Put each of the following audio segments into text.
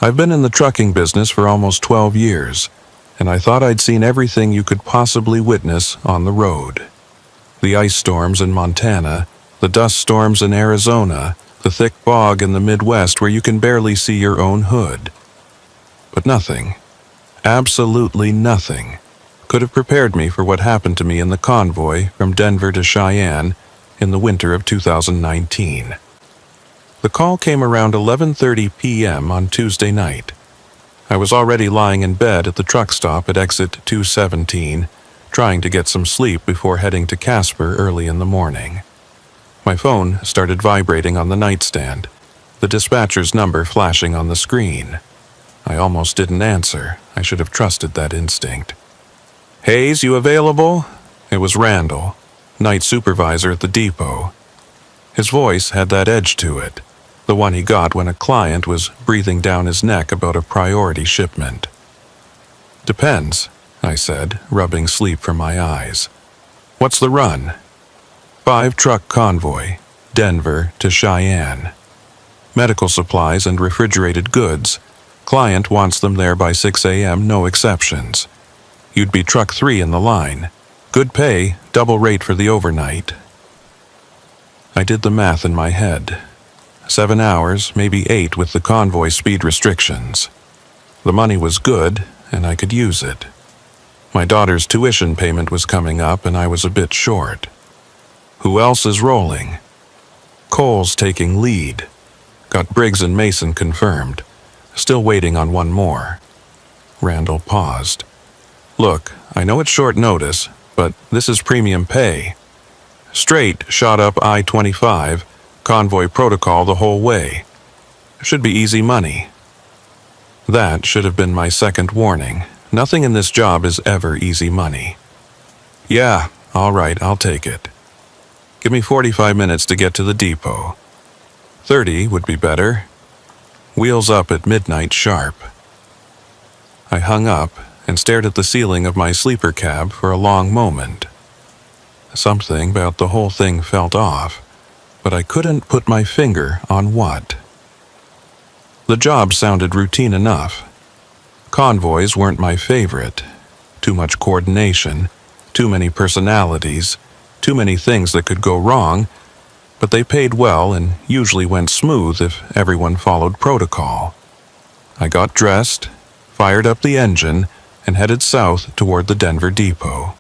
I've been in the trucking business for almost 12 years, and I thought I'd seen everything you could possibly witness on the road. The ice storms in Montana, the dust storms in Arizona, the thick fog in the Midwest where you can barely see your own hood. But nothing, absolutely nothing, could have prepared me for what happened to me in the convoy from Denver to Cheyenne in the winter of 2019. The call came around 11:30 p.m. on Tuesday night. I was already lying in bed at the truck stop at exit 217, trying to get some sleep before heading to Casper early in the morning. My phone started vibrating on the nightstand, the dispatcher's number flashing on the screen. I almost didn't answer. I should have trusted that instinct. "Hayes, you available?" It was Randall, night supervisor at the depot. His voice had that edge to it, the one he got when a client was breathing down his neck about a priority shipment. "Depends," I said, rubbing sleep from my eyes. "What's the run?" 5-truck convoy, Denver to Cheyenne. Medical supplies and refrigerated goods. Client wants them there by 6 a.m., no exceptions. You'd be truck 3 in the line. Good pay, double rate for the overnight. I did the math in my head. 7 hours, maybe 8 with the convoy speed restrictions. The money was good, and I could use it. My daughter's tuition payment was coming up, and I was a bit short. Who else is rolling? Cole's taking lead. Got Briggs and Mason confirmed. Still waiting on one more. Randall paused. "Look, I know it's short notice, but this is premium pay. Straight shot up I-25, convoy protocol the whole way. Should be easy money." That should have been my second warning. Nothing in this job is ever easy money. "Yeah, all right, I'll take it. Give me 45 minutes to get to the depot. 30 would be better. Wheels up at midnight sharp." I hung up and stared at the ceiling of my sleeper cab for a long moment. Something about the whole thing felt off, but I couldn't put my finger on what. The job sounded routine enough. Convoys weren't my favorite. Too much coordination, too many personalities, too many things that could go wrong, but they paid well and usually went smooth if everyone followed protocol. I got dressed, fired up the engine, and headed south toward the Denver depot.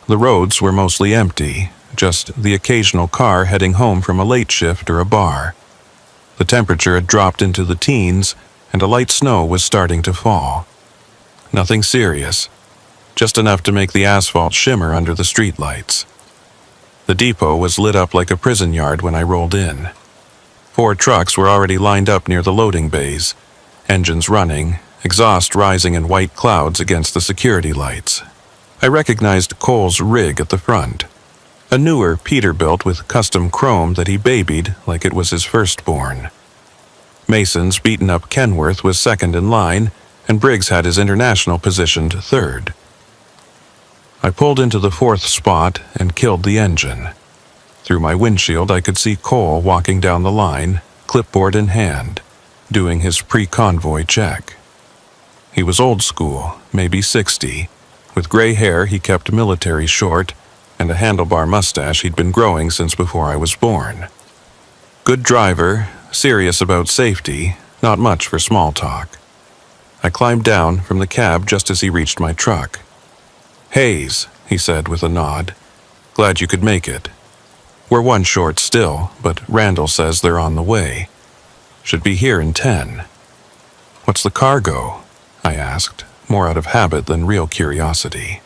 The roads were mostly empty, just the occasional car heading home from a late shift or a bar. The temperature had dropped into the teens, and a light snow was starting to fall. Nothing serious, just enough to make the asphalt shimmer under the streetlights. The depot was lit up like a prison yard when I rolled in. 4 trucks were already lined up near the loading bays, engines running, exhaust rising in white clouds against the security lights. I recognized Cole's rig at the front, a newer Peterbilt with custom chrome that he babied like it was his firstborn. Mason's beaten-up Kenworth was second in line, and Briggs had his International positioned third. I pulled into the 4th spot and killed the engine. Through my windshield, I could see Cole walking down the line, clipboard in hand, doing his pre-convoy check. He was old school, maybe 60. With gray hair he kept military short, and a handlebar mustache he'd been growing since before I was born. Good driver, serious about safety, not much for small talk. I climbed down from the cab just as he reached my truck. "Hayes," he said with a nod. "Glad you could make it. We're 1 short still, but Randall says they're on the way. Should be here in 10. "What's the cargo?" I asked, more out of habit than real curiosity.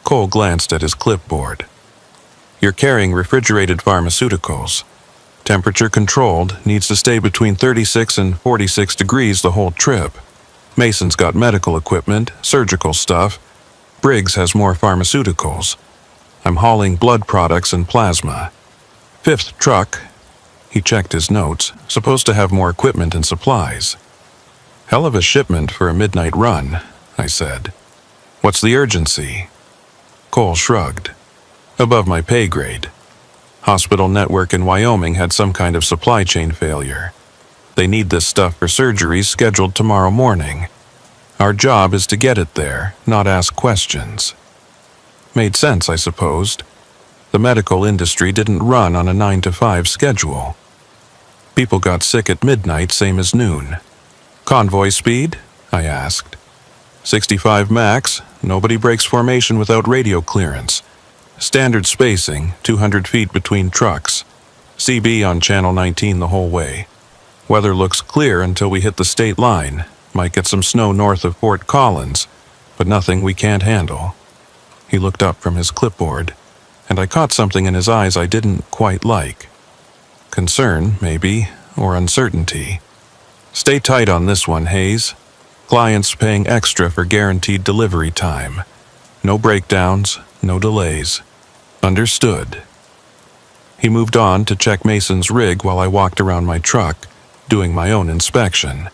Cole glanced at his clipboard. "You're carrying refrigerated pharmaceuticals. Temperature controlled, needs to stay between 36 and 46 degrees the whole trip. Mason's got medical equipment, surgical stuff. Briggs has more pharmaceuticals. I'm hauling blood products and plasma. 5th truck," he checked his notes, "supposed to have more equipment and supplies." "Hell of a shipment for a midnight run," I said. "What's the urgency?" Cole shrugged. "Above my pay grade. Hospital network in Wyoming had some kind of supply chain failure. They need this stuff for surgeries scheduled tomorrow morning. Our job is to get it there, not ask questions. Made sense, I supposed. The medical industry didn't run on a 9-to-5 schedule. People got sick at midnight, same as noon. Convoy speed? I asked. 65 max, nobody breaks formation without radio clearance. Standard spacing, 200 feet between trucks. CB on Channel 19 the whole way. Weather looks clear until we hit the state line. Might get some snow north of Fort Collins, but nothing we can't handle. He looked up from his clipboard, and I caught something in his eyes I didn't quite like. Concern, maybe, or uncertainty. Stay tight on this one, Hayes. Clients paying extra for guaranteed delivery time. No breakdowns, no delays. Understood. He moved on to check Mason's rig while I walked around my truck, doing my own inspection.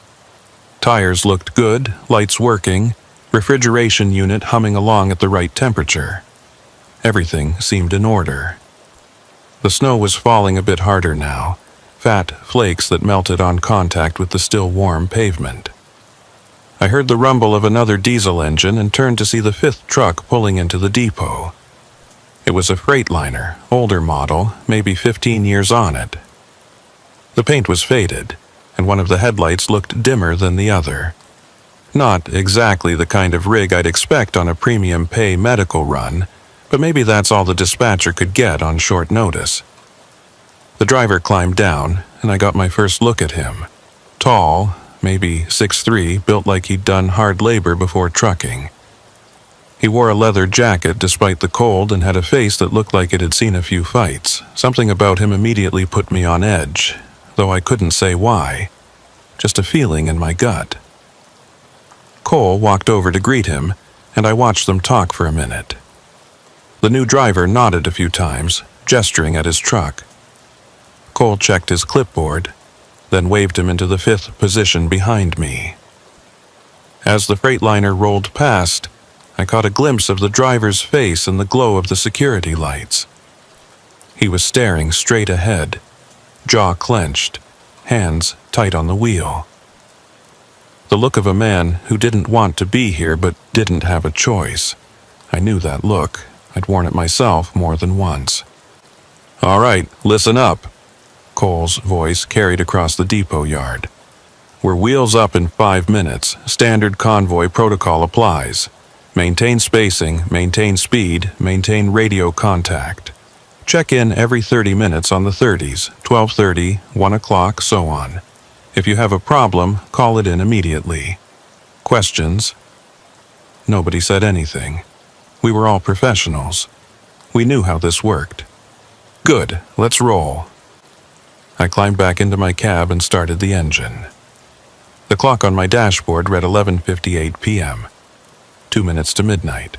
Tires looked good, lights working, refrigeration unit humming along at the right temperature. Everything seemed in order. The snow was falling a bit harder now, fat flakes that melted on contact with the still warm pavement. I heard the rumble of another diesel engine and turned to see the 5th truck pulling into the depot. It was a Freightliner, older model, maybe 15 years on it. The paint was faded, and one of the headlights looked dimmer than the other. Not exactly the kind of rig I'd expect on a premium pay medical run, but maybe that's all the dispatcher could get on short notice. The driver climbed down, and I got my first look at him. Tall, maybe 6'3", built like he'd done hard labor before trucking. He wore a leather jacket despite the cold and had a face that looked like it had seen a few fights. Something about him immediately put me on edge, though I couldn't say why. Just a feeling in my gut. Cole walked over to greet him, and I watched them talk for a minute. The new driver nodded a few times, gesturing at his truck. Cole checked his clipboard, then waved him into the 5th position behind me. As the Freightliner rolled past, I caught a glimpse of the driver's face in the glow of the security lights. He was staring straight ahead, jaw clenched, hands tight on the wheel. The look of a man who didn't want to be here but didn't have a choice. I knew that look. I'd worn it myself more than once. "All right, listen up," Cole's voice carried across the depot yard. "We're wheels up in 5 minutes. Standard convoy protocol applies. Maintain spacing, maintain speed, maintain radio contact. Check in every 30 minutes on the 30s, 12:30, 1 o'clock, so on. If you have a problem, call it in immediately. Questions?" Nobody said anything. We were all professionals. We knew how this worked. "Good, let's roll." I climbed back into my cab and started the engine. The clock on my dashboard read 11:58 p.m. 2 minutes to midnight.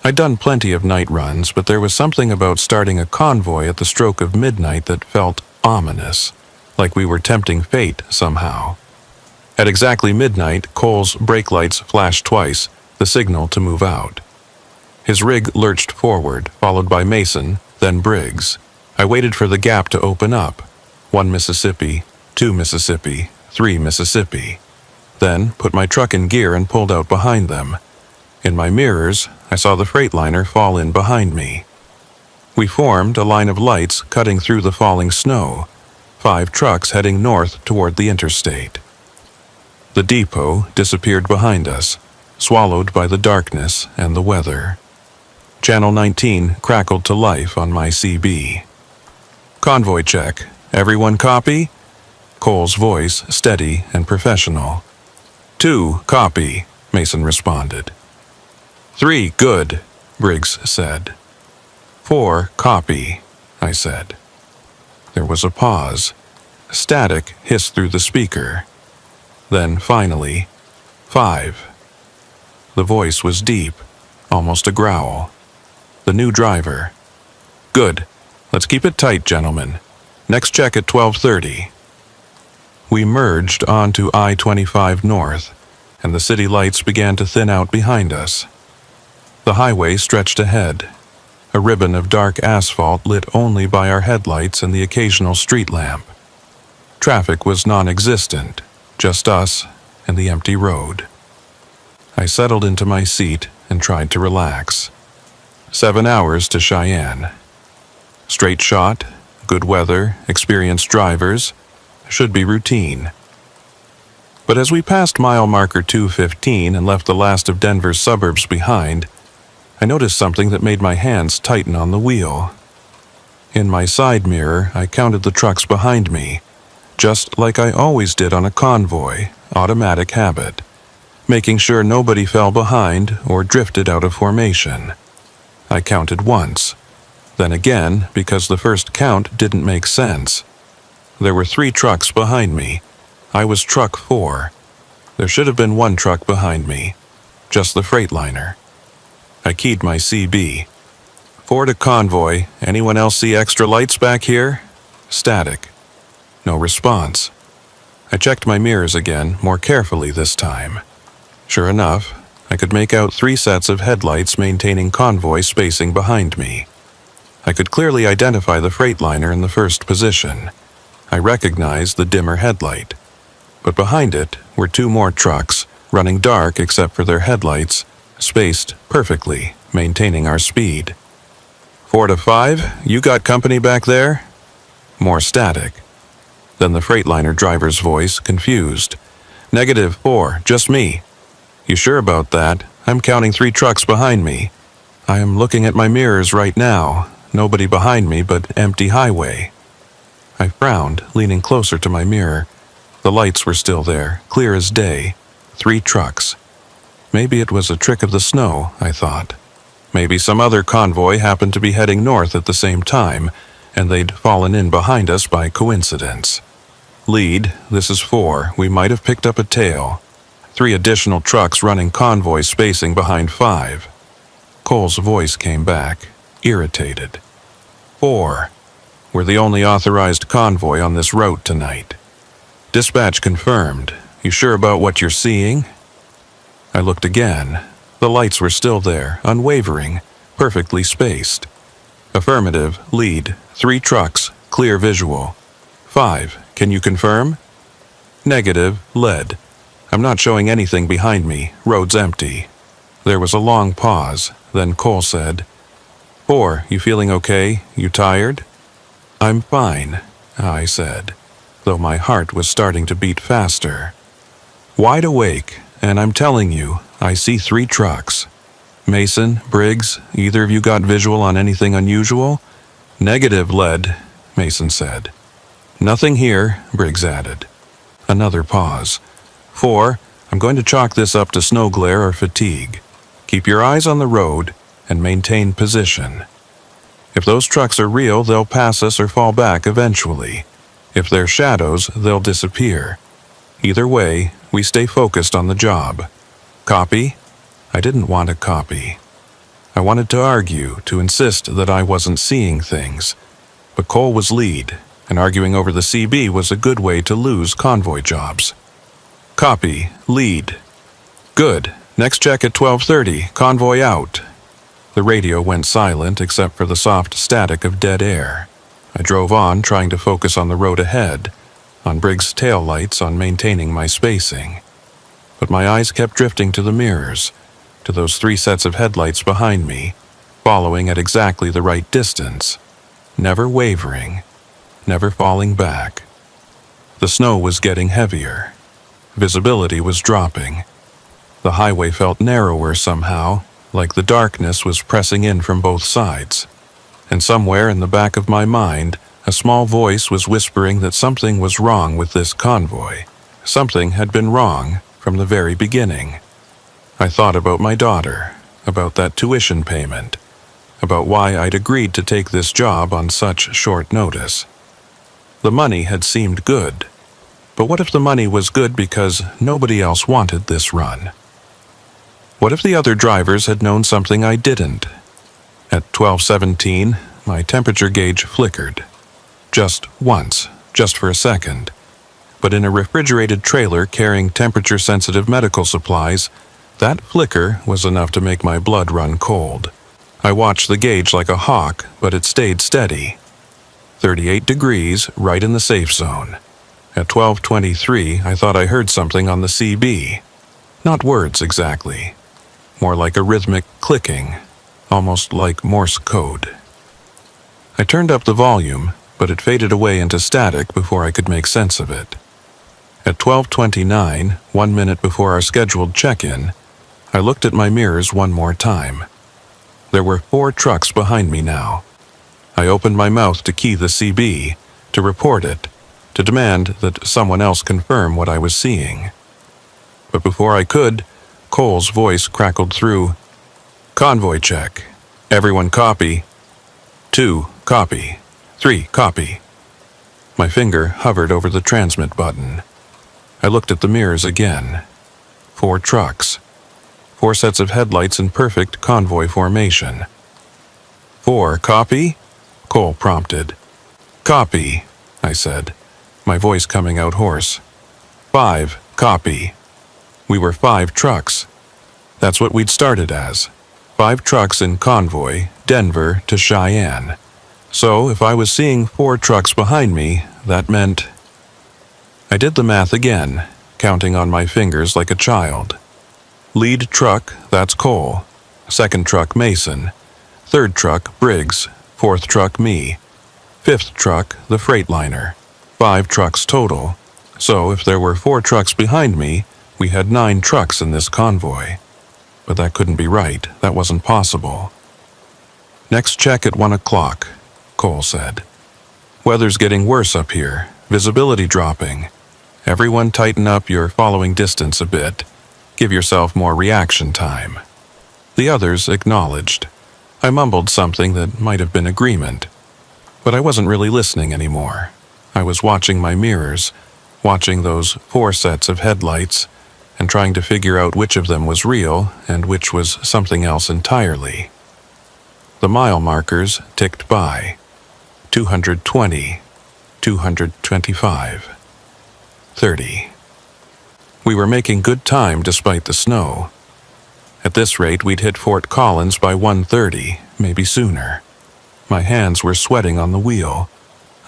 I'd done plenty of night runs, but there was something about starting a convoy at the stroke of midnight that felt ominous, like we were tempting fate somehow. At exactly midnight, Cole's brake lights flashed twice, the signal to move out. His rig lurched forward, followed by Mason, then Briggs. I waited for the gap to open up. 1 Mississippi, 2 Mississippi, 3 Mississippi. Then put my truck in gear and pulled out behind them. In my mirrors, I saw the Freightliner fall in behind me. We formed a line of lights cutting through the falling snow, 5 trucks heading north toward the interstate. The depot disappeared behind us, swallowed by the darkness and the weather. Channel 19 crackled to life on my CB. "Convoy check. Everyone copy?" Cole's voice steady and professional. 2, copy, Mason responded. 3, good, Briggs said. 4, copy, I said. There was a pause. Static hissed through the speaker. Then, finally, 5. The voice was deep, almost a growl. The new driver. "Good. Let's keep it tight, gentlemen. Next check at 12:30. We merged onto I-25 North, and the city lights began to thin out behind us. The highway stretched ahead, a ribbon of dark asphalt lit only by our headlights and the occasional street lamp. Traffic was non-existent, just us and the empty road. I settled into my seat and tried to relax. 7 hours to Cheyenne. Straight shot, good weather, experienced drivers, should be routine. But as we passed mile marker 215 and left the last of Denver's suburbs behind, I noticed something that made my hands tighten on the wheel. In my side mirror, I counted the trucks behind me, just like I always did on a convoy, automatic habit, making sure nobody fell behind or drifted out of formation. I counted once, then again because the first count didn't make sense. There were 3 trucks behind me. I was truck 4. There should have been 1 truck behind me, just the Freightliner. I keyed my CB. 4 to convoy. Anyone else see extra lights back here? Static. No response. I checked my mirrors again, more carefully this time. Sure enough, I could make out 3 sets of headlights maintaining convoy spacing behind me. I could clearly identify the Freightliner in the first position. I recognized the dimmer headlight. But behind it were 2 more trucks, running dark except for their headlights, spaced perfectly, maintaining our speed. 4 to 5, you got company back there? More static. Then the Freightliner driver's voice, confused. -4, just me. You sure about that? I'm counting 3 trucks behind me. I am looking at my mirrors right now. Nobody behind me but empty highway. I frowned, leaning closer to my mirror. The lights were still there, clear as day. 3 trucks. Maybe it was a trick of the snow, I thought. Maybe some other convoy happened to be heading north at the same time, and they'd fallen in behind us by coincidence. Lead, this is 4. We might have picked up a tail. 3 additional trucks running convoy spacing behind 5. Cole's voice came back, irritated. 4. We're the only authorized convoy on this route tonight. Dispatch confirmed. You sure about what you're seeing? I looked again. The lights were still there, unwavering, perfectly spaced. Affirmative, lead, 3 trucks, clear visual. 5, can you confirm? Negative, lead. I'm not showing anything behind me, road's empty. There was a long pause, then Cole said, 4, you feeling okay? You tired? I'm fine, I said, though my heart was starting to beat faster. Wide awake, and I'm telling you, I see 3 trucks. Mason, Briggs, either of you got visual on anything unusual? Negative, lead, Mason said. Nothing here, Briggs added. Another pause. 4, I'm going to chalk this up to snow glare or fatigue. Keep your eyes on the road and maintain position. If those trucks are real, they'll pass us or fall back eventually. If they're shadows, they'll disappear. Either way, we stay focused on the job. Copy? I didn't want a copy. I wanted to argue, to insist that I wasn't seeing things. But Cole was lead, and arguing over the CB was a good way to lose convoy jobs. Copy, lead. Good. Next check at 12:30, convoy out. The radio went silent except for the soft static of dead air. I drove on, trying to focus on the road ahead, on Briggs' taillights, on maintaining my spacing. But my eyes kept drifting to the mirrors, to those 3 sets of headlights behind me, following at exactly the right distance, never wavering, never falling back. The snow was getting heavier. Visibility was dropping. The highway felt narrower somehow, like the darkness was pressing in from both sides. And somewhere in the back of my mind, a small voice was whispering that something was wrong with this convoy. Something had been wrong from the very beginning. I thought about my daughter, about that tuition payment, about why I'd agreed to take this job on such short notice. The money had seemed good. But what if the money was good because nobody else wanted this run? What if the other drivers had known something I didn't? At 12:17, my temperature gauge flickered. Just once, just for a second. But in a refrigerated trailer carrying temperature-sensitive medical supplies, that flicker was enough to make my blood run cold. I watched the gauge like a hawk, but it stayed steady. 38 degrees, right in the safe zone. At 12:23, I thought I heard something on the CB. Not words exactly. More like a rhythmic clicking, almost like Morse code. I turned up the volume, but it faded away into static before I could make sense of it. At 12:29, 1 minute before our scheduled check-in, I looked at my mirrors one more time. There were 4 trucks behind me now. I opened my mouth to key the CB, to report it, to demand that someone else confirm what I was seeing. But before I could, Cole's voice crackled through. "Convoy check. Everyone copy. 2, copy. 3, copy." My finger hovered over the transmit button. I looked at the mirrors again. 4 trucks. 4 sets of headlights in perfect convoy formation. 4, copy? Cole prompted. "Copy," I said, my voice coming out hoarse. 5, copy. We were 5 trucks. That's what we'd started as. 5 trucks in convoy, Denver to Cheyenne. So if I was seeing 4 trucks behind me, that meant... I did the math again, counting on my fingers like a child. Lead truck, that's Cole. Second truck, Mason. Third truck, Briggs. Fourth truck, me. Fifth truck, the Freightliner. 5 trucks total. So if there were 4 trucks behind me, we had 9 trucks in this convoy. But that couldn't be right. That wasn't possible. "Next check at 1 o'clock, Cole said. "Weather's getting worse up here. Visibility dropping. Everyone tighten up your following distance a bit. Give yourself more reaction time." The others acknowledged. I mumbled something that might have been agreement. But I wasn't really listening anymore. I was watching my mirrors, watching those 4 sets of headlights, and trying to figure out which of them was real and which was something else entirely. The mile markers ticked by. 220, 225, 30. We were making good time despite the snow. At this rate, we'd hit Fort Collins by 1:30, maybe sooner. My hands were sweating on the wheel.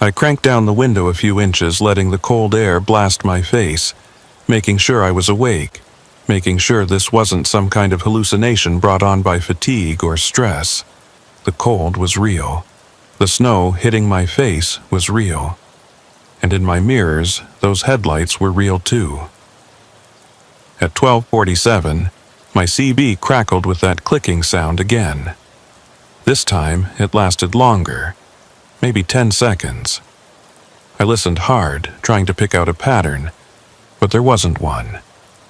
I cranked down the window a few inches, letting the cold air blast my face, making sure I was awake, making sure this wasn't some kind of hallucination brought on by fatigue or stress. The cold was real. The snow hitting my face was real. And in my mirrors, those headlights were real too. At 12:47, my CB crackled with that clicking sound again. This time, it lasted longer, maybe 10 seconds. I listened hard, trying to pick out a pattern, but there wasn't one.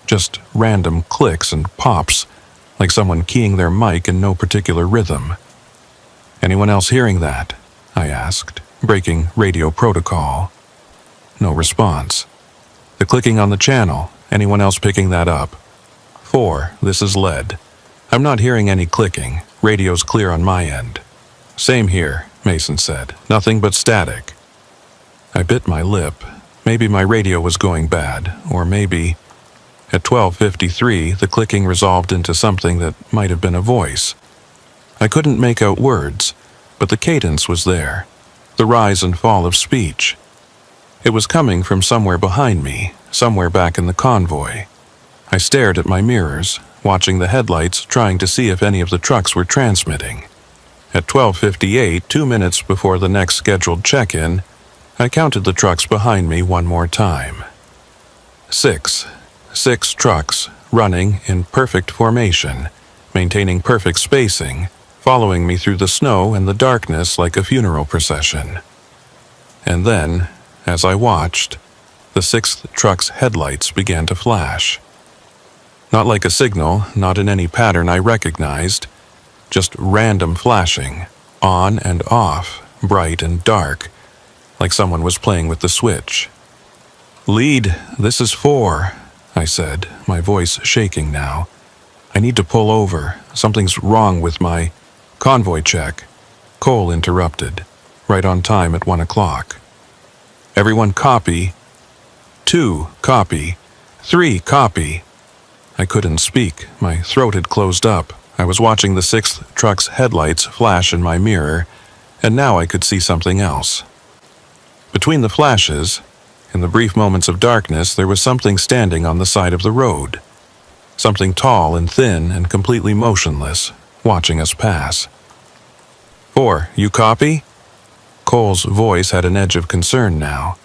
Just random clicks and pops, like someone keying their mic in no particular rhythm. "Anyone else hearing that?" I asked, breaking radio protocol. No response. "The clicking on the channel, anyone else picking that up?" 4, this is lead. "I'm not hearing any clicking. Radio's clear on my end." "Same here," Mason said. "Nothing but static." I bit my lip. Maybe my radio was going bad, or maybe... At 12:53, the clicking resolved into something that might have been a voice. I couldn't make out words, but the cadence was there, the rise and fall of speech. It was coming from somewhere behind me, somewhere back in the convoy. I stared at my mirrors, watching the headlights, trying to see if any of the trucks were transmitting. At 12:58, 2 minutes before the next scheduled check-in, I counted the trucks behind me one more time. 6. 6 trucks, running in perfect formation, maintaining perfect spacing, following me through the snow and the darkness like a funeral procession. And then, as I watched, the 6th truck's headlights began to flash. Not like a signal, not in any pattern I recognized, just random flashing, on and off, bright and dark, like someone was playing with the switch. "Lead, this is 4, I said, my voice shaking now. "I need to pull over. Something's wrong with my..." "Convoy check," Cole interrupted, right on time at 1 o'clock. "Everyone copy. 2, copy. 3, copy." I couldn't speak. My throat had closed up. I was watching the 6th truck's headlights flash in my mirror, and now I could see something else. Between the flashes, In the brief moments of darkness, there was something standing on the side of the road. Something tall and thin and completely motionless, watching us pass. 4, you copy? Cole's voice had an edge of concern now.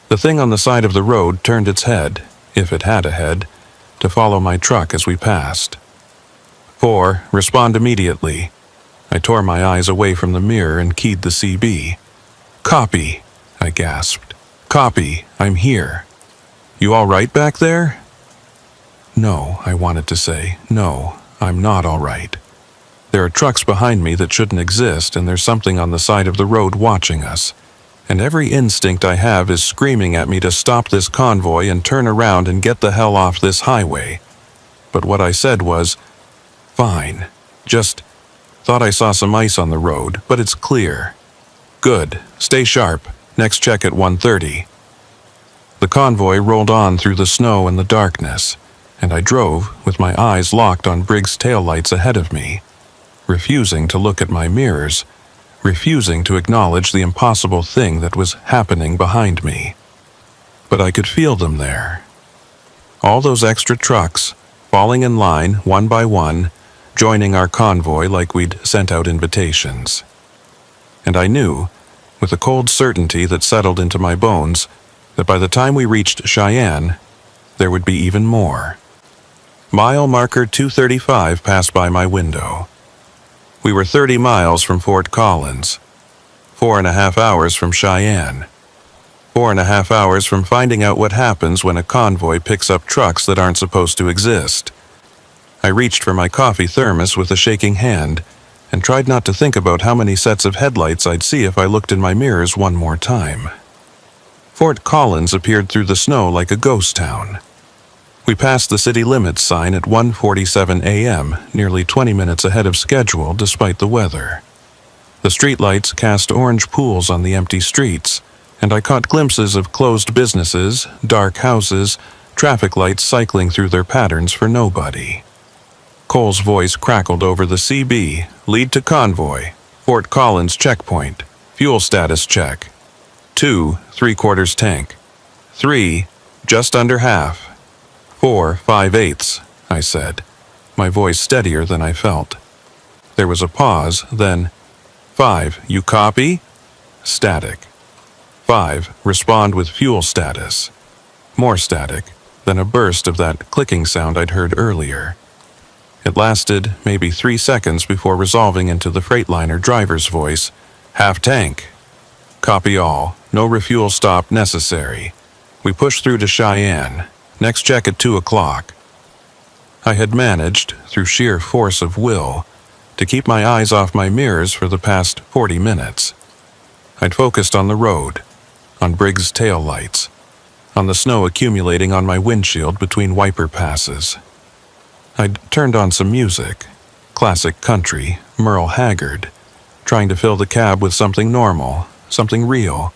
The thing on the side of the road turned its head, if it had a head, to follow my truck as we passed. 4, respond immediately. I tore my eyes away from the mirror and keyed the CB. Copy, I gasped. Copy, I'm here. You all right back there? No, I wanted to say. No, I'm not all right. There are trucks behind me that shouldn't exist, and there's something on the side of the road watching us. And every instinct I have is screaming at me to stop this convoy and turn around and get the hell off this highway. But what I said was, fine. Just thought I saw some ice on the road, but it's clear. Good. Stay sharp. Next check at 1:30. The convoy rolled on through the snow and the darkness, and I drove with my eyes locked on Briggs' taillights ahead of me, refusing to look at my mirrors, refusing to acknowledge the impossible thing that was happening behind me. But I could feel them there. All those extra trucks, falling in line one by one, joining our convoy like we'd sent out invitations. And I knew, with a cold certainty that settled into my bones, that by the time we reached Cheyenne, there would be even more. Mile marker 235 passed by my window. We were 30 miles from Fort Collins, 4.5 hours from Cheyenne, 4.5 hours from finding out what happens when a convoy picks up trucks that aren't supposed to exist. I reached for my coffee thermos with a shaking hand and tried not to think about how many sets of headlights I'd see if I looked in my mirrors one more time. Fort Collins appeared through the snow like a ghost town. We passed the city limits sign at 1:47 a.m., nearly 20 minutes ahead of schedule despite the weather. The streetlights cast orange pools on the empty streets, and I caught glimpses of closed businesses, dark houses, traffic lights cycling through their patterns for nobody. Cole's voice crackled over the CB, lead to convoy, Fort Collins checkpoint, fuel status check. 2, 3/4 tank. 3, just under half. 4, 5/8, I said, my voice steadier than I felt. There was a pause, then, 5, you copy? Static. 5, respond with fuel status. More static, then a burst of that clicking sound I'd heard earlier. It lasted maybe 3 seconds before resolving into the Freightliner driver's voice, half tank. Copy all, no refuel stop necessary. We push through to Cheyenne. Next check at 2 o'clock. I had managed, through sheer force of will, to keep my eyes off my mirrors for the past 40 minutes. I'd focused on the road, on Briggs' taillights, on the snow accumulating on my windshield between wiper passes. I'd turned on some music, classic country, Merle Haggard, trying to fill the cab with something normal, something real.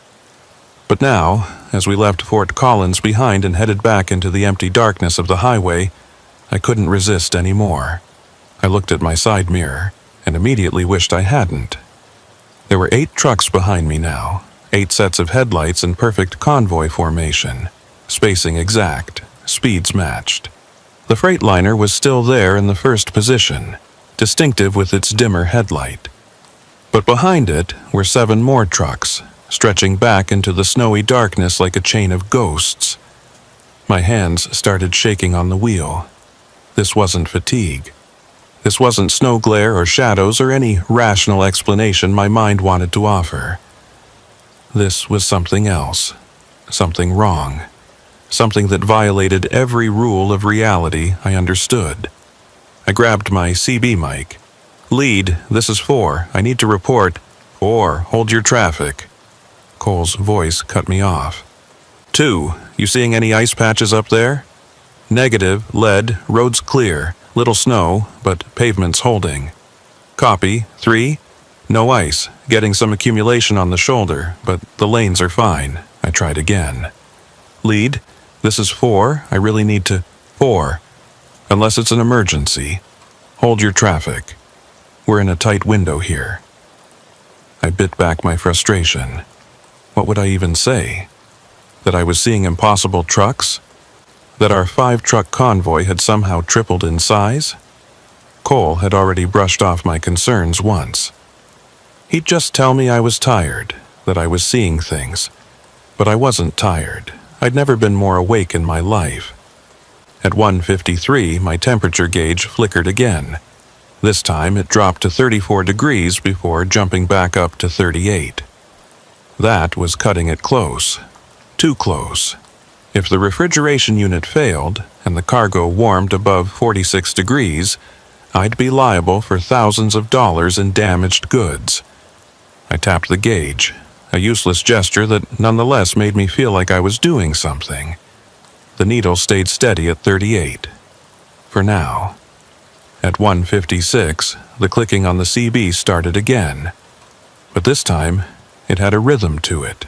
But now, as we left Fort Collins behind and headed back into the empty darkness of the highway, I couldn't resist anymore. I looked at my side mirror and immediately wished I hadn't. There were 8 trucks behind me now, 8 sets of headlights in perfect convoy formation, spacing exact, speeds matched. The Freightliner was still there in the first position, distinctive with its dimmer headlight. But behind it were 7 more trucks, stretching back into the snowy darkness like a chain of ghosts. My hands started shaking on the wheel. This wasn't fatigue. This wasn't snow glare or shadows or any rational explanation my mind wanted to offer. This was something else, something wrong, something that violated every rule of reality I understood. I grabbed my CB mic. Lead, this is 4. I need to report. 4, hold your traffic. Cole's voice cut me off. 2, you seeing any ice patches up there? Negative, lead, roads clear, little snow, but pavement's holding. Copy. 3, no ice, getting some accumulation on the shoulder, but the lanes are fine. I tried again. Lead, this is 4, I really need to... 4, unless it's an emergency. Hold your traffic. We're in a tight window here. I bit back my frustration. What would I even say? That I was seeing impossible trucks? That our 5-truck convoy had somehow tripled in size? Cole had already brushed off my concerns once. He'd just tell me I was tired, that I was seeing things. But I wasn't tired. I'd never been more awake in my life. At 1:53, my temperature gauge flickered again. This time it dropped to 34 degrees before jumping back up to 38. That was cutting it close. Too close. If the refrigeration unit failed and the cargo warmed above 46 degrees, I'd be liable for thousands of dollars in damaged goods. I tapped the gauge, a useless gesture that nonetheless made me feel like I was doing something. The needle stayed steady at 38. For now. At 1:56, the clicking on the CB started again. But this time, it had a rhythm to it.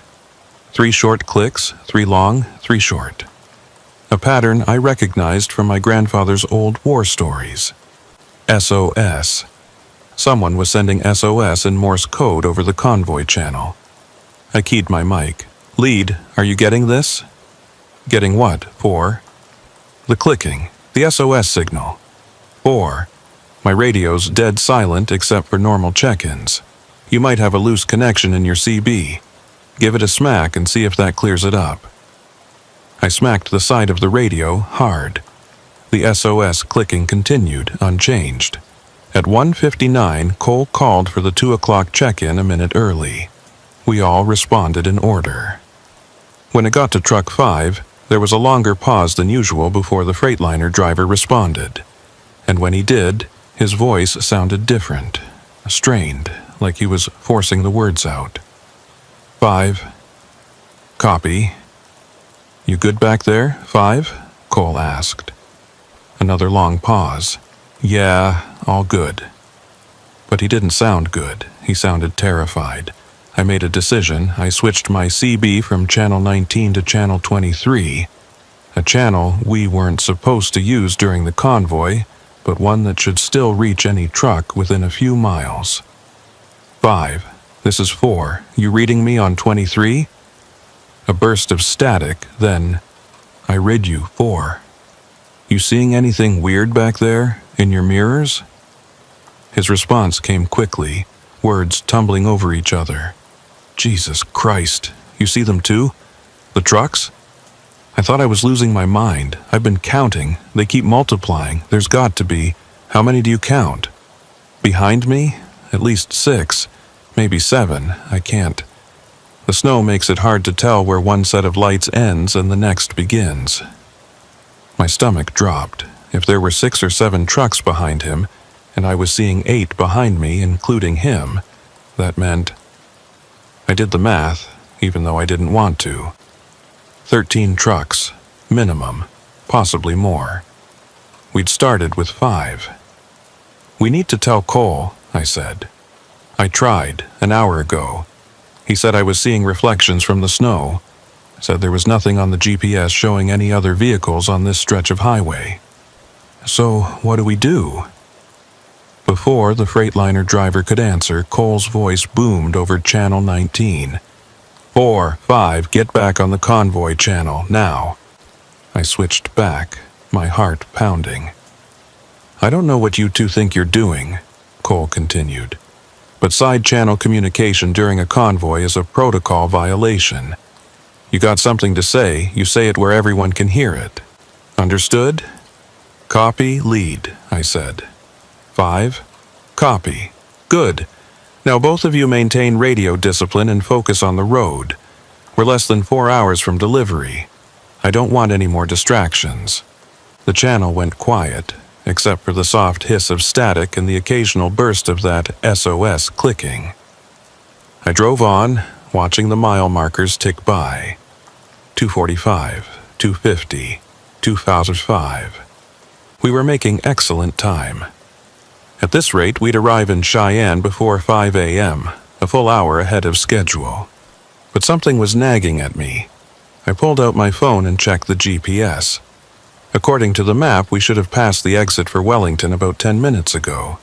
3 short clicks, 3 long, 3 short. A pattern I recognized from my grandfather's old war stories. SOS. Someone was sending SOS in Morse code over the convoy channel. I keyed my mic. "Lead, are you getting this?" "Getting what? 4? "The clicking. The SOS signal." 4. "My radio's dead silent except for normal check-ins. You might have a loose connection in your CB. Give it a smack and see if that clears it up." I smacked the side of the radio hard. The SOS clicking continued, unchanged. At 1:59, Cole called for the 2 o'clock check-in a minute early. We all responded in order. When it got to truck 5, there was a longer pause than usual before the Freightliner driver responded. And when he did, his voice sounded different, strained, like he was forcing the words out. 5. "Copy." "You good back there, 5? Cole asked. Another long pause. "Yeah, all good." But he didn't sound good. He sounded terrified. I made a decision. I switched my CB from channel 19 to channel 23, a channel we weren't supposed to use during the convoy, but one that should still reach any truck within a few miles. 5. "This is 4. You reading me on 23? A burst of static, then, "I read you, 4. "You seeing anything weird back there, in your mirrors?" His response came quickly, words tumbling over each other. "Jesus Christ, you see them too? The trucks?" I thought I was losing my mind. I've been counting. They keep multiplying. There's got to be. How many do you count? Behind me? At least 6. Maybe 7. I can't. The snow makes it hard to tell where one set of lights ends and the next begins. My stomach dropped. If there were 6 or 7 trucks behind him, and I was seeing 8 behind me, including him, that meant... I did the math, even though I didn't want to. 13 trucks, minimum, possibly more. We'd started with 5. "We need to tell Cole," I said. "I tried, an hour ago. He said I was seeing reflections from the snow. Said there was nothing on the GPS showing any other vehicles on this stretch of highway." "So, what do we do?" Before the Freightliner driver could answer, Cole's voice boomed over channel 19. 4, 5, get back on the convoy channel, now." I switched back, my heart pounding. "I don't know what you two think you're doing," Cole continued, "but side-channel communication during a convoy is a protocol violation. You got something to say, you say it where everyone can hear it. Understood?" "Copy, lead," I said. 5, copy. "Good. Now both of you maintain radio discipline and focus on the road. We're less than 4 hours from delivery. I don't want any more distractions." The channel went quiet, except for the soft hiss of static and the occasional burst of that SOS clicking. I drove on, watching the mile markers tick by. 2:45, 2:50, 2005. We were making excellent time. At this rate, we'd arrive in Cheyenne before 5 a.m., a full hour ahead of schedule. But something was nagging at me. I pulled out my phone and checked the GPS. According to the map, we should have passed the exit for Wellington about 10 minutes ago.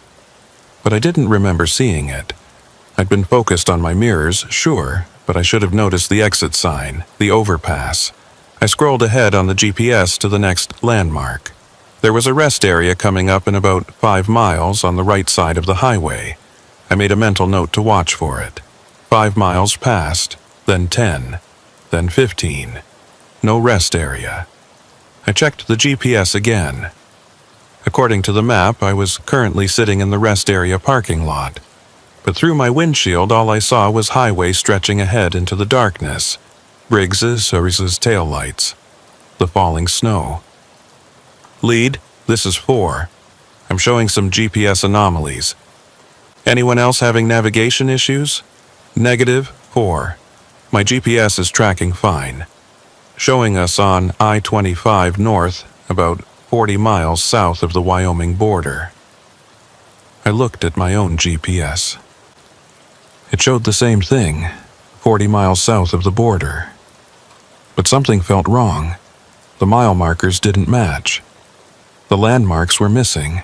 But I didn't remember seeing it. I'd been focused on my mirrors, sure, but I should have noticed the exit sign, the overpass. I scrolled ahead on the GPS to the next landmark. There was a rest area coming up in about 5 miles on the right side of the highway. I made a mental note to watch for it. 5 miles passed, then 10, then 15. No rest area. I checked the GPS again. According to the map, I was currently sitting in the rest area parking lot. But through my windshield, all I saw was highway stretching ahead into the darkness. Briggs's taillights. The falling snow. Lead, this is 4. I'm showing some GPS anomalies. Anyone else having navigation issues? Negative, 4. My GPS is tracking fine. Showing us on I-25 north, about 40 miles south of the Wyoming border. I looked at my own GPS. It showed the same thing, 40 miles south of the border. But something felt wrong. The mile markers didn't match. The landmarks were missing.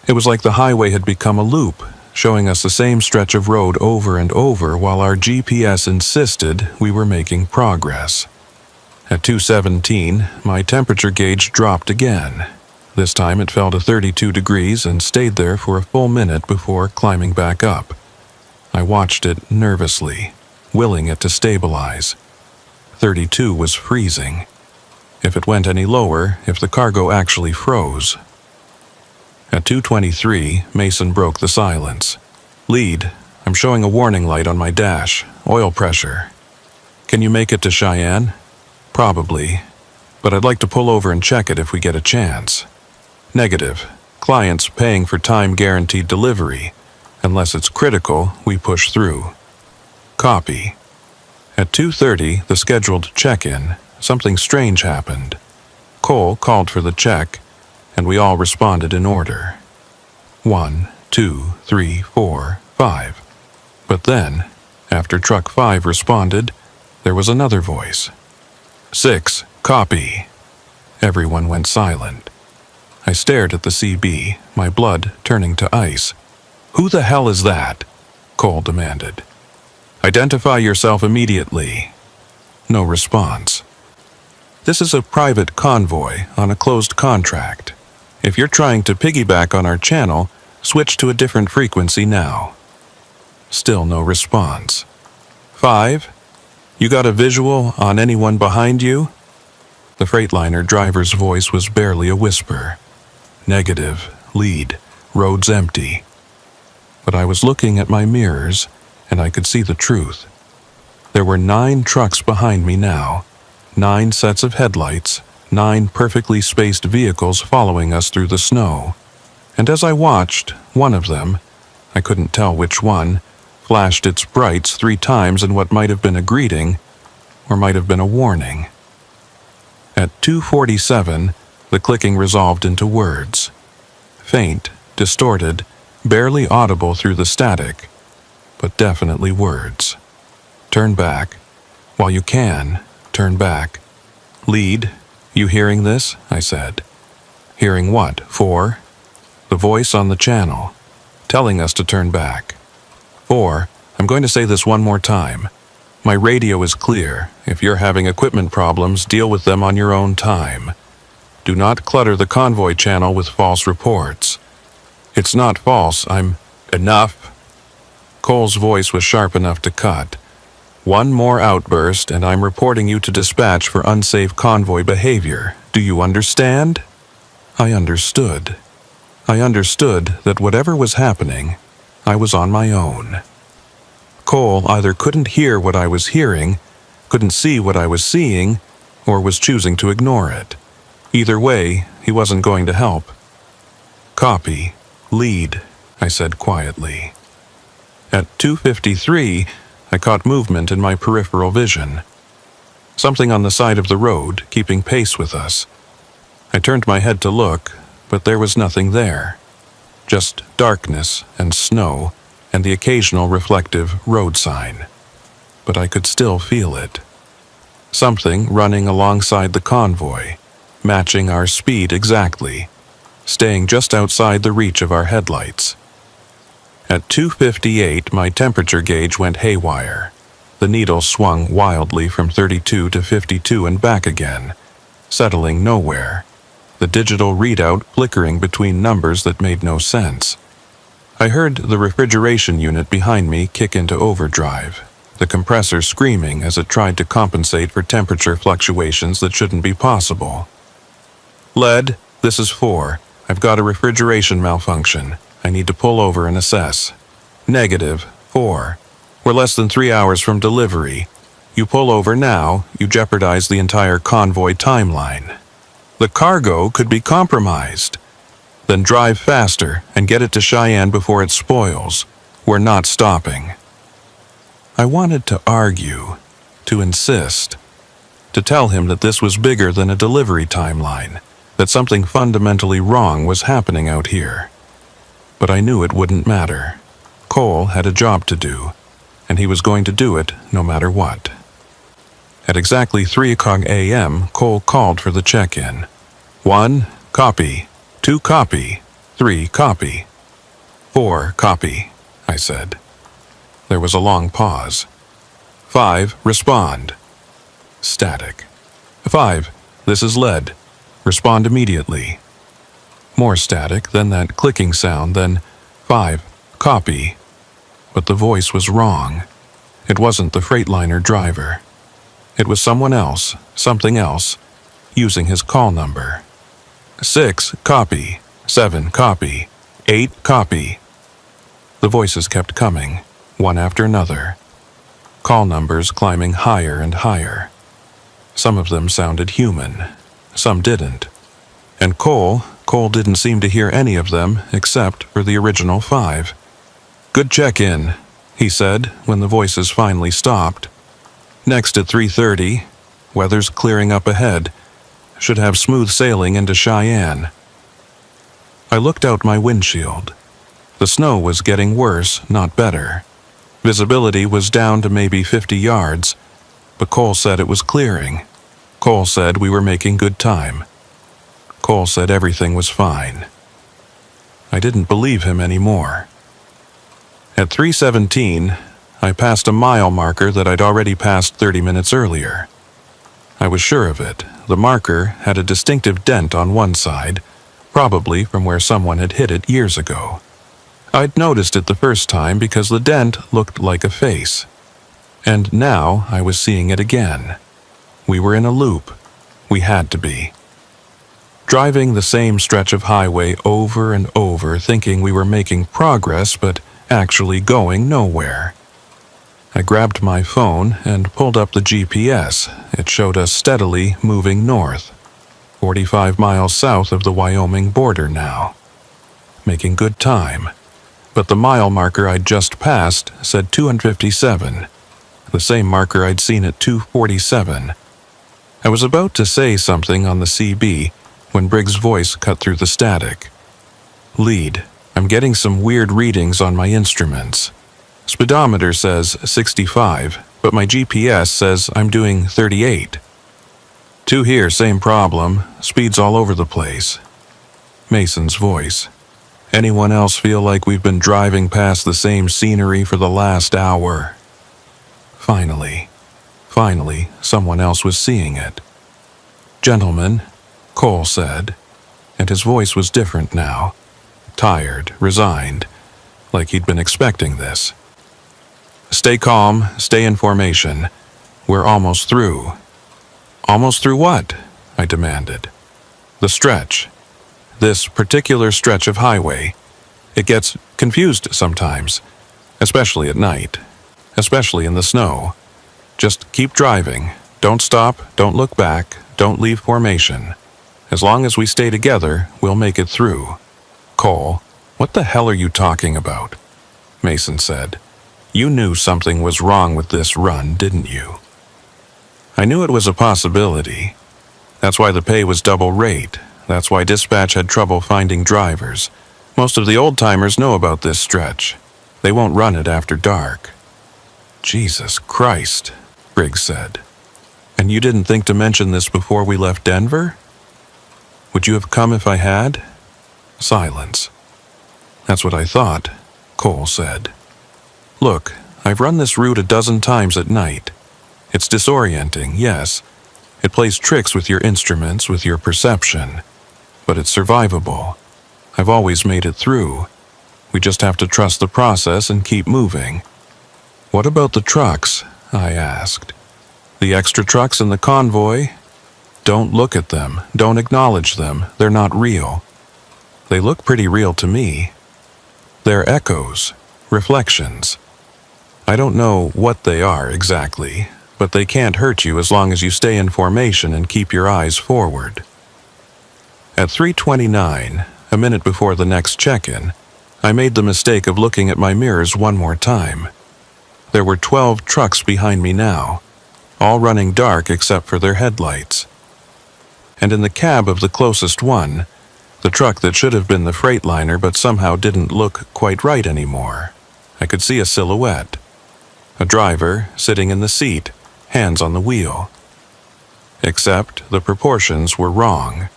It was like the highway had become a loop, showing us the same stretch of road over and over while our GPS insisted we were making progress. At 2:17, my temperature gauge dropped again. This time it fell to 32 degrees and stayed there for a full minute before climbing back up. I watched it nervously, willing it to stabilize. 32 was freezing. If it went any lower, if the cargo actually froze. At 2:23, Mason broke the silence. Lead, I'm showing a warning light on my dash. Oil pressure. Can you make it to Cheyenne? Probably, but I'd like to pull over and check it if we get a chance. Negative. Clients paying for time-guaranteed delivery. Unless it's critical, we push through. Copy. At 2:30, the scheduled check-in, something strange happened. Cole called for the check, and we all responded in order. 1, 2, 3, 4, 5. But then, after Truck 5 responded, there was another voice. 6, copy. Everyone went silent. I stared at the CB, my blood turning to ice. Who the hell is that? Cole demanded. Identify yourself immediately. No response. This is a private convoy on a closed contract. If you're trying to piggyback on our channel, switch to a different frequency now. Still no response. 5. You got a visual on anyone behind you? The Freightliner driver's voice was barely a whisper. Negative. Lead. Road's empty. But I was looking at my mirrors, and I could see the truth. There were 9 trucks behind me now, 9 sets of headlights, 9 perfectly spaced vehicles following us through the snow. And as I watched, one of them, I couldn't tell which one, flashed its brights 3 times in what might have been a greeting, or might have been a warning. At 2:47, the clicking resolved into words. Faint, distorted, barely audible through the static, but definitely words. Turn back. While you can, turn back. Lead, you hearing this? I said. Hearing what? 4? The voice on the channel, telling us to turn back. 4, I'm going to say this one more time. My radio is clear. If you're having equipment problems, deal with them on your own time. Do not clutter the convoy channel with false reports. It's not false, Enough. Cole's voice was sharp enough to cut. One more outburst, and I'm reporting you to dispatch for unsafe convoy behavior. Do you understand? I understood. I understood that whatever was happening, I was on my own. Cole either couldn't hear what I was hearing, couldn't see what I was seeing, or was choosing to ignore it. Either way, he wasn't going to help. Copy. Lead, I said quietly. At 2:53, I caught movement in my peripheral vision. Something on the side of the road, keeping pace with us. I turned my head to look, but there was nothing there. Just darkness and snow, and the occasional reflective road sign. But I could still feel it. Something running alongside the convoy, matching our speed exactly, staying just outside the reach of our headlights. At 2:58, my temperature gauge went haywire. The needle swung wildly from 32 to 52 and back again, settling nowhere, the digital readout flickering between numbers that made no sense. I heard the refrigeration unit behind me kick into overdrive, the compressor screaming as it tried to compensate for temperature fluctuations that shouldn't be possible. "Lead, this is 4. I've got a refrigeration malfunction. I need to pull over and assess." "Negative, 4. We're less than 3 hours from delivery. You pull over now, you jeopardize the entire convoy timeline. The cargo could be compromised. Then drive faster and get it to Cheyenne before it spoils. We're not stopping." I wanted to argue, to insist, to tell him that this was bigger than a delivery timeline, that something fundamentally wrong was happening out here. But I knew it wouldn't matter. Cole had a job to do, and he was going to do it no matter what. At exactly 3:00 a.m., Cole called for the check-in. 1, copy. 2, copy. 3, copy. 4, copy, I said. There was a long pause. 5, respond. Static. 5, this is Lead. Respond immediately. More static, then that clicking sound, then 5, copy. But the voice was wrong. It wasn't the Freightliner driver. It was someone else, something else, using his call number. 6, copy. 7, copy. 8, copy. The voices kept coming, one after another. Call numbers climbing higher and higher. Some of them sounded human, some didn't. And Cole didn't seem to hear any of them except for the original 5. "Good check-in," he said when the voices finally stopped. "Next at 3:30, weather's clearing up ahead. Should have smooth sailing into Cheyenne." I looked out my windshield. The snow was getting worse, not better. Visibility was down to maybe 50 yards, but Cole said it was clearing. Cole said we were making good time. Cole said everything was fine. I didn't believe him anymore. At 3:17, I passed a mile marker that I'd already passed 30 minutes earlier. I was sure of it. The marker had a distinctive dent on one side, probably from where someone had hit it years ago. I'd noticed it the first time because the dent looked like a face. And now I was seeing it again. We were in a loop. We had to be. Driving the same stretch of highway over and over, thinking we were making progress, but actually going nowhere. I grabbed my phone and pulled up the GPS. It showed us steadily moving north, 45 miles south of the Wyoming border now. Making good time. But the mile marker I'd just passed said 257, the same marker I'd seen at 247. I was about to say something on the CB when Briggs' voice cut through the static. "Lead, I'm getting some weird readings on my instruments. Speedometer says 65, but my GPS says I'm doing 38. 2 here, same problem, speeds all over the place." Mason's voice. "Anyone else feel like we've been driving past the same scenery for the last hour?" Finally, someone else was seeing it. "Gentlemen," Cole said, and his voice was different now. Tired, resigned, like he'd been expecting this. "Stay calm, stay in formation. We're almost through." "Almost through what?" I demanded. "The stretch. This particular stretch of highway. It gets confused sometimes, especially at night, especially in the snow. Just keep driving. Don't stop, don't look back, don't leave formation. As long as we stay together, we'll make it through." "Cole, what the hell are you talking about?" Mason said. "You knew something was wrong with this run, didn't you?" I knew it was a possibility. That's why the pay was double rate. That's why dispatch had trouble finding drivers. Most of the old-timers know about this stretch. They won't run it after dark. "Jesus Christ," Briggs said. "And you didn't think to mention this before we left Denver?" "Would you have come if I had?" Silence. "That's what I thought," Cole said. "Look, I've run this route a dozen times at night. It's disorienting, yes. It plays tricks with your instruments, with your perception. But it's survivable. I've always made it through. We just have to trust the process and keep moving. What about the trucks? I asked. The extra trucks in the convoy? Don't look at them. Don't acknowledge them. They're not real. They look pretty real to me. They're echoes, reflections. I don't know what they are exactly, but they can't hurt you as long as you stay in formation and keep your eyes forward. At 3:29, a minute before the next check-in, I made the mistake of looking at my mirrors one more time. There were 12 trucks behind me now, all running dark except for their headlights. And in the cab of the closest one, the truck that should have been the Freightliner but somehow didn't look quite right anymore, I could see a silhouette. A driver sitting in the seat, hands on the wheel. Except the proportions were wrong.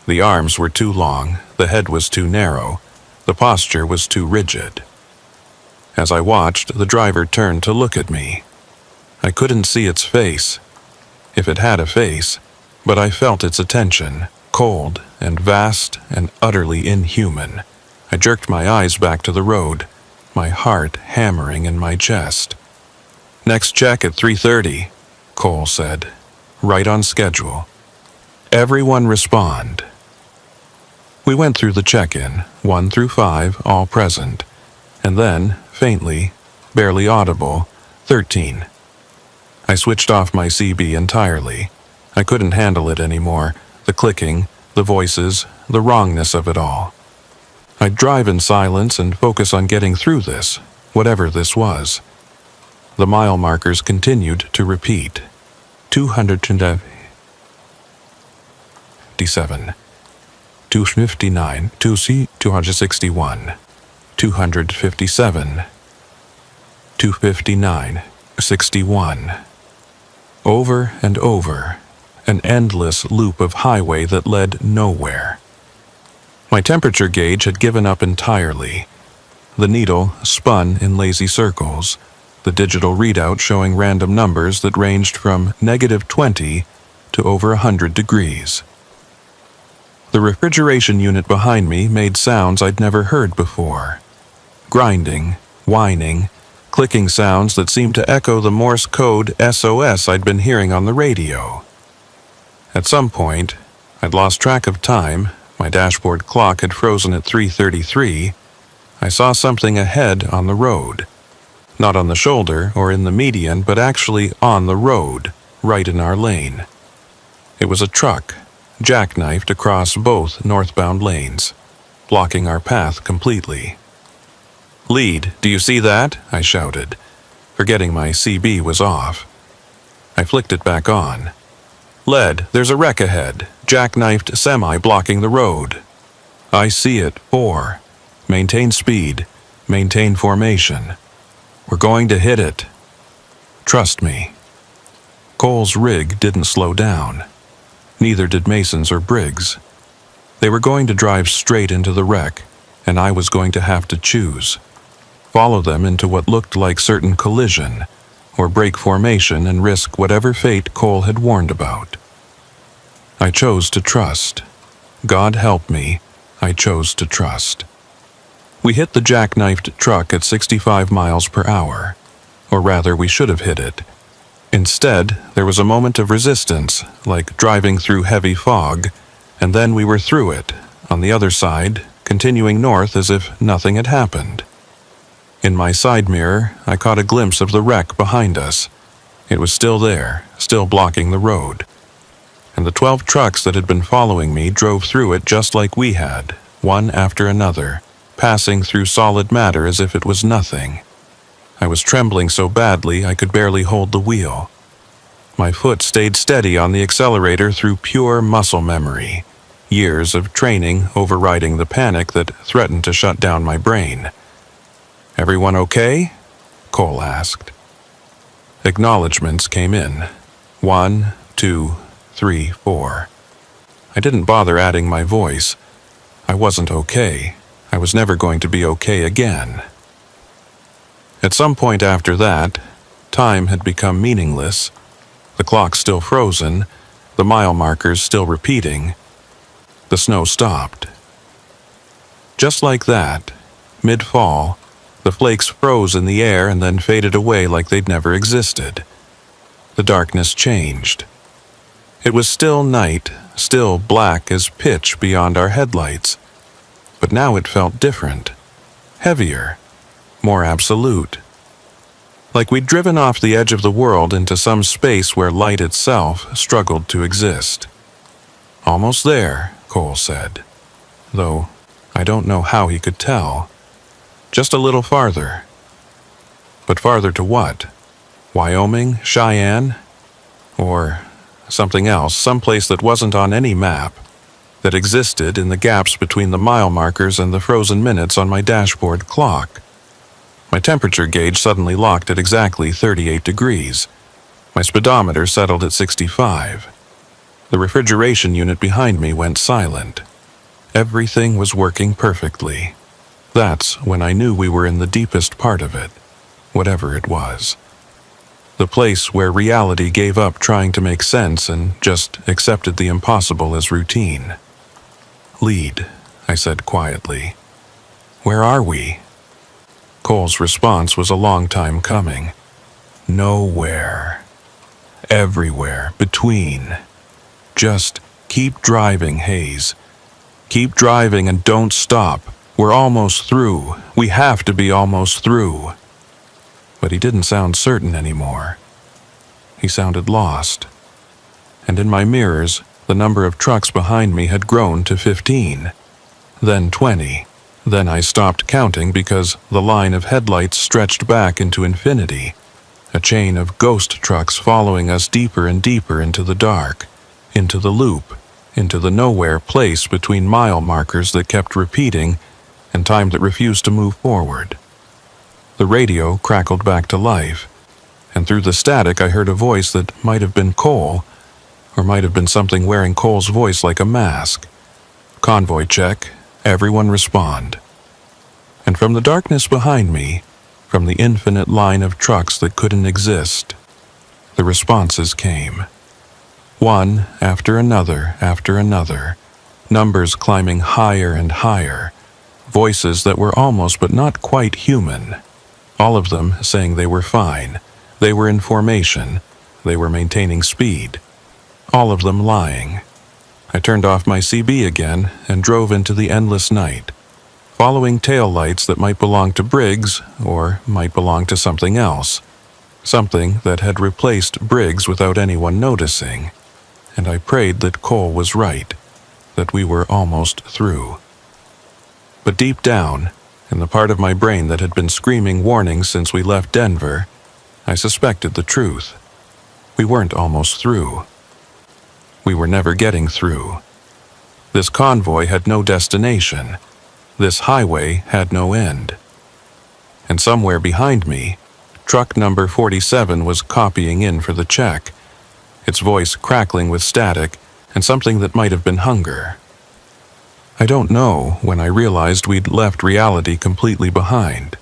The arms were too long, the head was too narrow, the posture was too rigid. As I watched, the driver turned to look at me. I couldn't see its face, if it had a face, but I felt its attention, cold and vast and utterly inhuman. I jerked my eyes back to the road, my heart hammering in my chest. "Next check at 3:30, Cole said. "Right on schedule. Everyone respond." We went through the check-in, 1 through 5, all present, and then, faintly, barely audible, 13. I switched off my CB entirely. I couldn't handle it anymore, the clicking, the voices, the wrongness of it all. I'd drive in silence and focus on getting through this, whatever this was. The mile markers continued to repeat. 257, 259, 261, 257, 259, 61. Over and over, an endless loop of highway that led nowhere. My temperature gauge had given up entirely. The needle spun in lazy circles, the digital readout showing random numbers that ranged from -20 to over 100 degrees. The refrigeration unit behind me made sounds I'd never heard before. Grinding, whining, clicking sounds that seemed to echo the Morse code SOS I'd been hearing on the radio. At some point, I'd lost track of time, my dashboard clock had frozen at 3:33, I saw something ahead on the road. Not on the shoulder or in the median, but actually on the road, right in our lane. It was a truck, jackknifed across both northbound lanes, blocking our path completely. "Lead, do you see that?" I shouted, forgetting my CB was off. I flicked it back on. "Lead, there's a wreck ahead, jackknifed semi blocking the road." "I see it, 4. Maintain speed, maintain formation. We're going to hit it. Trust me." Cole's rig didn't slow down. Neither did Mason's or Briggs. They were going to drive straight into the wreck, and I was going to have to choose. Follow them into what looked like certain collision, or break formation and risk whatever fate Cole had warned about. I chose to trust. God help me, I chose to trust. We hit the jackknifed truck at 65 miles per hour, or rather we should have hit it. Instead, there was a moment of resistance, like driving through heavy fog, and then we were through it, on the other side, continuing north as if nothing had happened. In my side mirror, I caught a glimpse of the wreck behind us. It was still there, still blocking the road. And the 12 trucks that had been following me drove through it just like we had, one after another, passing through solid matter as if it was nothing. I was trembling so badly I could barely hold the wheel. My foot stayed steady on the accelerator through pure muscle memory, years of training overriding the panic that threatened to shut down my brain. "Everyone okay?" Cole asked. Acknowledgements came in. 1, 2, 3, 4. I didn't bother adding my voice. I wasn't okay. I was never going to be okay again. At some point after that, time had become meaningless, the clock still frozen, the mile markers still repeating. The snow stopped. Just like that, mid-fall, the flakes froze in the air and then faded away like they'd never existed. The darkness changed. It was still night, still black as pitch beyond our headlights, but now it felt different, heavier, more absolute. Like we'd driven off the edge of the world into some space where light itself struggled to exist. "Almost there," Cole said, though I don't know how he could tell. "Just a little farther." But farther to what? Wyoming? Cheyenne? Or something else, someplace that wasn't on any map, that existed in the gaps between the mile markers and the frozen minutes on my dashboard clock. My temperature gauge suddenly locked at exactly 38 degrees. My speedometer settled at 65. The refrigeration unit behind me went silent. Everything was working perfectly. That's when I knew we were in the deepest part of it, whatever it was. The place where reality gave up trying to make sense and just accepted the impossible as routine. "Lead," I said quietly. "Where are we?" Cole's response was a long time coming. "Nowhere. Everywhere between. Just keep driving, Hayes. Keep driving and don't stop. We're almost through. We have to be almost through." But he didn't sound certain anymore. He sounded lost. And in my mirrors, the number of trucks behind me had grown to 15, then 20. Then I stopped counting because the line of headlights stretched back into infinity, a chain of ghost trucks following us deeper and deeper into the dark, into the loop, into the nowhere place between mile markers that kept repeating and time that refused to move forward. The radio crackled back to life, and through the static I heard a voice that might have been Cole, or might have been something wearing Cole's voice like a mask. "Convoy check. Everyone respond." And from the darkness behind me, from the infinite line of trucks that couldn't exist, the responses came. One after another, numbers climbing higher and higher, voices that were almost but not quite human. All of them saying they were fine, they were in formation, they were maintaining speed. All of them lying. I turned off my CB again and drove into the endless night, following taillights that might belong to Briggs or might belong to something else, something that had replaced Briggs without anyone noticing. And I prayed that Cole was right, that we were almost through. But deep down, in the part of my brain that had been screaming warnings since we left Denver, I suspected the truth. We weren't almost through. We were never getting through. This convoy had no destination. This highway had no end. And somewhere behind me, truck number 47 was copying in for the check, its voice crackling with static and something that might have been hunger. I don't know when I realized we'd left reality completely behind.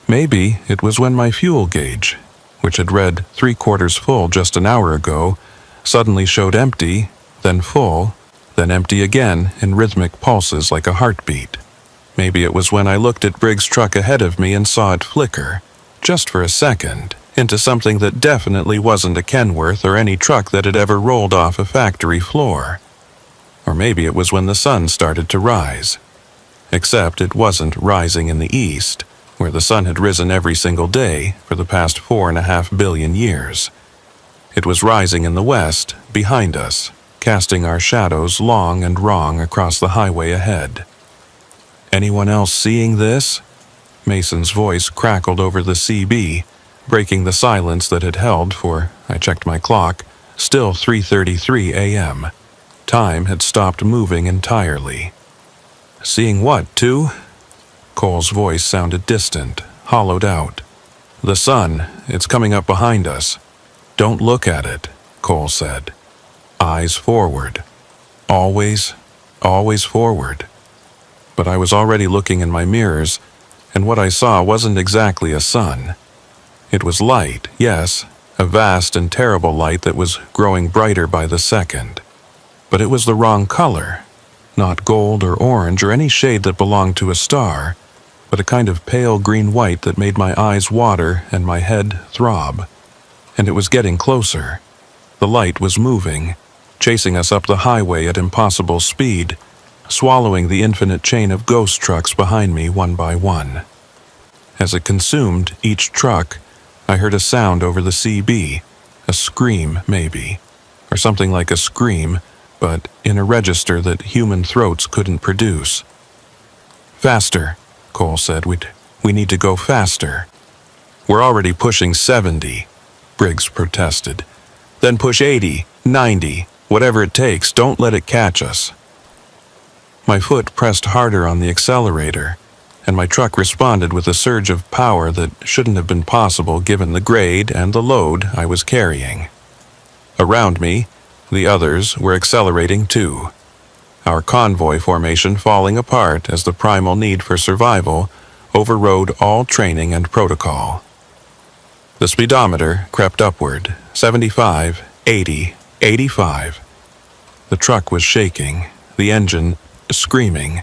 Maybe it was when my fuel gauge, which had read 3/4 full just an hour ago, suddenly showed empty, then full, then empty again in rhythmic pulses like a heartbeat. Maybe it was when I looked at Briggs' truck ahead of me and saw it flicker, just for a second, into something that definitely wasn't a Kenworth or any truck that had ever rolled off a factory floor. Or maybe it was when the sun started to rise. Except it wasn't rising in the east, where the sun had risen every single day for the past 4.5 billion years. It was rising in the west, behind us, casting our shadows long and wrong across the highway ahead. "Anyone else seeing this?" Mason's voice crackled over the CB, breaking the silence that had held for, I checked my clock, still 3:33 a.m. Time had stopped moving entirely. "Seeing what, too?" Cole's voice sounded distant, hollowed out. "The sun, it's coming up behind us." "Don't look at it," Cole said. "Eyes forward. Always, always forward." But I was already looking in my mirrors, and what I saw wasn't exactly a sun. It was light, yes, a vast and terrible light that was growing brighter by the second. But it was the wrong color, not gold or orange or any shade that belonged to a star, but a kind of pale green-white that made my eyes water and my head throb. And it was getting closer. The light was moving, chasing us up the highway at impossible speed, swallowing the infinite chain of ghost trucks behind me one by one. As it consumed each truck, I heard a sound over the CB, a scream maybe, or something like a scream, but in a register that human throats couldn't produce. "Faster," Cole said. We need to go faster." "We're already pushing 70, Briggs protested. "Then push 80, 90, whatever it takes. Don't let it catch us." My foot pressed harder on the accelerator, and my truck responded with a surge of power that shouldn't have been possible given the grade and the load I was carrying. Around me, the others were accelerating too, our convoy formation falling apart as the primal need for survival overrode all training and protocol. The speedometer crept upward, 75, 80, 85. The truck was shaking, the engine screaming,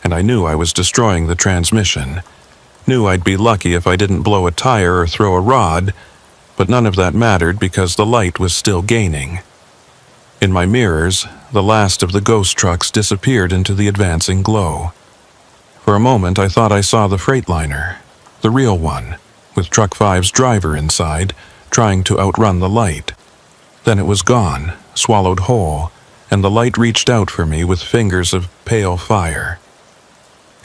and I knew I was destroying the transmission. Knew I'd be lucky if I didn't blow a tire or throw a rod, but none of that mattered because the light was still gaining. In my mirrors, the last of the ghost trucks disappeared into the advancing glow. For a moment I thought I saw the Freightliner, the real one, with Truck 5's driver inside, trying to outrun the light. Then it was gone, swallowed whole, and the light reached out for me with fingers of pale fire.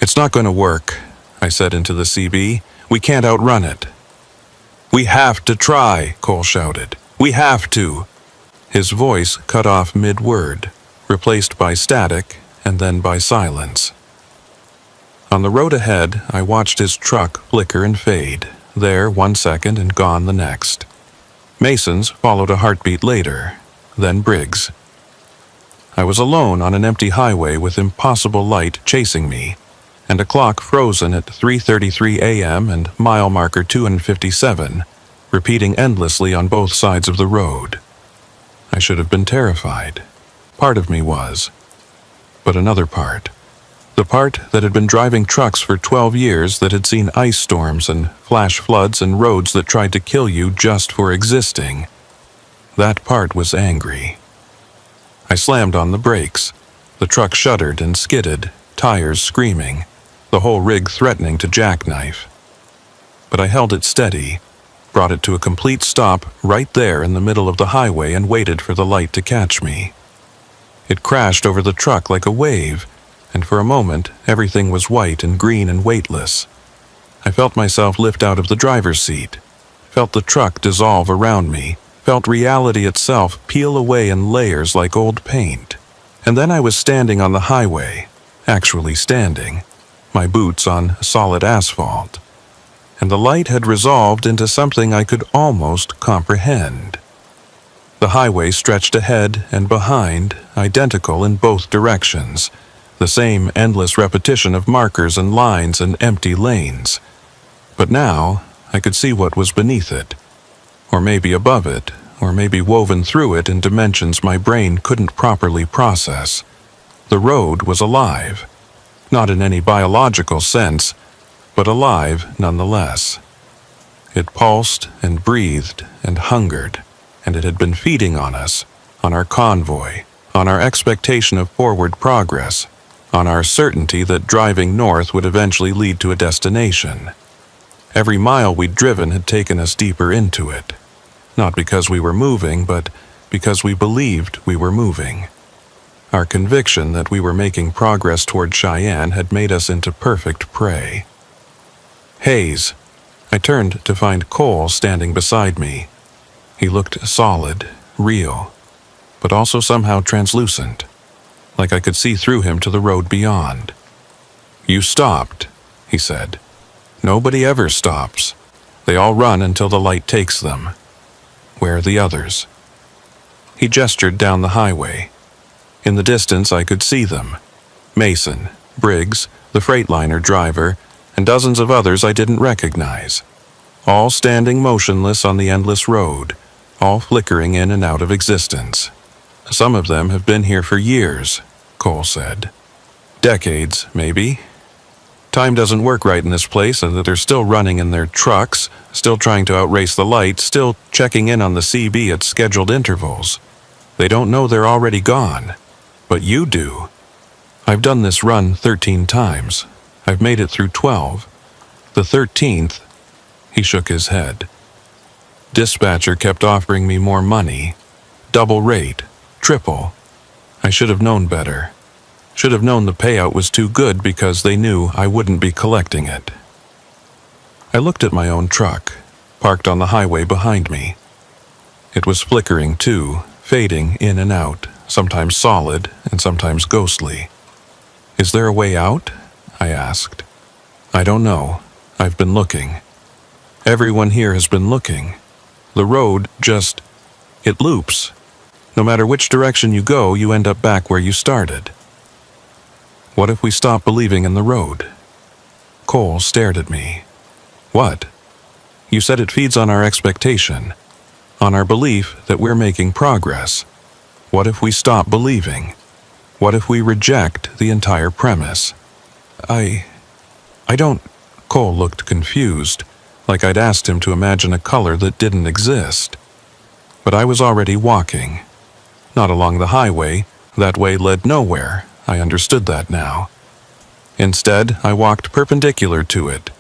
"It's not going to work," I said into the CB. "We can't outrun it." "We have to try," Cole shouted. "We have to." His voice cut off mid-word, replaced by static and then by silence. On the road ahead, I watched his truck flicker and fade, there 1 second and gone the next. Mason's followed a heartbeat later, then Briggs. I was alone on an empty highway with impossible light chasing me, and a clock frozen at 3:33 a.m. and mile marker 257, repeating endlessly on both sides of the road. I should have been terrified. Part of me was. But another part, the part that had been driving trucks for 12 years, that had seen ice storms and flash floods and roads that tried to kill you just for existing, that part was angry. I slammed on the brakes. The truck shuddered and skidded, tires screaming, the whole rig threatening to jackknife. But I held it steady, brought it to a complete stop right there in the middle of the highway and waited for the light to catch me. It crashed over the truck like a wave, and for a moment everything was white and green and weightless. I felt myself lift out of the driver's seat, felt the truck dissolve around me, felt reality itself peel away in layers like old paint. And then I was standing on the highway, actually standing, my boots on solid asphalt. And the light had resolved into something I could almost comprehend. The highway stretched ahead and behind, identical in both directions, the same endless repetition of markers and lines and empty lanes. But now I could see what was beneath it, or maybe above it, or maybe woven through it in dimensions my brain couldn't properly process. The road was alive, not in any biological sense, but alive nonetheless. It pulsed and breathed and hungered, and it had been feeding on us, on our convoy, on our expectation of forward progress, on our certainty that driving north would eventually lead to a destination. Every mile we'd driven had taken us deeper into it, not because we were moving, but because we believed we were moving. Our conviction that we were making progress toward Cheyenne had made us into perfect prey. "Hayes." I turned to find Cole standing beside me. He looked solid, real, but also somehow translucent, like I could see through him to the road beyond. "You stopped," he said. "Nobody ever stops. They all run until the light takes them. Where are the others?" He gestured down the highway. In the distance I could see them. Mason, Briggs, the Freightliner driver, and dozens of others I didn't recognize, all standing motionless on the endless road, all flickering in and out of existence. Some of them have been here for years, Cole said. Decades, maybe. Time doesn't work right in this place, and that they're still running in their trucks, still trying to outrace the light, still checking in on the CB at scheduled intervals. They don't know they're already gone. But you do. I've done this run 13 times. I've made it through 12. The 13th, he shook his head. Dispatcher kept offering me more money. Double rate, triple. I should have known better. Should have known the payout was too good because they knew I wouldn't be collecting it. I looked at my own truck, parked on the highway behind me. It was flickering too, fading in and out, sometimes solid and sometimes ghostly. Is there a way out? I asked. I don't know. I've been looking. Everyone here has been looking. The road it loops. No matter which direction you go, you end up back where you started. What if we stop believing in the road? Cole stared at me. What? You said it feeds on our expectation, on our belief that we're making progress. What if we stop believing? What if we reject the entire premise? I don't... Cole looked confused, like I'd asked him to imagine a color that didn't exist. But I was already walking. Not along the highway. That way led nowhere. I understood that now. Instead, I walked perpendicular to it,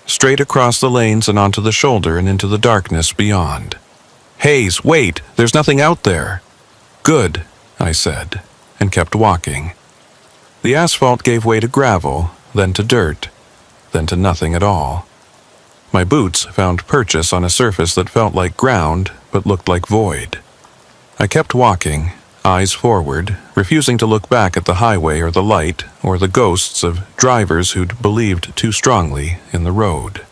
straight across the lanes and onto the shoulder and into the darkness beyond. Hayes, wait! There's nothing out there! Good, I said, and kept walking. The asphalt gave way to gravel, then to dirt, then to nothing at all. My boots found purchase on a surface that felt like ground, but looked like void. I kept walking, eyes forward, refusing to look back at the highway or the light or the ghosts of drivers who'd believed too strongly in the road.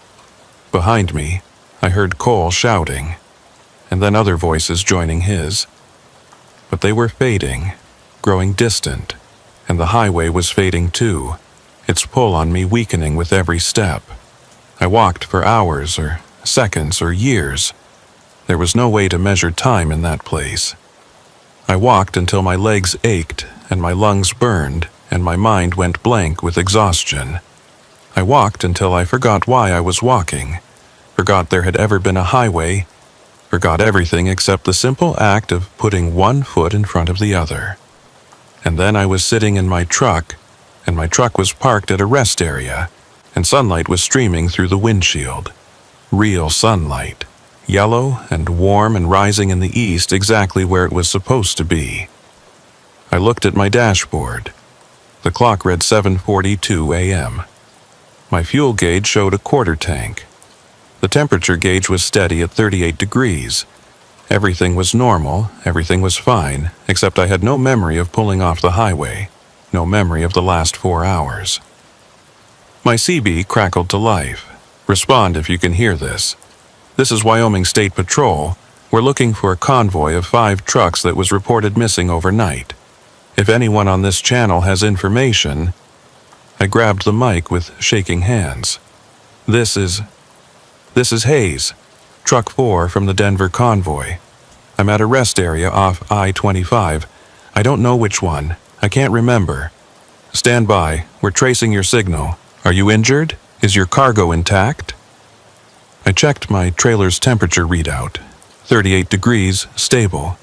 Behind me, I heard Cole shouting, and then other voices joining his. But they were fading, growing distant, and the highway was fading too, its pull on me weakening with every step. I walked for hours or seconds or years. There was no way to measure time in that place. I walked until my legs ached and my lungs burned and my mind went blank with exhaustion. I walked until I forgot why I was walking, forgot there had ever been a highway, forgot everything except the simple act of putting one foot in front of the other. And then I was sitting in my truck, and my truck was parked at a rest area, and sunlight was streaming through the windshield. Real sunlight. Yellow and warm and rising in the east exactly where it was supposed to be. I looked at my dashboard. The clock read 7:42 a.m. My fuel gauge showed a quarter tank. The temperature gauge was steady at 38 degrees. Everything was normal, everything was fine, except I had no memory of pulling off the highway, no memory of the last 4 hours. My CB crackled to life. Respond if you can hear this. This is Wyoming State Patrol. We're looking for a convoy of 5 trucks that was reported missing overnight. If anyone on this channel has information... I grabbed the mic with shaking hands. This is Hayes, Truck 4 from the Denver convoy. I'm at a rest area off I-25. I don't know which one. I can't remember. Stand by. We're tracing your signal. Are you injured? Is your cargo intact? I checked my trailer's temperature readout. 38 degrees, stable.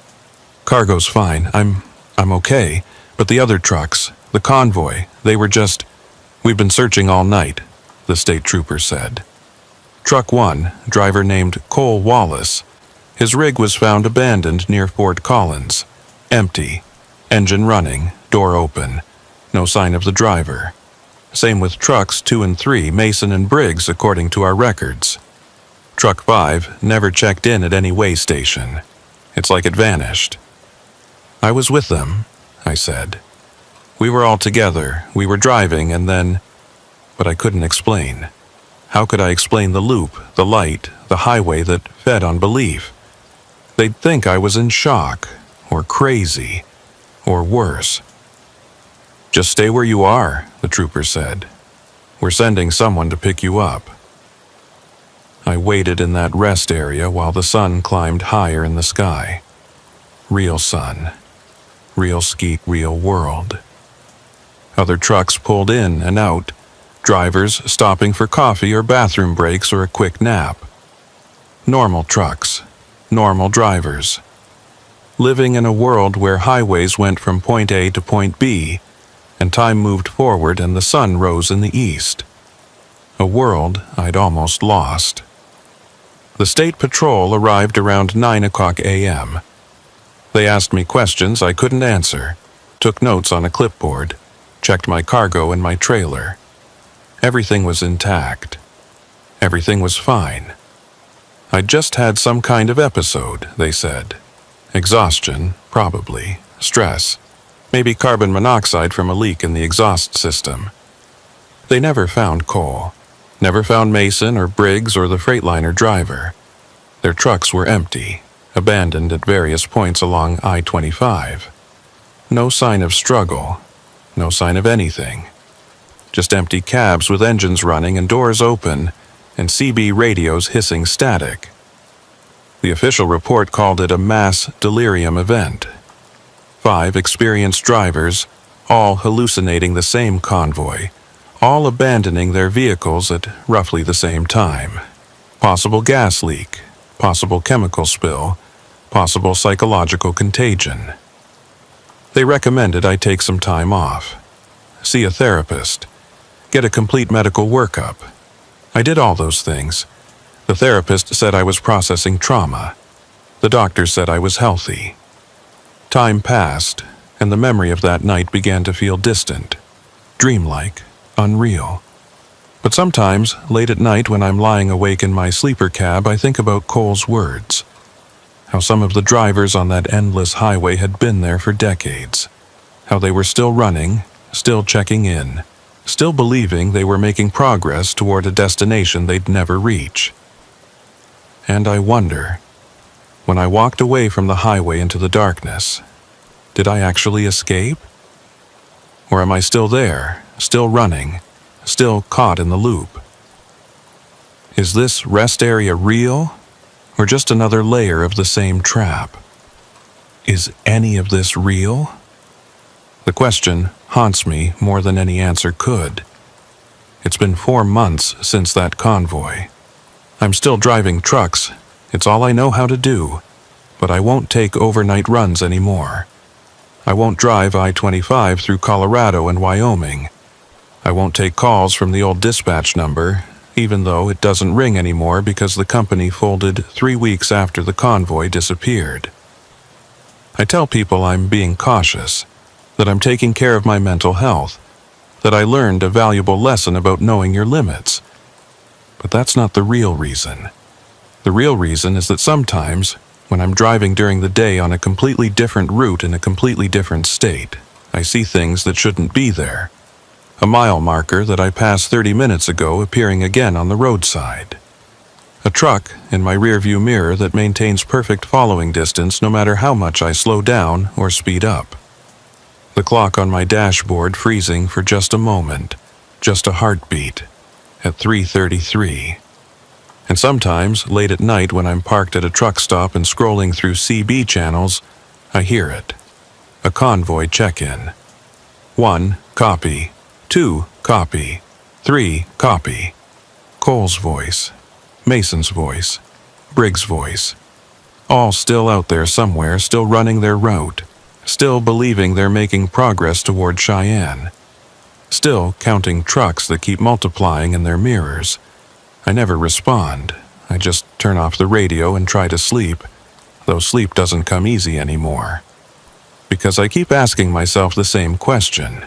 Cargo's fine. I'm okay. But the other trucks, the convoy, they were just... We've been searching all night, the state trooper said. Truck 1, driver named Cole Wallace. His rig was found abandoned near Fort Collins. Empty. Engine running, door open. No sign of the driver. Same with trucks 2 and 3, Mason and Briggs, according to our records. Truck 5 never checked in at any way station. It's like it vanished. I was with them, I said. We were all together, we were driving, and then... But I couldn't explain. How could I explain the loop, the light, the highway that fed on belief? They'd think I was in shock, or crazy, or worse. Just stay where you are, the trooper said. We're sending someone to pick you up." I waited in that rest area while the sun climbed higher in the sky. Real sun. Real skeet, real world. Other trucks pulled in and out, drivers stopping for coffee or bathroom breaks or a quick nap. Normal trucks, normal drivers. Living in a world where highways went from point A to point B, and time moved forward and the sun rose in the east. A world I'd almost lost. The state patrol arrived around 9 o'clock a.m. They asked me questions I couldn't answer, took notes on a clipboard, checked my cargo and my trailer. Everything was intact. Everything was fine. I'd just had some kind of episode, they said. Exhaustion, probably. Stress. Maybe carbon monoxide from a leak in the exhaust system. They never found Cole. Never found Mason or Briggs or the Freightliner driver. Their trucks were empty, abandoned at various points along I-25. No sign of struggle. No sign of anything. Just empty cabs with engines running and doors open, and CB radios hissing static. The official report called it a mass delirium event. 5 experienced drivers, all hallucinating the same convoy, all abandoning their vehicles at roughly the same time. Possible gas leak, possible chemical spill, possible psychological contagion. They recommended I take some time off, see a therapist, get a complete medical workup. I did all those things. The therapist said I was processing trauma. The doctor said I was healthy. Time passed, and the memory of that night began to feel distant, dreamlike, unreal. But sometimes, late at night when I'm lying awake in my sleeper cab, I think about Cole's words. How some of the drivers on that endless highway had been there for decades. How they were still running, still checking in, still believing they were making progress toward a destination they'd never reach. And I wonder, when I walked away from the highway into the darkness, did I actually escape? Or am I still there, still running, still caught in the loop? Is this rest area real, or just another layer of the same trap? Is any of this real? The question haunts me more than any answer could. It's been 4 months since that convoy. I'm still driving trucks. It's all I know how to do. But I won't take overnight runs anymore. I won't drive I-25 through Colorado and Wyoming. I won't take calls from the old dispatch number, even though it doesn't ring anymore because the company folded 3 weeks after the convoy disappeared. I tell people I'm being cautious, that I'm taking care of my mental health, that I learned a valuable lesson about knowing your limits. But that's not the real reason. The real reason is that sometimes, when I'm driving during the day on a completely different route in a completely different state, I see things that shouldn't be there. A mile marker that I passed 30 minutes ago appearing again on the roadside. A truck in my rearview mirror that maintains perfect following distance no matter how much I slow down or speed up. The clock on my dashboard freezing for just a moment, just a heartbeat, at 3:33. And sometimes, late at night when I'm parked at a truck stop and scrolling through CB channels, I hear it. A convoy check-in. 1, copy. 2, copy. 3, copy. Cole's voice. Mason's voice. Briggs' voice. All still out there somewhere, still running their route. Still believing they're making progress toward Cheyenne. Still counting trucks that keep multiplying in their mirrors. I never respond. I just turn off the radio and try to sleep, though sleep doesn't come easy anymore. Because I keep asking myself the same question.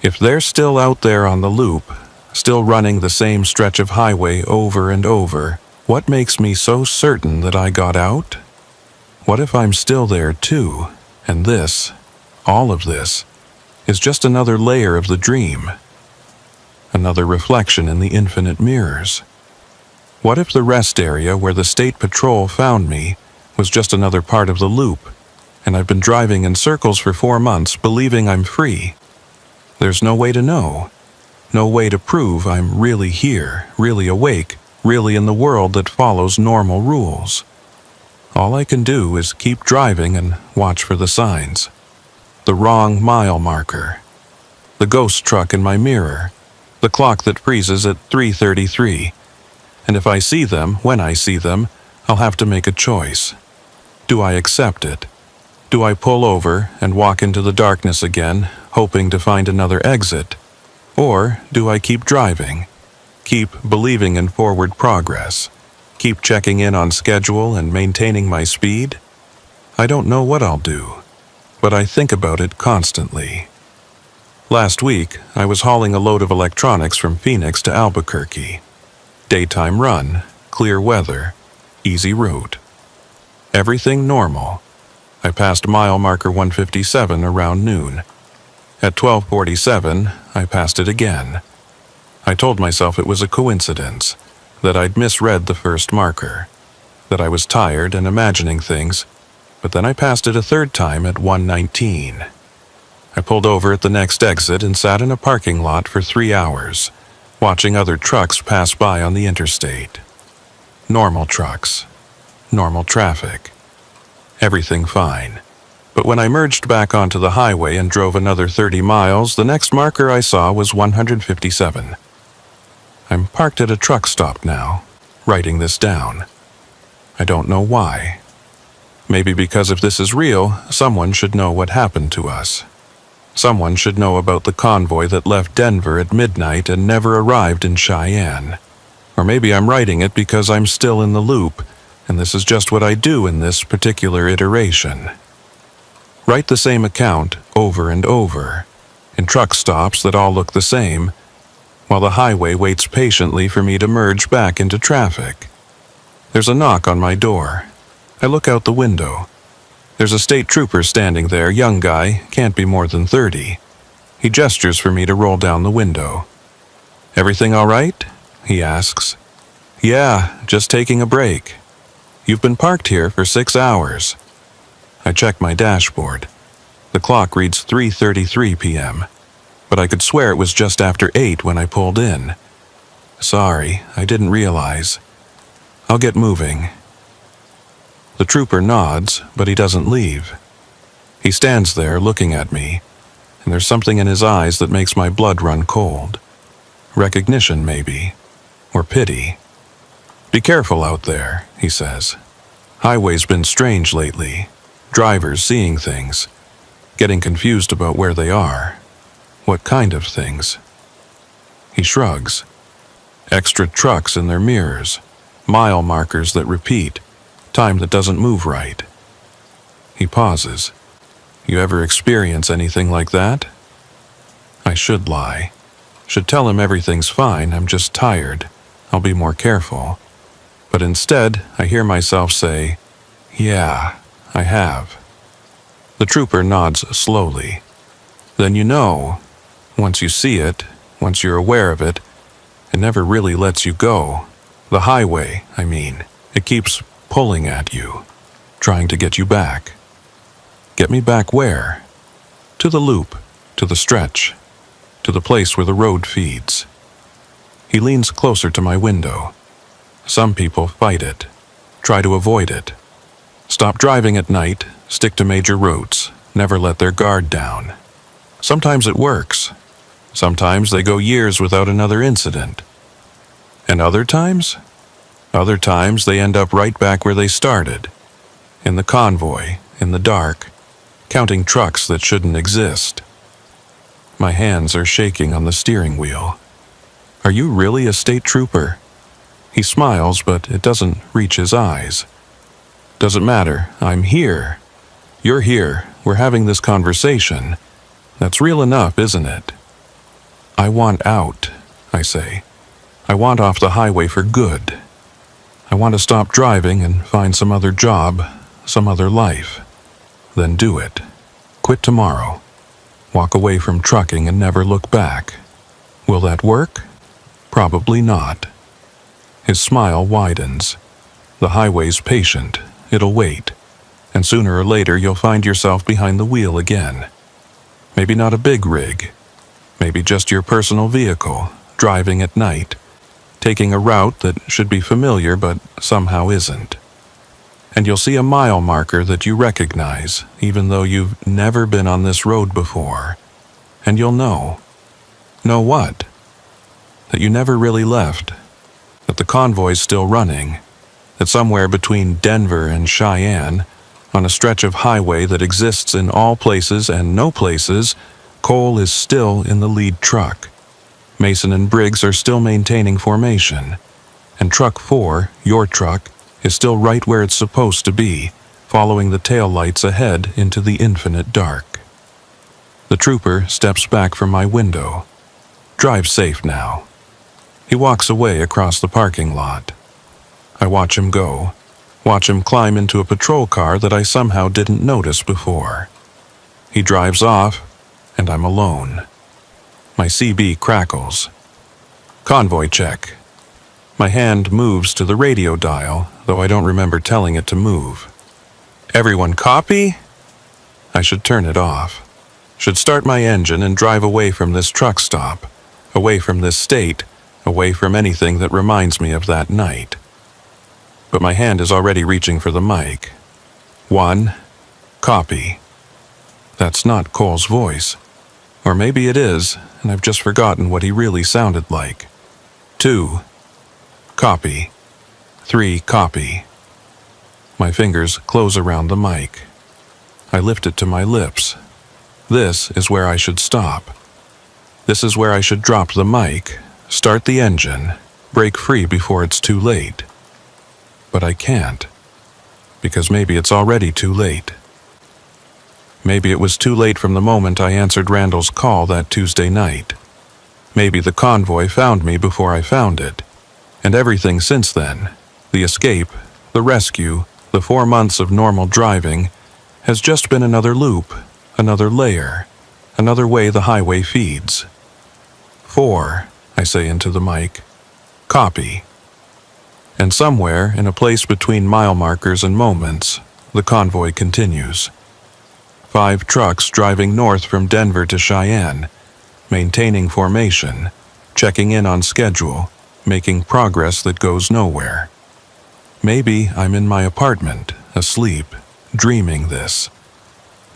If they're still out there on the loop, still running the same stretch of highway over and over, what makes me so certain that I got out? What if I'm still there too, and this, all of this, is just another layer of the dream? Another reflection in the infinite mirrors. What if the rest area where the state patrol found me was just another part of the loop, and I've been driving in circles for 4 months believing I'm free? There's no way to know. No way to prove I'm really here, really awake, really in the world that follows normal rules. All I can do is keep driving and watch for the signs. The wrong mile marker. The ghost truck in my mirror. The clock that freezes at 3:33. And if I see them, when I see them, I'll have to make a choice. Do I accept it? Do I pull over and walk into the darkness again, hoping to find another exit? Or do I keep driving? Keep believing in forward progress? Keep checking in on schedule and maintaining my speed? I don't know what I'll do, but I think about it constantly. Last week, I was hauling a load of electronics from Phoenix to Albuquerque. Daytime run, clear weather, easy route. Everything normal. I passed mile marker 157 around noon. At 12:47, I passed it again. I told myself it was a coincidence, that I'd misread the first marker, that I was tired and imagining things, but then I passed it a third time at 1:19. I pulled over at the next exit and sat in a parking lot for 3 hours, watching other trucks pass by on the interstate. Normal trucks. Normal traffic. Everything fine. But when I merged back onto the highway and drove another 30 miles, the next marker I saw was 157. I'm parked at a truck stop now, writing this down. I don't know why. Maybe because if this is real, someone should know what happened to us. Someone should know about the convoy that left Denver at midnight and never arrived in Cheyenne. Or maybe I'm writing it because I'm still in the loop, and this is just what I do in this particular iteration. Write the same account over and over, in truck stops that all look the same, while the highway waits patiently for me to merge back into traffic. There's a knock on my door. I look out the window. There's a state trooper standing there, young guy, can't be more than 30. He gestures for me to roll down the window. "Everything all right?" he asks. "Yeah, just taking a break." "You've been parked here for 6 hours. I check my dashboard. The clock reads 3:33 p.m., but I could swear it was just after 8 when I pulled in. "Sorry, I didn't realize. I'll get moving." The trooper nods, but he doesn't leave. He stands there looking at me, and there's something in his eyes that makes my blood run cold. Recognition, maybe, or pity. "Be careful out there," he says. "Highway's been strange lately. Drivers seeing things, getting confused about where they are. What kind of things?" He shrugs. Extra trucks in their mirrors, mile markers that repeat, time that doesn't move right. He pauses. "You ever experience anything like that?" I should lie. Should tell him everything's fine, I'm just tired. I'll be more careful. But instead, I hear myself say, "Yeah, I have." The trooper nods slowly. "Then you know. Once you see it, once you're aware of it, it never really lets you go. The highway, I mean. It keeps pulling at you, trying to get you back." "Get me back where?" "To the loop, to the stretch, to the place where the road feeds." He leans closer to my window. Some people fight it, try to avoid it. Stop driving at night, stick to major routes, never let their guard down. Sometimes it works. Sometimes they go years without another incident. And other times? Other times they end up right back where they started. In the convoy, in the dark, counting trucks that shouldn't exist. My hands are shaking on the steering wheel. "Are you really a state trooper?" He smiles, but it doesn't reach his eyes. "Doesn't matter, I'm here. You're here, we're having this conversation. That's real enough, isn't it?" "I want out," I say. "I want off the highway for good. I want to stop driving and find some other job, some other life. Then do it. Quit tomorrow. Walk away from trucking and never look back. Will that work? Probably not." His smile widens. The highway's patient. It'll wait. And sooner or later you'll find yourself behind the wheel again. Maybe not a big rig. Maybe just your personal vehicle, driving at night, taking a route that should be familiar but somehow isn't. And you'll see a mile marker that you recognize, even though you've never been on this road before. And you'll know. Know what? That you never really left. That the convoy's still running. That somewhere between Denver and Cheyenne, on a stretch of highway that exists in all places and no places, Cole is still in the lead truck. Mason and Briggs are still maintaining formation. And Truck 4, your truck, is still right where it's supposed to be, following the taillights ahead into the infinite dark. The trooper steps back from my window. Drive safe now. He walks away across the parking lot. I watch him go. Watch him climb into a patrol car that I somehow didn't notice before. He drives off, and I'm alone. My CB crackles. Convoy check. My hand moves to the radio dial, though I don't remember telling it to move. Everyone copy? I should turn it off. Should start my engine and drive away from this truck stop, away from this state, away from anything that reminds me of that night. But my hand is already reaching for the mic. 1. Copy. That's not Cole's voice. Or maybe it is, and I've just forgotten what he really sounded like. 2. Copy. 3. Copy. My fingers close around the mic. I lift it to my lips. This is where I should stop. This is where I should drop the mic, start the engine, break free before it's too late. But I can't, because maybe it's already too late. Maybe it was too late from the moment I answered Randall's call that Tuesday night. Maybe the convoy found me before I found it. And everything since then, the escape, the rescue, the 4 months of normal driving, has just been another loop, another layer, another way the highway feeds. 4, I say into the mic. Copy. And somewhere, in a place between mile markers and moments, the convoy continues. 5 trucks driving north from Denver to Cheyenne, maintaining formation, checking in on schedule, making progress that goes nowhere. Maybe I'm in my apartment, asleep, dreaming this.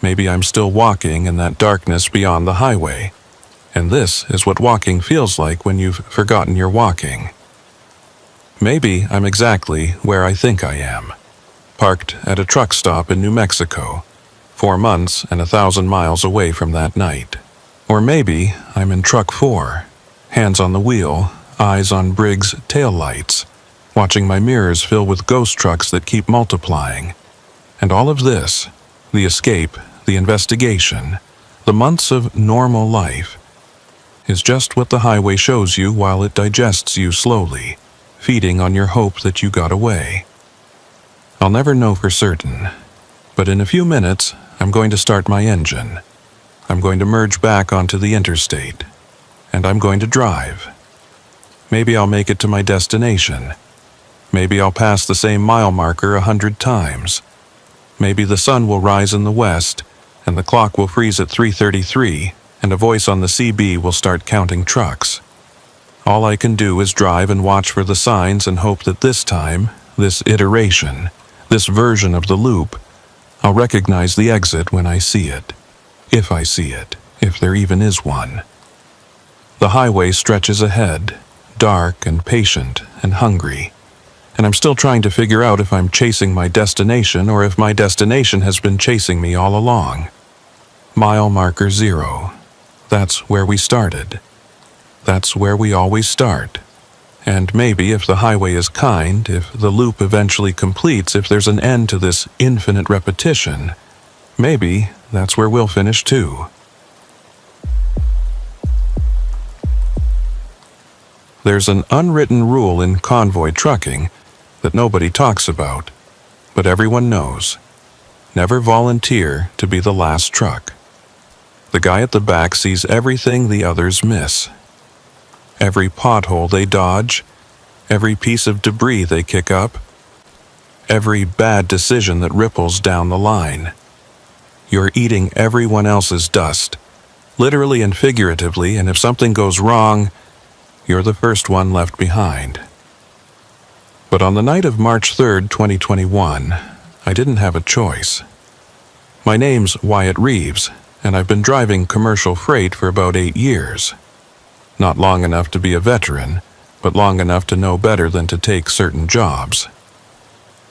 Maybe I'm still walking in that darkness beyond the highway, and this is what walking feels like when you've forgotten you're walking. Maybe I'm exactly where I think I am, parked at a truck stop in New Mexico, 4 months and 1,000 miles away from that night. Or maybe I'm in Truck 4, hands on the wheel, eyes on Briggs' taillights, watching my mirrors fill with ghost trucks that keep multiplying. And all of this, the escape, the investigation, the months of normal life, is just what the highway shows you while it digests you slowly, feeding on your hope that you got away. I'll never know for certain, but in a few minutes, I'm going to start my engine. I'm going to merge back onto the interstate, and I'm going to drive. Maybe I'll make it to my destination. Maybe I'll pass the same mile marker 100 times. Maybe the sun will rise in the west, and the clock will freeze at 3:33, and a voice on the CB will start counting trucks. All I can do is drive and watch for the signs and hope that this time, this iteration, this version of the loop, I'll recognize the exit when I see it. If I see it, if there even is one. The highway stretches ahead, dark and patient and hungry, and I'm still trying to figure out if I'm chasing my destination or if my destination has been chasing me all along. Mile marker 0. That's where we started. That's where we always start. And maybe if the highway is kind, if the loop eventually completes, if there's an end to this infinite repetition, maybe that's where we'll finish too. There's an unwritten rule in convoy trucking that nobody talks about, but everyone knows. Never volunteer to be the last truck. The guy at the back sees everything the others miss. Every pothole they dodge, every piece of debris they kick up, every bad decision that ripples down the line. You're eating everyone else's dust, literally and figuratively, and if something goes wrong, you're the first one left behind. But on the night of March 3rd, 2021, I didn't have a choice. My name's Wyatt Reeves, and I've been driving commercial freight for about 8 years. Not long enough to be a veteran, but long enough to know better than to take certain jobs.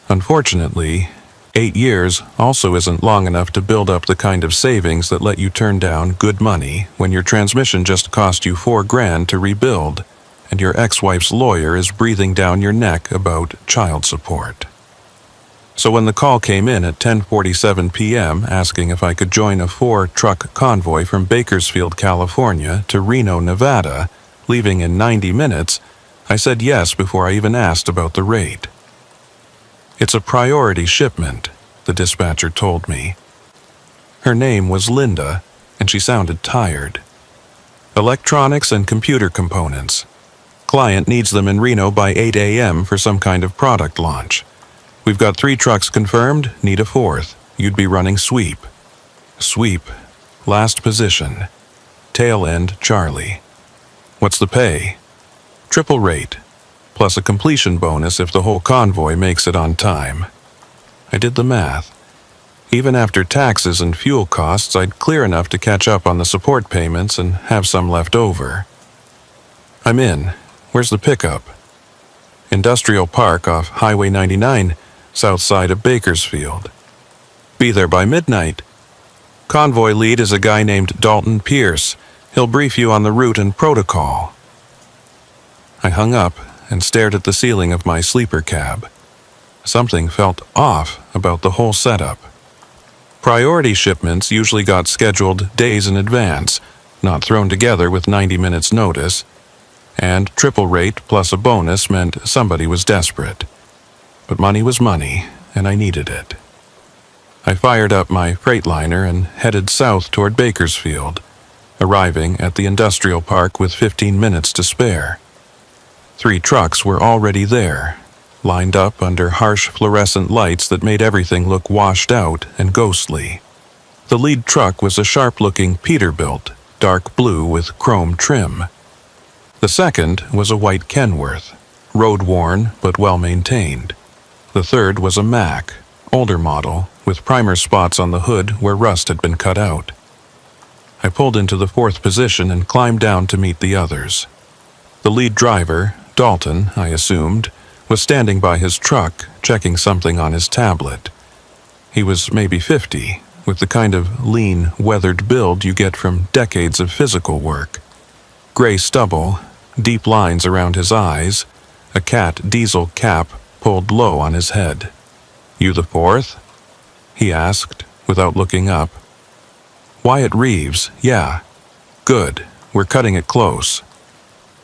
Unfortunately, 8 years also isn't long enough to build up the kind of savings that let you turn down good money when your transmission just cost you $4,000 to rebuild, and your ex-wife's lawyer is breathing down your neck about child support. So when the call came in at 10:47 p.m. asking if I could join a 4-truck convoy from Bakersfield, California to Reno, Nevada, leaving in 90 minutes, I said yes before I even asked about the rate. It's a priority shipment, the dispatcher told me. Her name was Linda, and she sounded tired. Electronics and computer components. Client needs them in Reno by 8 a.m. for some kind of product launch. We've got 3 trucks confirmed, need a 4th. You'd be running sweep. Sweep. Last position. Tail end Charlie. What's the pay? Triple rate, plus a completion bonus if the whole convoy makes it on time. I did the math. Even after taxes and fuel costs, I'd clear enough to catch up on the support payments and have some left over. I'm in. Where's the pickup? Industrial Park off Highway 99, south side of Bakersfield. Be there by midnight. Convoy lead is a guy named Dalton Pierce. He'll brief you on the route and protocol. I hung up and stared at the ceiling of my sleeper cab. Something felt off about the whole setup. Priority shipments usually got scheduled days in advance, not thrown together with 90 minutes notice, and triple rate plus a bonus meant somebody was desperate. But money was money, and I needed it. I fired up my Freightliner and headed south toward Bakersfield, arriving at the industrial park with 15 minutes to spare. 3 trucks were already there, lined up under harsh fluorescent lights that made everything look washed out and ghostly. The lead truck was a sharp-looking Peterbilt, dark blue with chrome trim. The second was a white Kenworth, road-worn but well-maintained. The third was a Mack, older model, with primer spots on the hood where rust had been cut out. I pulled into the 4th position and climbed down to meet the others. The lead driver, Dalton, I assumed, was standing by his truck, checking something on his tablet. He was maybe 50, with the kind of lean, weathered build you get from decades of physical work. Gray stubble, deep lines around his eyes, a cat diesel cap pulled low on his head. "You the 4th?" he asked, without looking up. "Wyatt Reeves, yeah. Good, we're cutting it close."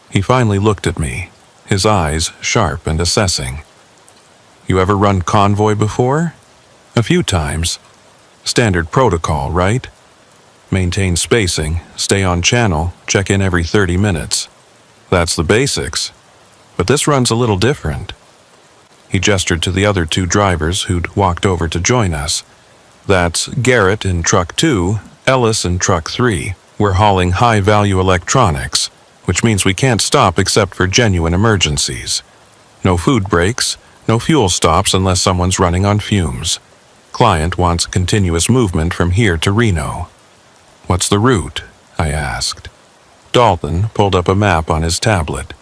He finally looked at me, his eyes sharp and assessing. "You ever run convoy before?" "A few times. Standard protocol, right? Maintain spacing, stay on channel, check in every 30 minutes. That's the basics. But this runs a little different." He gestured to the other 2 drivers who'd walked over to join us. "That's Garrett in Truck 2, Ellis in Truck 3. We're hauling high-value electronics, which means we can't stop except for genuine emergencies. No food breaks, no fuel stops unless someone's running on fumes. Client wants continuous movement from here to Reno." "What's the route?" I asked. Dalton pulled up a map on his tablet.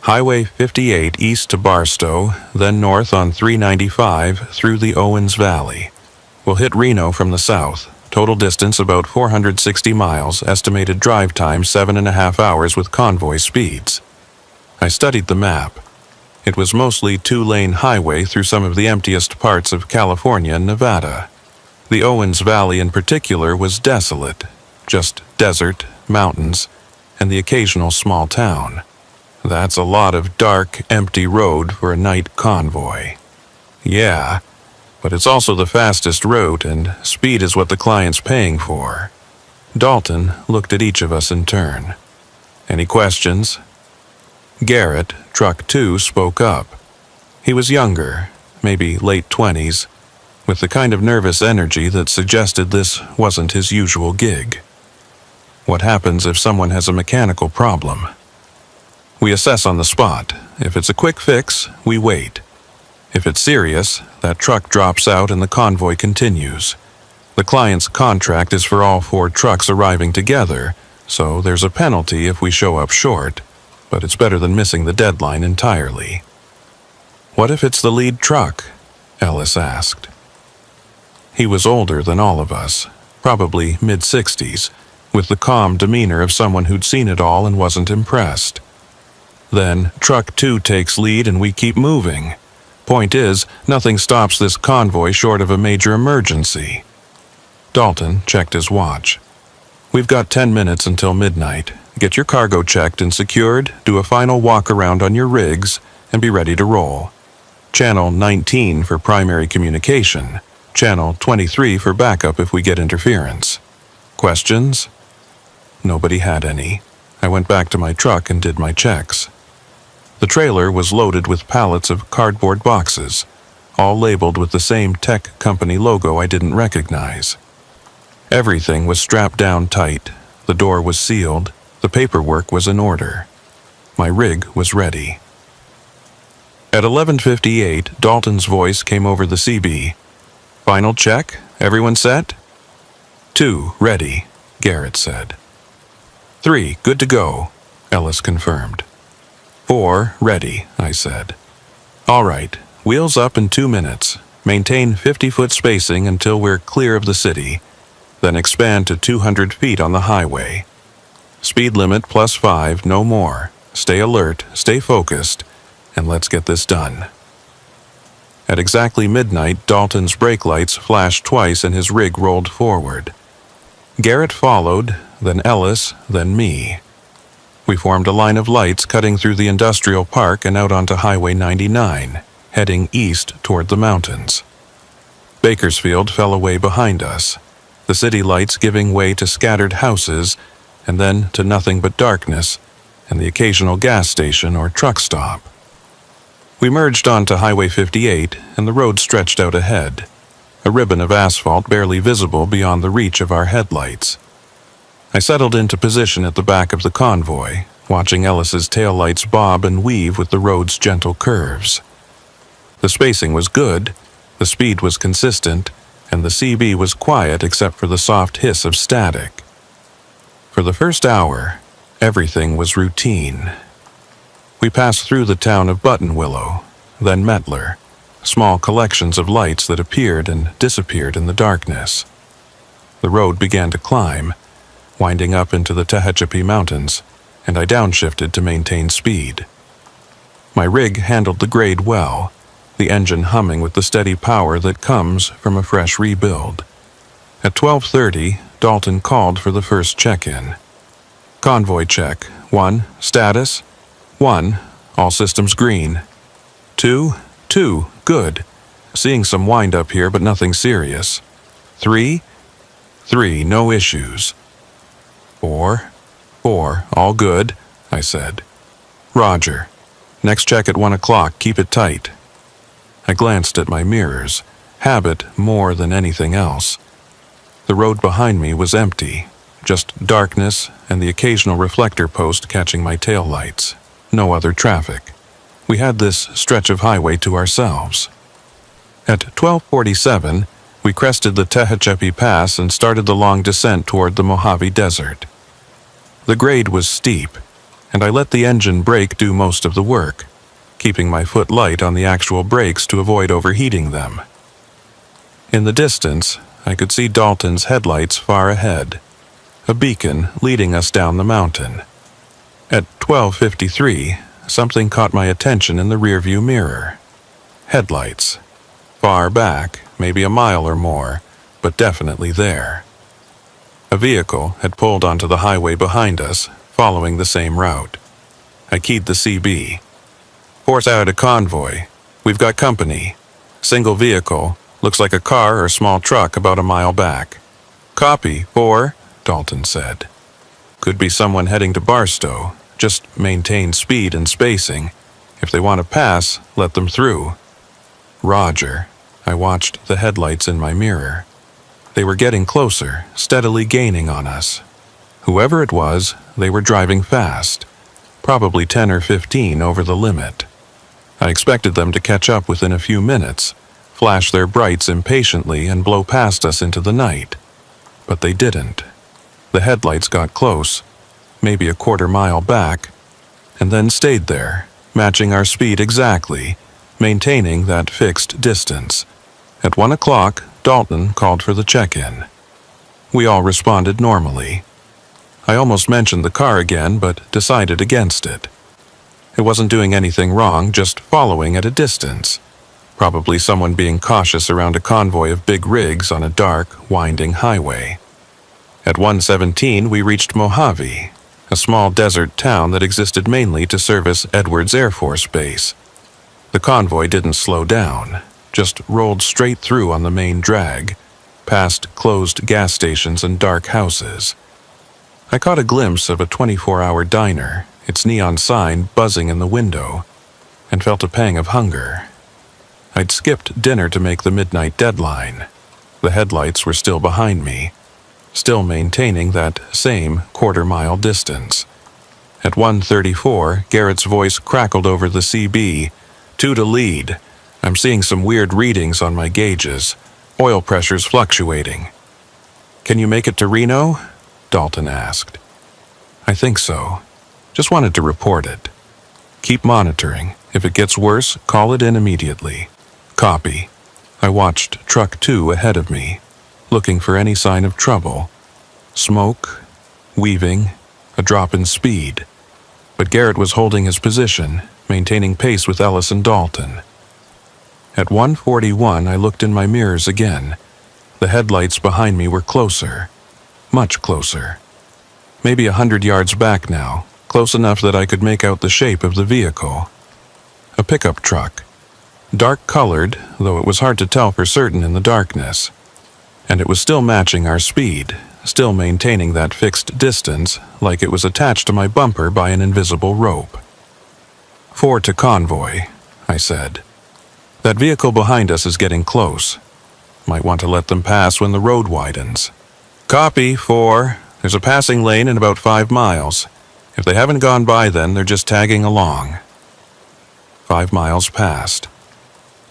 Highway 58 east to Barstow, then north on 395 through the Owens Valley. We'll hit Reno from the south. Total distance about 460 miles, estimated drive time 7.5 hours with convoy speeds. I studied the map. It was mostly 2-lane highway through some of the emptiest parts of California and Nevada. The Owens Valley in particular was desolate, just desert, mountains, and the occasional small town. That's a lot of dark, empty road for a night convoy. Yeah, but it's also the fastest route, and speed is what the client's paying for. Dalton looked at each of us in turn. "Any questions?" Garrett, Truck 2, spoke up. He was younger, maybe late 20s, with the kind of nervous energy that suggested this wasn't his usual gig. What happens if someone has a mechanical problem? We assess on the spot. If it's a quick fix, we wait. If it's serious, that truck drops out and the convoy continues. The client's contract is for all 4 trucks arriving together, so there's a penalty if we show up short, but it's better than missing the deadline entirely. What if it's the lead truck? Ellis asked. He was older than all of us, probably mid-60s, with the calm demeanor of someone who'd seen it all and wasn't impressed. Then truck 2 takes lead and we keep moving. Point is, nothing stops this convoy short of a major emergency. Dalton checked his watch. We've got 10 minutes until midnight. Get your cargo checked and secured, do a final walk around on your rigs, and be ready to roll. Channel 19 for primary communication. Channel 23 for backup if we get interference. Questions? Nobody had any. I went back to my truck and did my checks. The trailer was loaded with pallets of cardboard boxes, all labeled with the same tech company logo I didn't recognize. Everything was strapped down tight, the door was sealed, the paperwork was in order. My rig was ready. At 11:58, Dalton's voice came over the CB. Final check? Everyone set? 2, ready, Garrett said. 3, good to go, Ellis confirmed. 4, ready, I said. All right, wheels up in 2 minutes. Maintain 50-foot spacing until we're clear of the city, then expand to 200 feet on the highway. Speed limit +5, no more. Stay alert, stay focused, and let's get this done. At exactly midnight, Dalton's brake lights flashed twice and his rig rolled forward. Garrett followed, then Ellis, then me. We formed a line of lights cutting through the industrial park and out onto Highway 99, heading east toward the mountains. Bakersfield fell away behind us, the city lights giving way to scattered houses and then to nothing but darkness and the occasional gas station or truck stop. We merged onto Highway 58 and the road stretched out ahead, a ribbon of asphalt barely visible beyond the reach of our headlights. I settled into position at the back of the convoy, watching Ellis's taillights bob and weave with the road's gentle curves. The spacing was good, the speed was consistent, and the CB was quiet except for the soft hiss of static. For the first hour, everything was routine. We passed through the town of Buttonwillow, then Mettler, small collections of lights that appeared and disappeared in the darkness. The road began to climb, winding up into the Tehachapi Mountains, and I downshifted to maintain speed. My rig handled the grade well, the engine humming with the steady power that comes from a fresh rebuild. At 12:30, Dalton called for the first check-in. Convoy check. 1, status. 1, all systems green. 2, good. Seeing some wind up here but nothing serious. 3, no issues. 4, all good, I said. Roger. Next check at 1 o'clock, keep it tight. I glanced at my mirrors, habit more than anything else. The road behind me was empty, just darkness and the occasional reflector post catching my taillights. No other traffic. We had this stretch of highway to ourselves. At 12:47, we crested the Tehachapi Pass and started the long descent toward the Mojave Desert. The grade was steep, and I let the engine brake do most of the work, keeping my foot light on the actual brakes to avoid overheating them. In the distance, I could see Dalton's headlights far ahead, a beacon leading us down the mountain. At 12:53, something caught my attention in the rearview mirror. Headlights. Far back, maybe a mile or more, but definitely there. A vehicle had pulled onto the highway behind us, following the same route. I keyed the CB. Force out a convoy. We've got company. Single vehicle. Looks like a car or small truck about a mile back. Copy, 4, Dalton said. Could be someone heading to Barstow. Just maintain speed and spacing. If they want to pass, let them through. Roger. I watched the headlights in my mirror. They were getting closer, steadily gaining on us. Whoever it was, they were driving fast, probably 10 or 15 over the limit. I expected them to catch up within a few minutes, flash their brights impatiently and blow past us into the night. But they didn't. The headlights got close, maybe a quarter-mile back, and then stayed there, matching our speed exactly, maintaining that fixed distance. At 1 o'clock, Dalton called for the check-in. We all responded normally. I almost mentioned the car again, but decided against it. It wasn't doing anything wrong, just following at a distance. Probably someone being cautious around a convoy of big rigs on a dark, winding highway. At 1:17, we reached Mojave, a small desert town that existed mainly to service Edwards Air Force Base. The convoy didn't slow down, just rolled straight through on the main drag, past closed gas stations and dark houses. I caught a glimpse of a 24-hour diner, its neon sign buzzing in the window, and felt a pang of hunger. I'd skipped dinner to make the midnight deadline. The headlights were still behind me, still maintaining that same quarter-mile distance. At 1:34, Garrett's voice crackled over the CB. 2 to lead. I'm seeing some weird readings on my gauges. Oil pressure's fluctuating. Can you make it to Reno? Dalton asked. I think so. Just wanted to report it. Keep monitoring. If it gets worse, call it in immediately. Copy. I watched Truck 2 ahead of me, looking for any sign of trouble. Smoke, weaving, a drop in speed. But Garrett was holding his position, maintaining pace with Ellis and Dalton. At 1:41, I looked in my mirrors again. The headlights behind me were closer. Much closer. Maybe 100 yards back now, close enough that I could make out the shape of the vehicle. A pickup truck. Dark-colored, though it was hard to tell for certain in the darkness. And it was still matching our speed, still maintaining that fixed distance, like it was attached to my bumper by an invisible rope. 4 to convoy, I said. That vehicle behind us is getting close. Might want to let them pass when the road widens. Copy, 4. There's a passing lane in about 5 miles. If they haven't gone by then, they're just tagging along. 5 miles passed.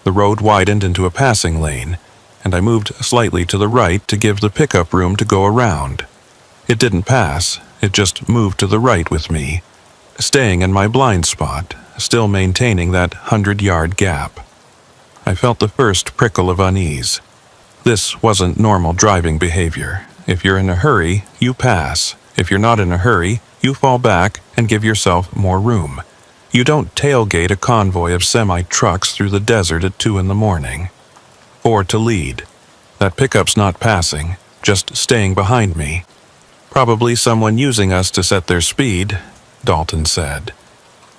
The road widened into a passing lane, and I moved slightly to the right to give the pickup room to go around. It didn't pass, it just moved to the right with me, staying in my blind spot, still maintaining that 100-yard gap. I felt the first prickle of unease. This wasn't normal driving behavior. If you're in a hurry, you pass. If you're not in a hurry, you fall back and give yourself more room. You don't tailgate a convoy of semi-trucks through the desert at 2 in the morning. 4 to lead. That pickup's not passing, just staying behind me. Probably someone using us to set their speed, Dalton said.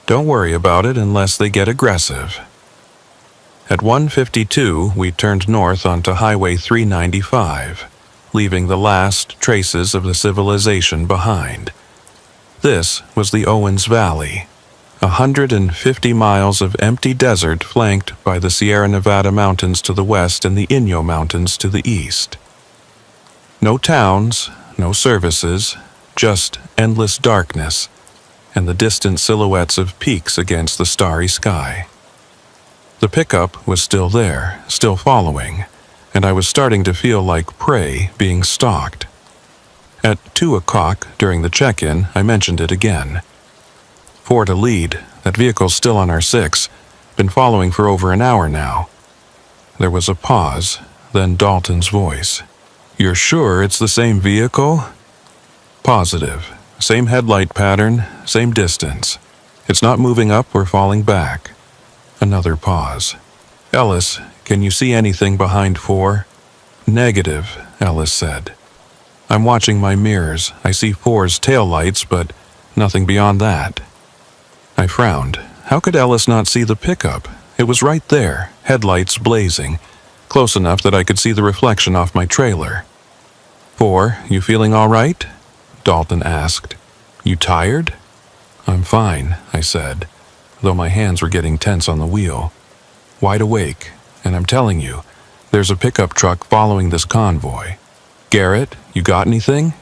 Don't worry about it unless they get aggressive. At 1:52, we turned north onto Highway 395, leaving the last traces of the civilization behind. This was the Owens Valley, 150 miles of empty desert flanked by the Sierra Nevada mountains to the west and the Inyo Mountains to the east. No towns, no services, just endless darkness, and the distant silhouettes of peaks against the starry sky. The pickup was still there, still following, and I was starting to feel like prey being stalked. At 2 o'clock, during the check-in, I mentioned it again. 4 to lead, that vehicle's still on our 6, been following for over an hour now. There was a pause, then Dalton's voice. You're sure it's the same vehicle? Positive. Same headlight pattern, same distance. It's not moving up or falling back. Another pause. Ellis, can you see anything behind 4? Negative, Ellis said. I'm watching my mirrors. I see 4's taillights, but nothing beyond that. I frowned. How could Ellis not see the pickup? It was right there, headlights blazing, close enough that I could see the reflection off my trailer. 4, you feeling all right? Dalton asked. You tired? I'm fine, I said, though my hands were getting tense on the wheel. Wide awake, and I'm telling you, there's a pickup truck following this convoy. Garrett, you got anything?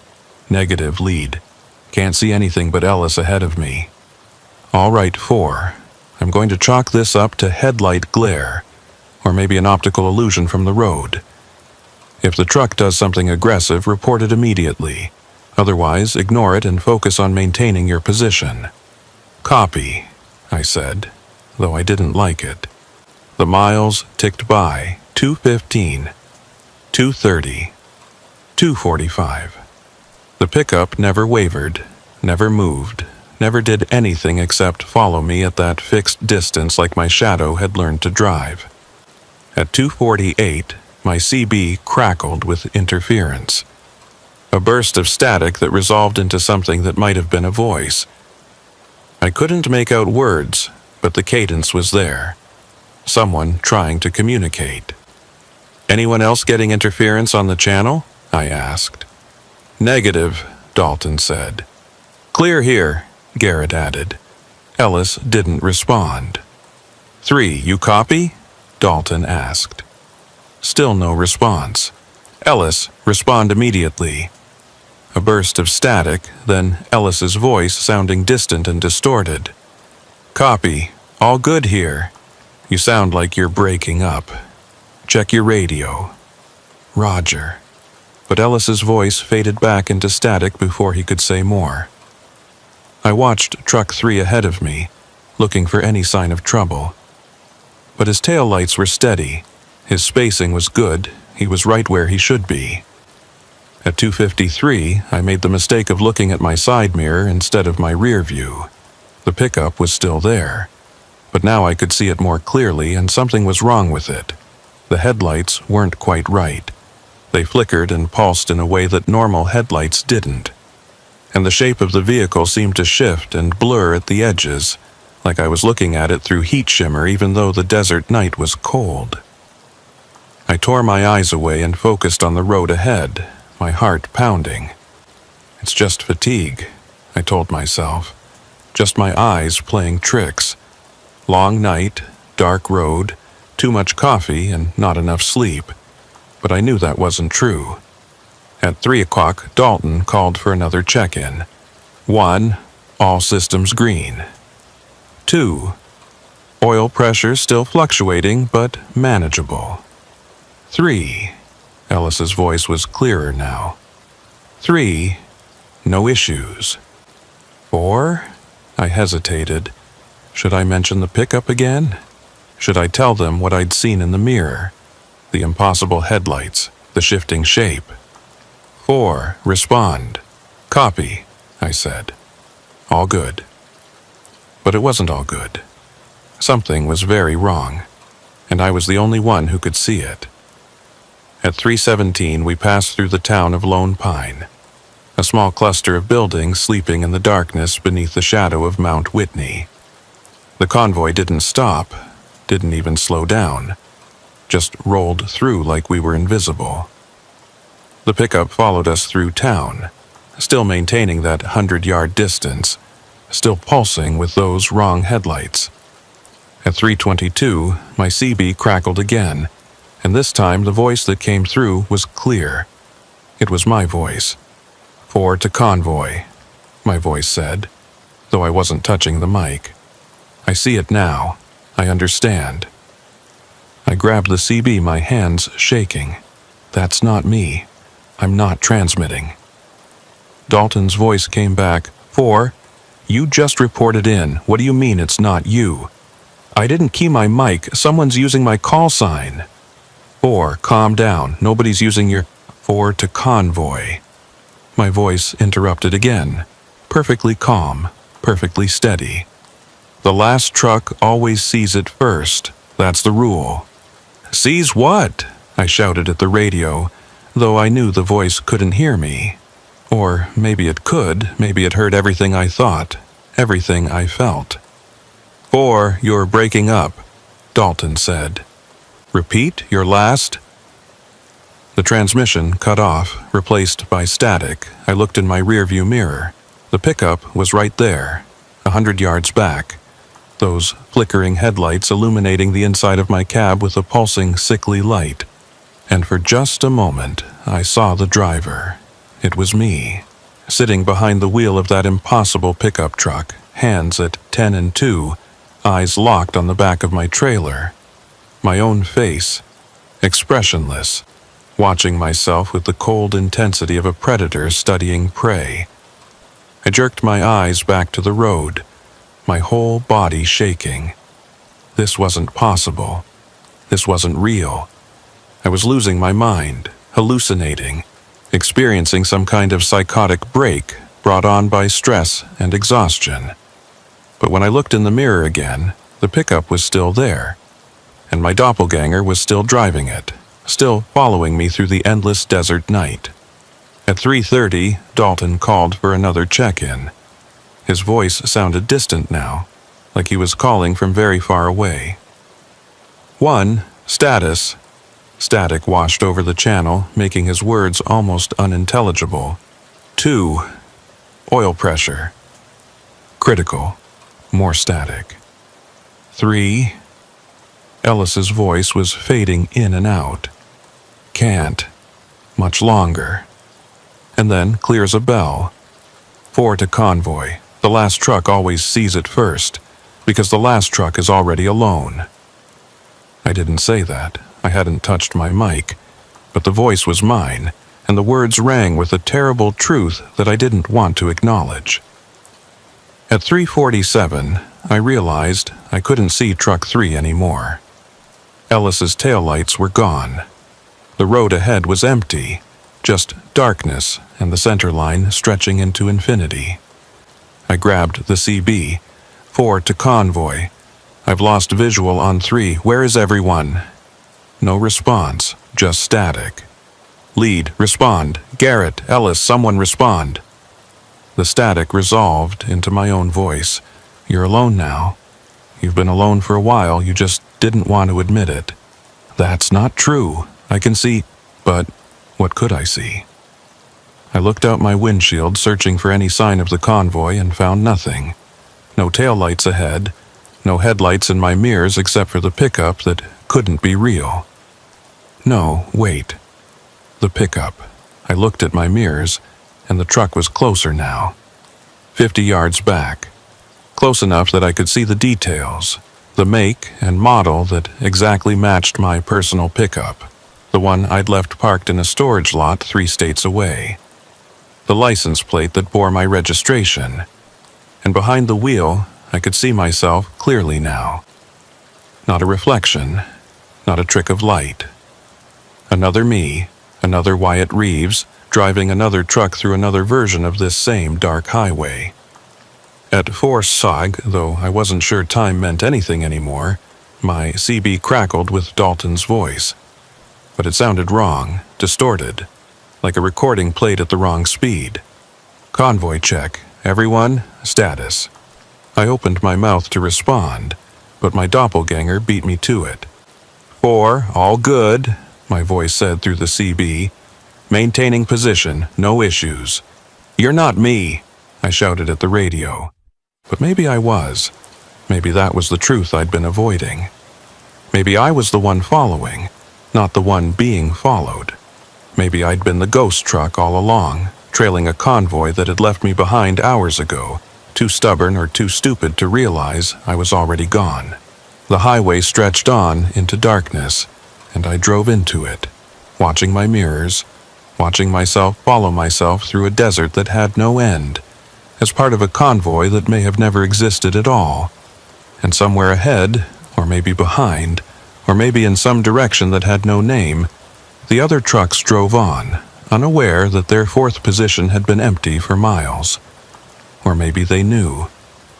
Negative lead. Can't see anything but Ellis ahead of me. All right, 4. I'm going to chalk this up to headlight glare, or maybe an optical illusion from the road. If the truck does something aggressive, report it immediately. Otherwise, ignore it and focus on maintaining your position. Copy, I said, though I didn't like it. The miles ticked by. 2:15, 2:30, 2:45. The pickup never wavered, never moved, never did anything except follow me at that fixed distance like my shadow had learned to drive. At 2:48, my CB crackled with interference. A burst of static that resolved into something that might have been a voice. I couldn't make out words, but the cadence was there. Someone trying to communicate. Anyone else getting interference on the channel? I asked. Negative, Dalton said. Clear here, Garrett added. Ellis didn't respond. 3, you copy? Dalton asked. Still no response. Ellis, respond immediately. A burst of static, then Ellis's voice sounding distant and distorted. Copy. All good here. You sound like you're breaking up. Check your radio. Roger. But Ellis's voice faded back into static before he could say more. I watched Truck 3 ahead of me, looking for any sign of trouble. But his taillights were steady. His spacing was good. He was right where he should be. At 2:53, I made the mistake of looking at my side mirror instead of my rear view. The pickup was still there, but now I could see it more clearly, and something was wrong with it. The headlights weren't quite right. They flickered and pulsed in a way that normal headlights didn't. And the shape of the vehicle seemed to shift and blur at the edges, like I was looking at it through heat shimmer even though the desert night was cold. I tore my eyes away and focused on the road ahead, my heart pounding. It's just fatigue, I told myself. Just my eyes playing tricks. Long night, dark road, too much coffee, and not enough sleep. But I knew that wasn't true. At 3 o'clock, Dalton called for another check-in. 1, all systems green. 2, oil pressure still fluctuating, but manageable. 3, Ellis's voice was clearer now. 3, no issues. 4, I hesitated. Should I mention the pickup again? Should I tell them what I'd seen in the mirror? The impossible headlights, the shifting shape. 4, respond. Copy, I said. All good. But it wasn't all good. Something was very wrong, and I was the only one who could see it. At 3:17, we passed through the town of Lone Pine, a small cluster of buildings sleeping in the darkness beneath the shadow of Mount Whitney. The convoy didn't stop, didn't even slow down, just rolled through like we were invisible. The pickup followed us through town, still maintaining that 100-yard distance, still pulsing with those wrong headlights. At 3:22, my CB crackled again, and this time the voice that came through was clear. It was my voice. 4 to convoy, my voice said, though I wasn't touching the mic. I see it now. I understand. I grabbed the CB, my hands shaking. That's not me. I'm not transmitting. Dalton's voice came back. 4, you just reported in. What do you mean it's not you? I didn't key my mic. Someone's using my call sign. 4, calm down. Nobody's using your... 4 to convoy. My voice interrupted again. Perfectly calm, perfectly steady. The last truck always sees it first. That's the rule. Sees what? I shouted at the radio, though I knew the voice couldn't hear me. Or maybe it could. Maybe it heard everything I thought, everything I felt. 4, you're breaking up, Dalton said. Repeat your last... The transmission cut off, replaced by static. I looked in my rearview mirror. The pickup was right there, 100 yards back. Those flickering headlights illuminating the inside of my cab with a pulsing, sickly light. And for just a moment, I saw the driver. It was me. sitting behind the wheel of that impossible pickup truck, hands at 10 and 2, eyes locked on the back of my trailer. My own face, expressionless, watching myself with the cold intensity of a predator studying prey. I jerked my eyes back to the road, my whole body shaking. This wasn't possible. This wasn't real. I was losing my mind, hallucinating, experiencing some kind of psychotic break brought on by stress and exhaustion. But when I looked in the mirror again, the pickup was still there, and my doppelganger was still driving it, still following me through the endless desert night. At 3:30, Dalton called for another check-in. His voice sounded distant now, like he was calling from very far away. 1. Status. Static washed over the channel, making his words almost unintelligible. 2. Oil pressure. Critical. More static. 3. Ellis's voice was fading in and out. Can't. Much longer. And then clear as a bell. 4 to convoy. The last truck always sees it first, because the last truck is already alone. I didn't say that. I hadn't touched my mic, but the voice was mine, and the words rang with a terrible truth that I didn't want to acknowledge. At 3:47, I realized I couldn't see Truck 3 anymore. Ellis's taillights were gone. The road ahead was empty, just darkness and the center line stretching into infinity. I grabbed the CB. 4 to convoy. I've lost visual on 3. Where is everyone? No response, just static. Lead, respond. Garrett, Ellis, someone respond. The static resolved into my own voice. You're alone now. You've been alone for a while, you just didn't want to admit it. That's not true. I can see, but what could I see? I looked out my windshield, searching for any sign of the convoy, and found nothing. No taillights ahead, no headlights in my mirrors except for the pickup that couldn't be real. No, wait. The pickup. I looked at my mirrors, and the truck was closer now. 50 yards back. Close enough that I could see the details, the make and model that exactly matched my personal pickup, the one I'd left parked in a storage lot 3 states away. The license plate that bore my registration. And behind the wheel, I could see myself clearly now. Not a reflection, not a trick of light. Another me, another Wyatt Reeves, driving another truck through another version of this same dark highway. At 4 SOG, though I wasn't sure time meant anything anymore, my CB crackled with Dalton's voice. But it sounded wrong, distorted, like a recording played at the wrong speed. Convoy check. Everyone, status. I opened my mouth to respond, but my doppelganger beat me to it. 4, all good, my voice said through the CB. Maintaining position, no issues. You're not me, I shouted at the radio. But maybe I was. Maybe that was the truth I'd been avoiding. Maybe I was the one following, not the one being followed. Maybe I'd been the ghost truck all along, trailing a convoy that had left me behind hours ago, too stubborn or too stupid to realize I was already gone. The highway stretched on into darkness, and I drove into it, watching my mirrors, watching myself follow myself through a desert that had no end, as part of a convoy that may have never existed at all. And somewhere ahead, or maybe behind, or maybe in some direction that had no name, the other trucks drove on, unaware that their 4th position had been empty for miles. Or maybe they knew.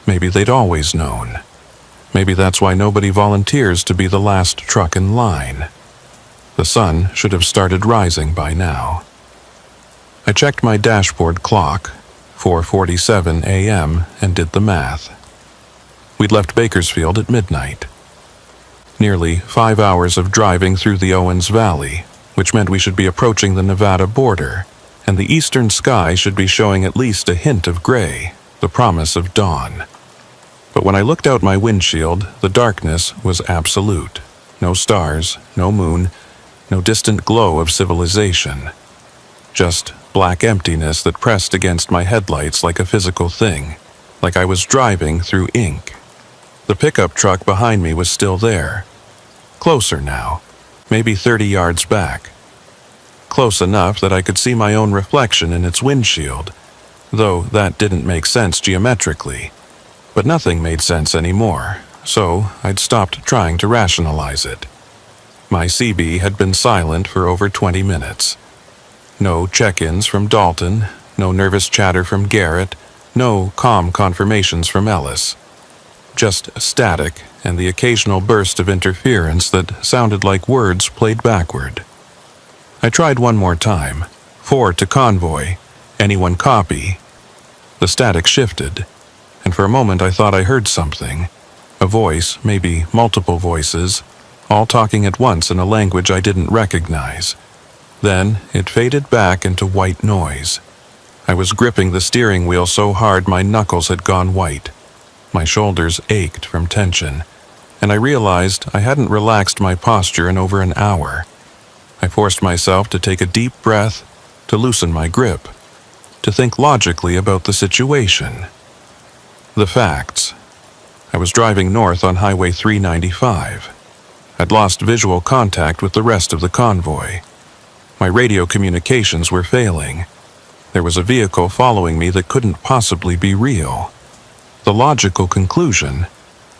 Maybe they'd always known. Maybe that's why nobody volunteers to be the last truck in line. The sun should have started rising by now. I checked my dashboard clock, 4:47 a.m., and did the math. We'd left Bakersfield at midnight. Nearly 5 hours of driving through the Owens Valley, which meant we should be approaching the Nevada border, and the eastern sky should be showing at least a hint of gray, the promise of dawn. But when I looked out my windshield, the darkness was absolute. No stars, no moon, no distant glow of civilization. Just black emptiness that pressed against my headlights like a physical thing, like I was driving through ink. The pickup truck behind me was still there. Closer now, maybe 30 yards back. Close enough that I could see my own reflection in its windshield, though that didn't make sense geometrically. But nothing made sense anymore, so I'd stopped trying to rationalize it. My CB had been silent for over 20 minutes. No check-ins from Dalton, no nervous chatter from Garrett, no calm confirmations from Ellis. Just static and the occasional burst of interference that sounded like words played backward. I tried one more time. 4 to convoy. Anyone copy? The static shifted, and for a moment I thought I heard something. A voice, maybe multiple voices, all talking at once in a language I didn't recognize. Then it faded back into white noise. I was gripping the steering wheel so hard my knuckles had gone white. My shoulders ached from tension, and I realized I hadn't relaxed my posture in over an hour. I forced myself to take a deep breath, to loosen my grip, to think logically about the situation. The facts. I was driving north on Highway 395. I'd lost visual contact with the rest of the convoy. My radio communications were failing. There was a vehicle following me that couldn't possibly be real. The logical conclusion: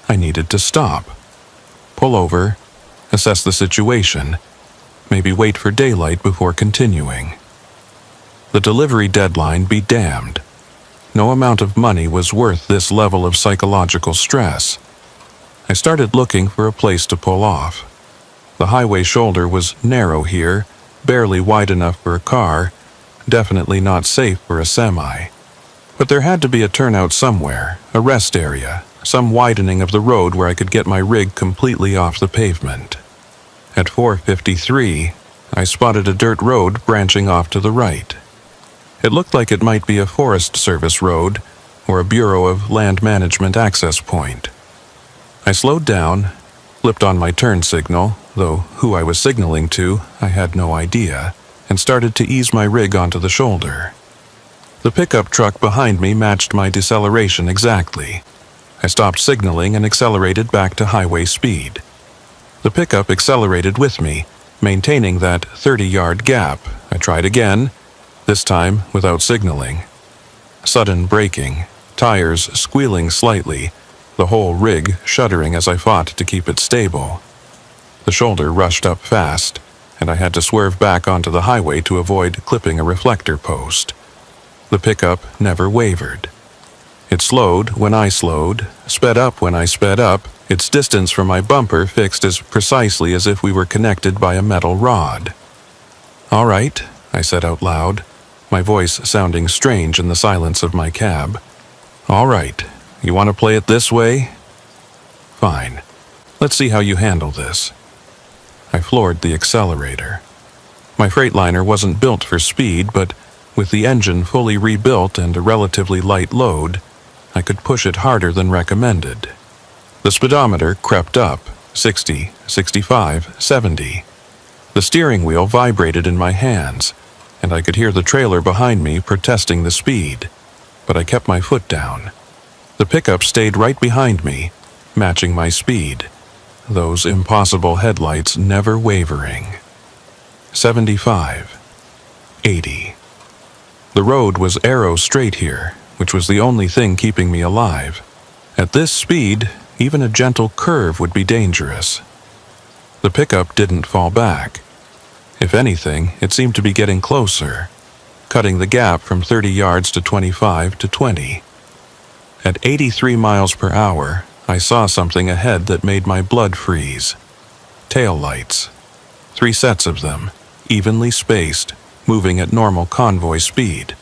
I needed to stop. Pull over, assess the situation, maybe wait for daylight before continuing. The delivery deadline be damned. No amount of money was worth this level of psychological stress. I started looking for a place to pull off. The highway shoulder was narrow here, barely wide enough for a car, definitely not safe for a semi. But there had to be a turnout somewhere, a rest area, some widening of the road where I could get my rig completely off the pavement. At 4:53, I spotted a dirt road branching off to the right. It looked like it might be a Forest Service road or a Bureau of Land Management access point. I slowed down, flipped on my turn signal, though who I was signaling to, I had no idea, and started to ease my rig onto the shoulder. The pickup truck behind me matched my deceleration exactly. I stopped signaling and accelerated back to highway speed. The pickup accelerated with me, maintaining that 30-yard gap. I tried again, this time without signaling. Sudden braking, tires squealing slightly, the whole rig shuddering as I fought to keep it stable. The shoulder rushed up fast, and I had to swerve back onto the highway to avoid clipping a reflector post. The pickup never wavered. It slowed when I slowed, sped up when I sped up, its distance from my bumper fixed as precisely as if we were connected by a metal rod. "All right," I said out loud, my voice sounding strange in the silence of my cab. "All right, you want to play it this way? Fine. Let's see how you handle this." I floored the accelerator. My Freightliner wasn't built for speed, but with the engine fully rebuilt and a relatively light load, I could push it harder than recommended. The speedometer crept up, 60, 65, 70. The steering wheel vibrated in my hands, and I could hear the trailer behind me protesting the speed, but I kept my foot down. The pickup stayed right behind me, matching my speed, those impossible headlights never wavering. 75, 80. The road was arrow straight here, which was the only thing keeping me alive. At this speed, even a gentle curve would be dangerous. The pickup didn't fall back. If anything, it seemed to be getting closer, cutting the gap from 30 yards to 25 to 20. At 83 miles per hour, I saw something ahead that made my blood freeze. Taillights. 3 sets of them, evenly spaced, moving at normal convoy speed.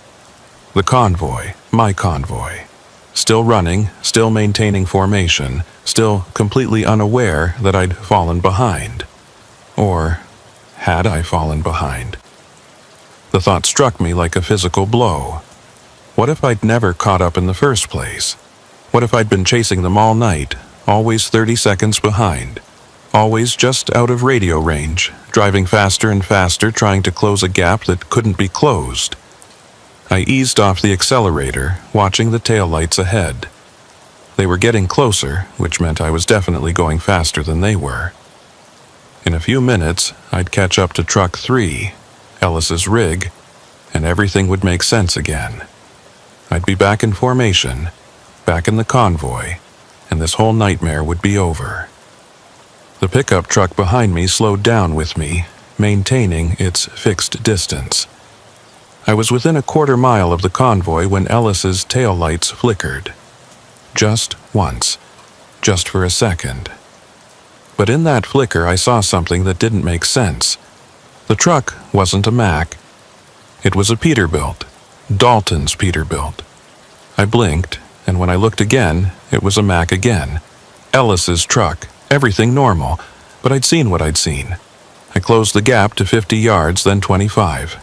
The convoy, my convoy. Still running, still maintaining formation, still completely unaware that I'd fallen behind. Or had I fallen behind? The thought struck me like a physical blow. What if I'd never caught up in the first place? What if I'd been chasing them all night, always 30 seconds behind, always just out of radio range, driving faster and faster, trying to close a gap that couldn't be closed, I eased off the accelerator, watching the taillights ahead. They were getting closer, which meant I was definitely going faster than they were. In a few minutes, I'd catch up to Truck 3, Ellis's rig, and everything would make sense again. I'd be back in formation, back in the convoy, and this whole nightmare would be over. The pickup truck behind me slowed down with me, maintaining its fixed distance. I was within a quarter mile of the convoy when Ellis's taillights flickered. Just once. Just for a second. But in that flicker I saw something that didn't make sense. The truck wasn't a Mack. It was a Peterbilt. Dalton's Peterbilt. I blinked, and when I looked again, it was a Mack again. Ellis's truck. Everything normal, but I'd seen what I'd seen. I closed the gap to 50 yards, then 25.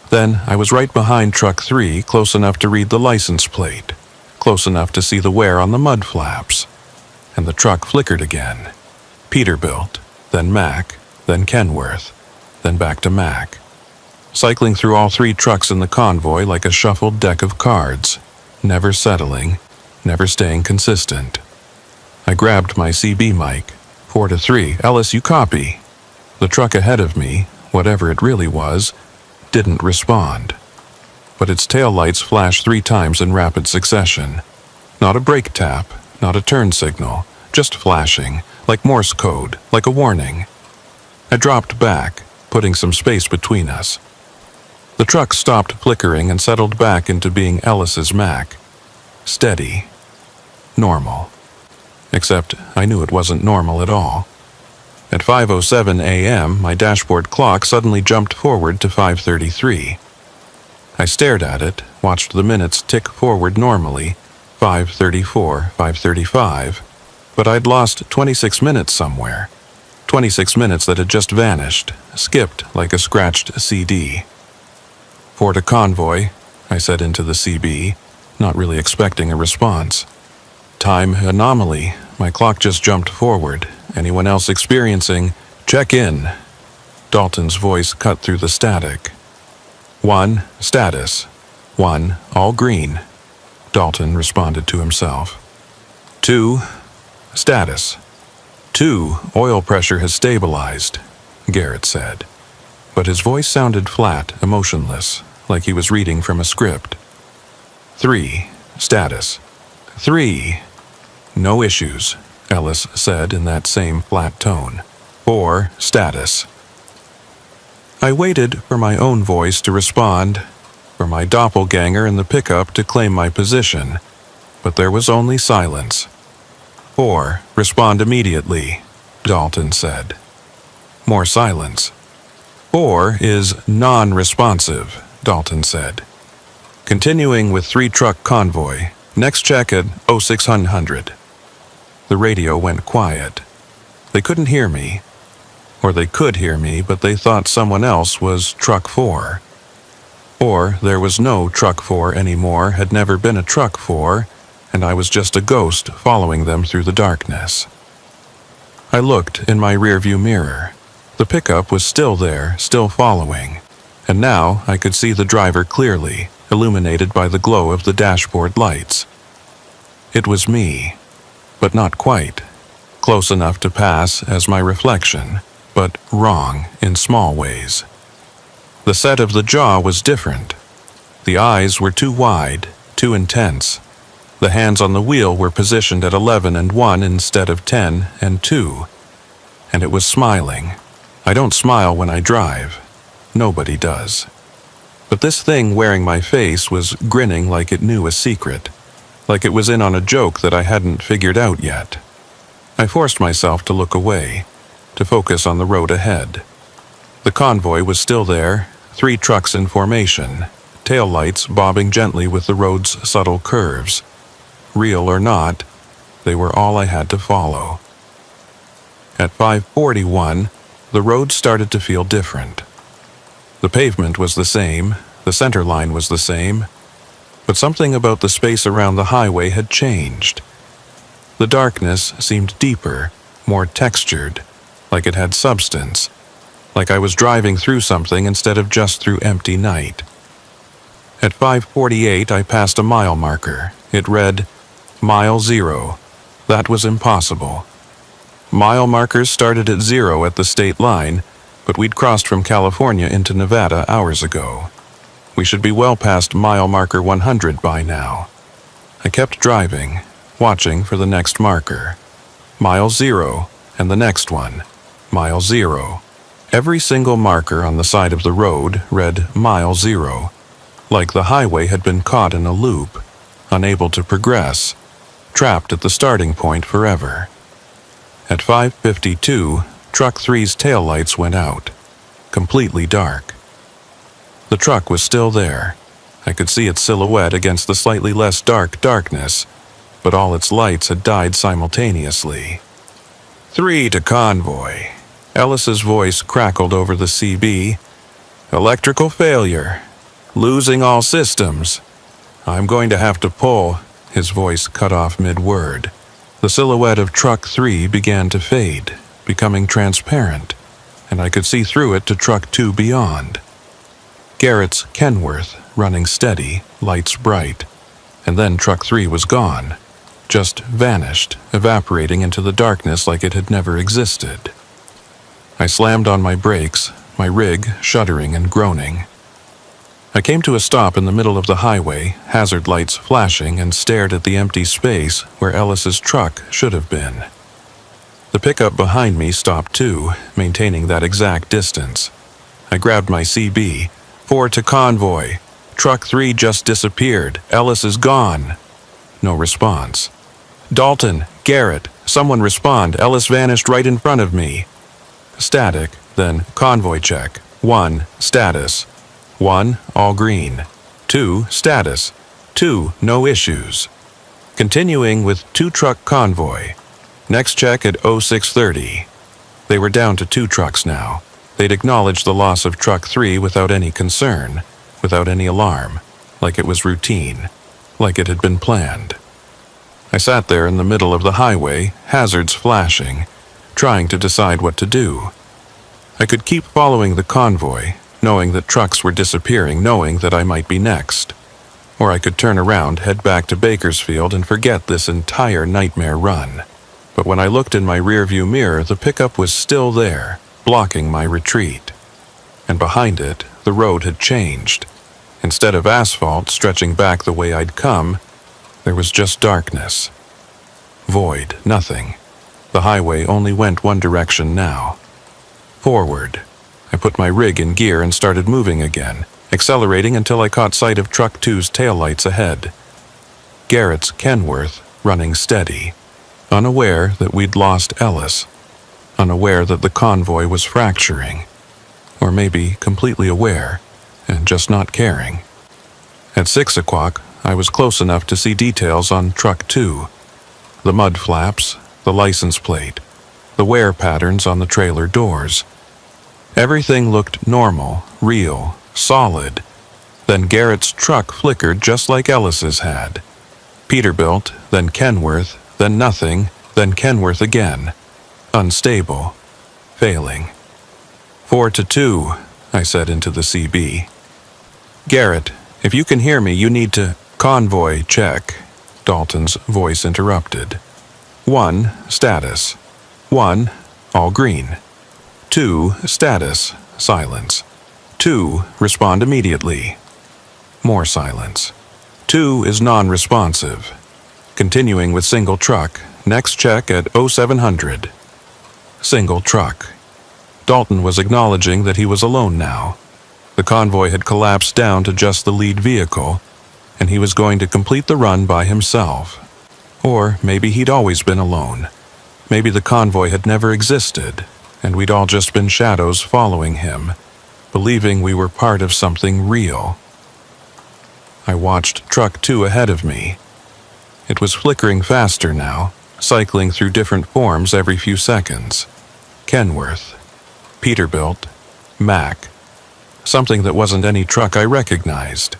Then I was right behind Truck 3, close enough to read the license plate, close enough to see the wear on the mud flaps. And the truck flickered again. Peterbilt, then Mack, then Kenworth, then back to Mack. Cycling through all three trucks in the convoy like a shuffled deck of cards, never settling, never staying consistent. I grabbed my CB mic. 4-3, Ellis, you copy. The truck ahead of me, whatever it really was, didn't respond. But its taillights flashed 3 times in rapid succession. Not a brake tap, not a turn signal, just flashing, like Morse code, like a warning. I dropped back, putting some space between us. The truck stopped flickering and settled back into being Ellis's Mack. Steady. Normal. Except I knew it wasn't normal at all. At 5:07 a.m., my dashboard clock suddenly jumped forward to 5:33. I stared at it, watched the minutes tick forward normally, 5:34, 5:35, but I'd lost 26 minutes somewhere. 26 minutes that had just vanished, skipped like a scratched CD. "For to convoy," I said into the CB, not really expecting a response. "Time anomaly. My clock just jumped forward. Anyone else experiencing? Check in." Dalton's voice cut through the static. 1, status. 1, all green. Dalton responded to himself. 2, status. 2, oil pressure has stabilized, Garrett said. But his voice sounded flat, emotionless, like he was reading from a script. 3, status. 3, no issues, Ellis said in that same flat tone. 4, status. I waited for my own voice to respond, for my doppelganger in the pickup to claim my position, but there was only silence. 4, respond immediately, Dalton said. More silence. 4 is non-responsive, Dalton said. Continuing with 3-truck convoy, next check at 0600. The radio went quiet. They couldn't hear me. Or they could hear me, but they thought someone else was Truck 4. Or there was no Truck 4 anymore, had never been a Truck 4, and I was just a ghost following them through the darkness. I looked in my rearview mirror. The pickup was still there, still following, and now I could see the driver clearly, illuminated by the glow of the dashboard lights. It was me, but not quite. Close enough to pass as my reflection, but wrong in small ways. The set of the jaw was different. The eyes were too wide, too intense. The hands on the wheel were positioned at 11 and 1 instead of 10 and 2. And it was smiling. I don't smile when I drive. Nobody does. But this thing wearing my face was grinning like it knew a secret, like it was in on a joke that I hadn't figured out yet. I forced myself to look away, to focus on the road ahead. The convoy was still there, 3 trucks in formation, taillights bobbing gently with the road's subtle curves. Real or not, they were all I had to follow. At 5:41, the road started to feel different. The pavement was the same, the center line was the same, but something about the space around the highway had changed. The darkness seemed deeper, more textured, like it had substance, like I was driving through something instead of just through empty night. At 5:48, I passed a mile marker. It read, Mile 0. That was impossible. Mile markers started at 0 at the state line, but we'd crossed from California into Nevada hours ago. We should be well past mile marker 100 by now. I kept driving, watching for the next marker. Mile 0, and the next one. Mile 0. Every single marker on the side of the road read Mile 0, like the highway had been caught in a loop, unable to progress, trapped at the starting point forever. At 5:52, Truck 3's taillights went out, completely dark. The truck was still there. I could see its silhouette against the slightly less dark darkness, but all its lights had died simultaneously. 3 to convoy. Ellis's voice crackled over the CB. Electrical failure. Losing all systems. I'm going to have to pull. His voice cut off mid-word. The silhouette of Truck 3 began to fade, becoming transparent, and I could see through it to Truck 2 beyond. Garrett's Kenworth, running steady, lights bright, and then Truck 3 was gone, just vanished, evaporating into the darkness like it had never existed. I slammed on my brakes, my rig shuddering and groaning. I came to a stop in the middle of the highway, hazard lights flashing, and stared at the empty space where Ellis's truck should have been. The pickup behind me stopped too, maintaining that exact distance. I grabbed my CB. 4 to convoy. Truck 3 just disappeared. Ellis is gone. No response. Dalton, Garrett, someone respond. Ellis vanished right in front of me. Static, then convoy check. 1, status. 1, all green. 2, status. 2, no issues. Continuing with 2 truck convoy. Next check at 0630. They were down to 2 trucks now. They'd acknowledged the loss of Truck 3 without any concern, without any alarm, like it was routine, like it had been planned. I sat there in the middle of the highway, hazards flashing, trying to decide what to do. I could keep following the convoy, knowing that trucks were disappearing, knowing that I might be next. Or I could turn around, head back to Bakersfield, and forget this entire nightmare run. But when I looked in my rearview mirror, the pickup was still there, blocking my retreat. And behind it, the road had changed. Instead of asphalt stretching back the way I'd come, there was just darkness. Void, nothing. The highway only went one direction now. Forward. I put my rig in gear and started moving again, accelerating until I caught sight of Truck 2's taillights ahead. Garrett's Kenworth running steady, unaware that we'd lost Ellis, unaware that the convoy was fracturing, or maybe completely aware and just not caring. At 6 o'clock, I was close enough to see details on Truck 2, the mud flaps, the license plate, the wear patterns on the trailer doors. Everything looked normal, real, solid. Then Garrett's truck flickered just like Ellis's had. Peterbilt, then Kenworth, then nothing, then Kenworth again. Unstable. Failing. 4 to 2, I said into the CB. Garrett, if you can hear me, you need to... Convoy check. Dalton's voice interrupted. 1, status. 1, all green. 2, status, silence. 2, respond immediately. More silence. 2 is non-responsive. Continuing with single truck, next check at 0700. Single truck. Dalton was acknowledging that he was alone now. The convoy had collapsed down to just the lead vehicle, and he was going to complete the run by himself. Or maybe he'd always been alone. Maybe the convoy had never existed, and we'd all just been shadows following him, believing we were part of something real. I watched Truck 2 ahead of me. It was flickering faster now, cycling through different forms every few seconds. Kenworth, Peterbilt, Mack. Something that wasn't any truck I recognized.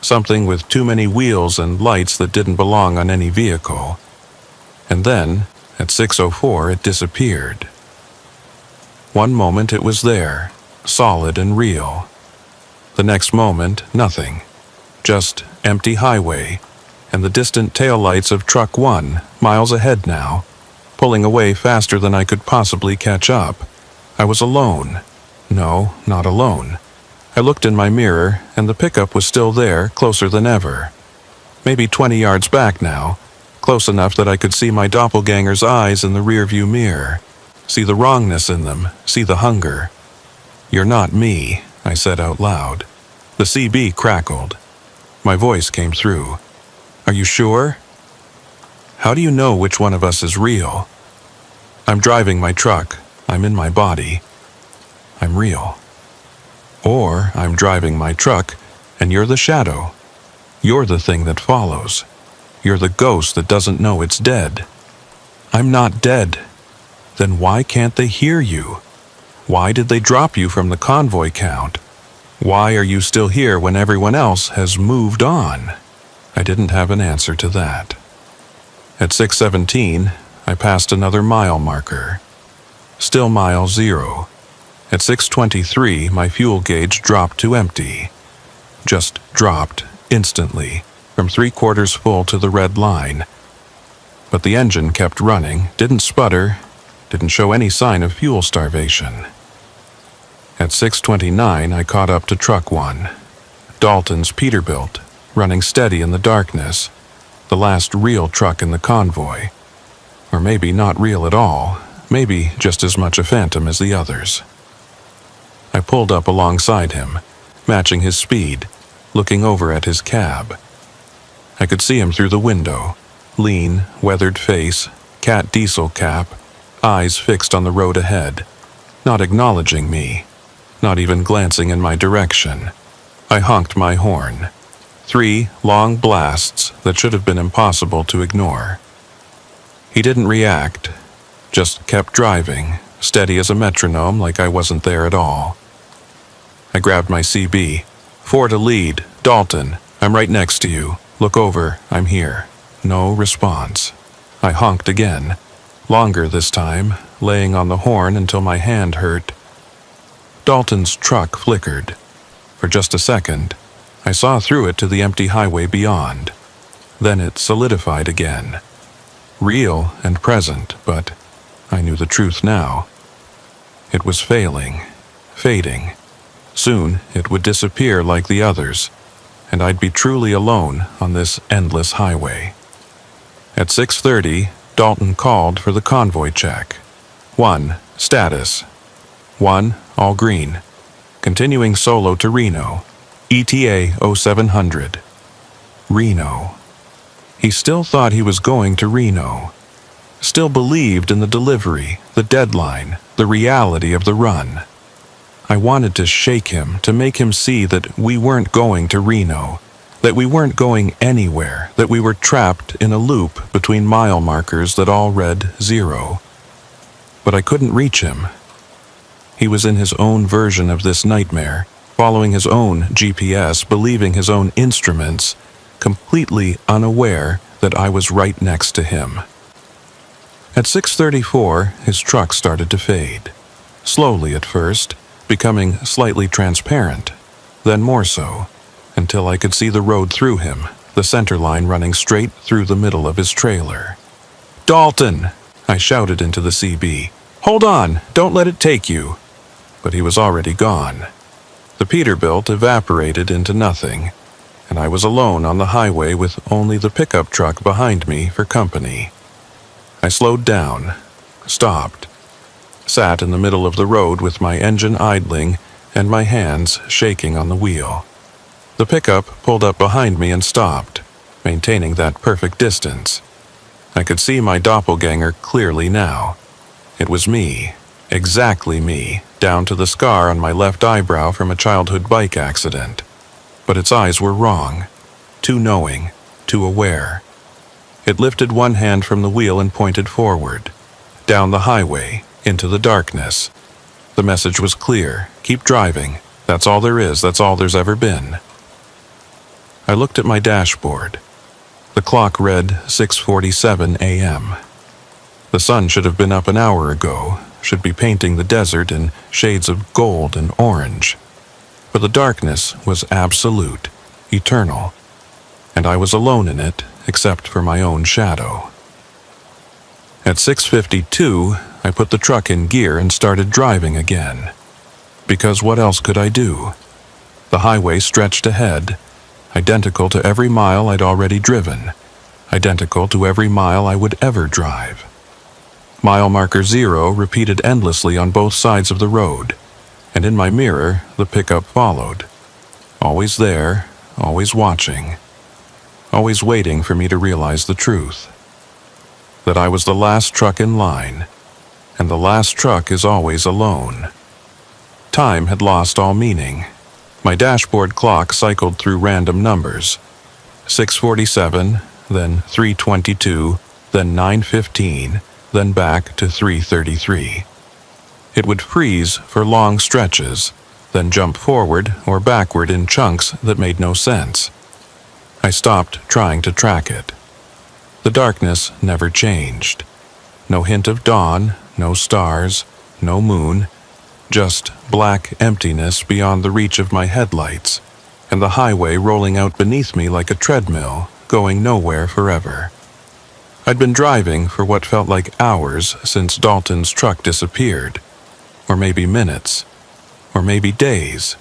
Something with too many wheels and lights that didn't belong on any vehicle. And then, at 6:04, it disappeared. One moment it was there, solid and real. The next moment, nothing. Just empty highway, and the distant taillights of Truck 1, miles ahead now, pulling away faster than I could possibly catch up. I was alone. No, not alone. I looked in my mirror, and the pickup was still there, closer than ever. Maybe 20 yards back now, close enough that I could see my doppelganger's eyes in the rearview mirror, see the wrongness in them, see the hunger. "You're not me," I said out loud. The CB crackled. My voice came through. "Are you sure? How do you know which one of us is real? I'm driving my truck. I'm in my body. I'm real. Or I'm driving my truck, and you're the shadow. You're the thing that follows. You're the ghost that doesn't know it's dead. I'm not dead. Then why can't they hear you? Why did they drop you from the convoy count? Why are you still here when everyone else has moved on?" I didn't have an answer to that. At 6:17, I passed another mile marker. Still mile 0. At 6:23, my fuel gauge dropped to empty. Just dropped, instantly, from 3/4 full to the red line. But the engine kept running, didn't sputter, didn't show any sign of fuel starvation. At 6:29, I caught up to Truck 1. Dalton's Peterbilt, running steady in the darkness. The last real truck in the convoy. Or maybe not real at all, maybe just as much a phantom as the others. I pulled up alongside him, matching his speed, looking over at his cab. I could see him through the window, lean, weathered face, cat diesel cap, eyes fixed on the road ahead, not acknowledging me, not even glancing in my direction. I honked my horn. 3 long blasts that should have been impossible to ignore. He didn't react, just kept driving, steady as a metronome like I wasn't there at all. I grabbed my CB. 4 to lead, Dalton, I'm right next to you. Look over, I'm here. No response. I honked again, longer this time, laying on the horn until my hand hurt. Dalton's truck flickered. For just a second, I saw through it to the empty highway beyond. Then it solidified again. Real and present, but I knew the truth now. It was failing, fading. Soon it would disappear like the others, and I'd be truly alone on this endless highway. At 6:30, Dalton called for the convoy check. 1, status. 1, all green. Continuing solo to Reno. ETA 0700. Reno. He still thought he was going to Reno. Still believed in the delivery, the deadline, the reality of the run. I wanted to shake him, to make him see that we weren't going to Reno, that we weren't going anywhere, that we were trapped in a loop between mile markers that all read 0. But I couldn't reach him. He was in his own version of this nightmare, following his own GPS, believing his own instruments, completely unaware that I was right next to him. At 6:34, his truck started to fade. Slowly at first, becoming slightly transparent, then more so, until I could see the road through him, the center line running straight through the middle of his trailer. "Dalton!" I shouted into the CB. "Hold on! Don't let it take you!" But he was already gone. The Peterbilt evaporated into nothing, and I was alone on the highway with only the pickup truck behind me for company. I slowed down, stopped, sat in the middle of the road with my engine idling and my hands shaking on the wheel. The pickup pulled up behind me and stopped, maintaining that perfect distance. I could see my doppelganger clearly now. It was me, exactly me, down to the scar on my left eyebrow from a childhood bike accident. But its eyes were wrong, too knowing, too aware. It lifted one hand from the wheel and pointed forward, down the highway, into the darkness. The message was clear: keep driving. That's all there is, that's all there's ever been. I looked at my dashboard. The clock read 6:47 a.m. The sun should have been up an hour ago, should be painting the desert in shades of gold and orange. But the darkness was absolute, eternal, and I was alone in it except for my own shadow. At 6:52, I put the truck in gear and started driving again. Because what else could I do? The highway stretched ahead, identical to every mile I'd already driven, identical to every mile I would ever drive. Mile marker 0 repeated endlessly on both sides of the road, and in my mirror, the pickup followed. Always there, always watching, always waiting for me to realize the truth. That I was the last truck in line, and the last truck is always alone. Time had lost all meaning. My dashboard clock cycled through random numbers. 6:47, then 3:22, then 9:15, then back to 3:33. It would freeze for long stretches, then jump forward or backward in chunks that made no sense. I stopped trying to track it. The darkness never changed. No hint of dawn, no stars, no moon, just black emptiness beyond the reach of my headlights, and the highway rolling out beneath me like a treadmill, going nowhere forever. I'd been driving for what felt like hours since Dalton's truck disappeared, or maybe minutes, or maybe days.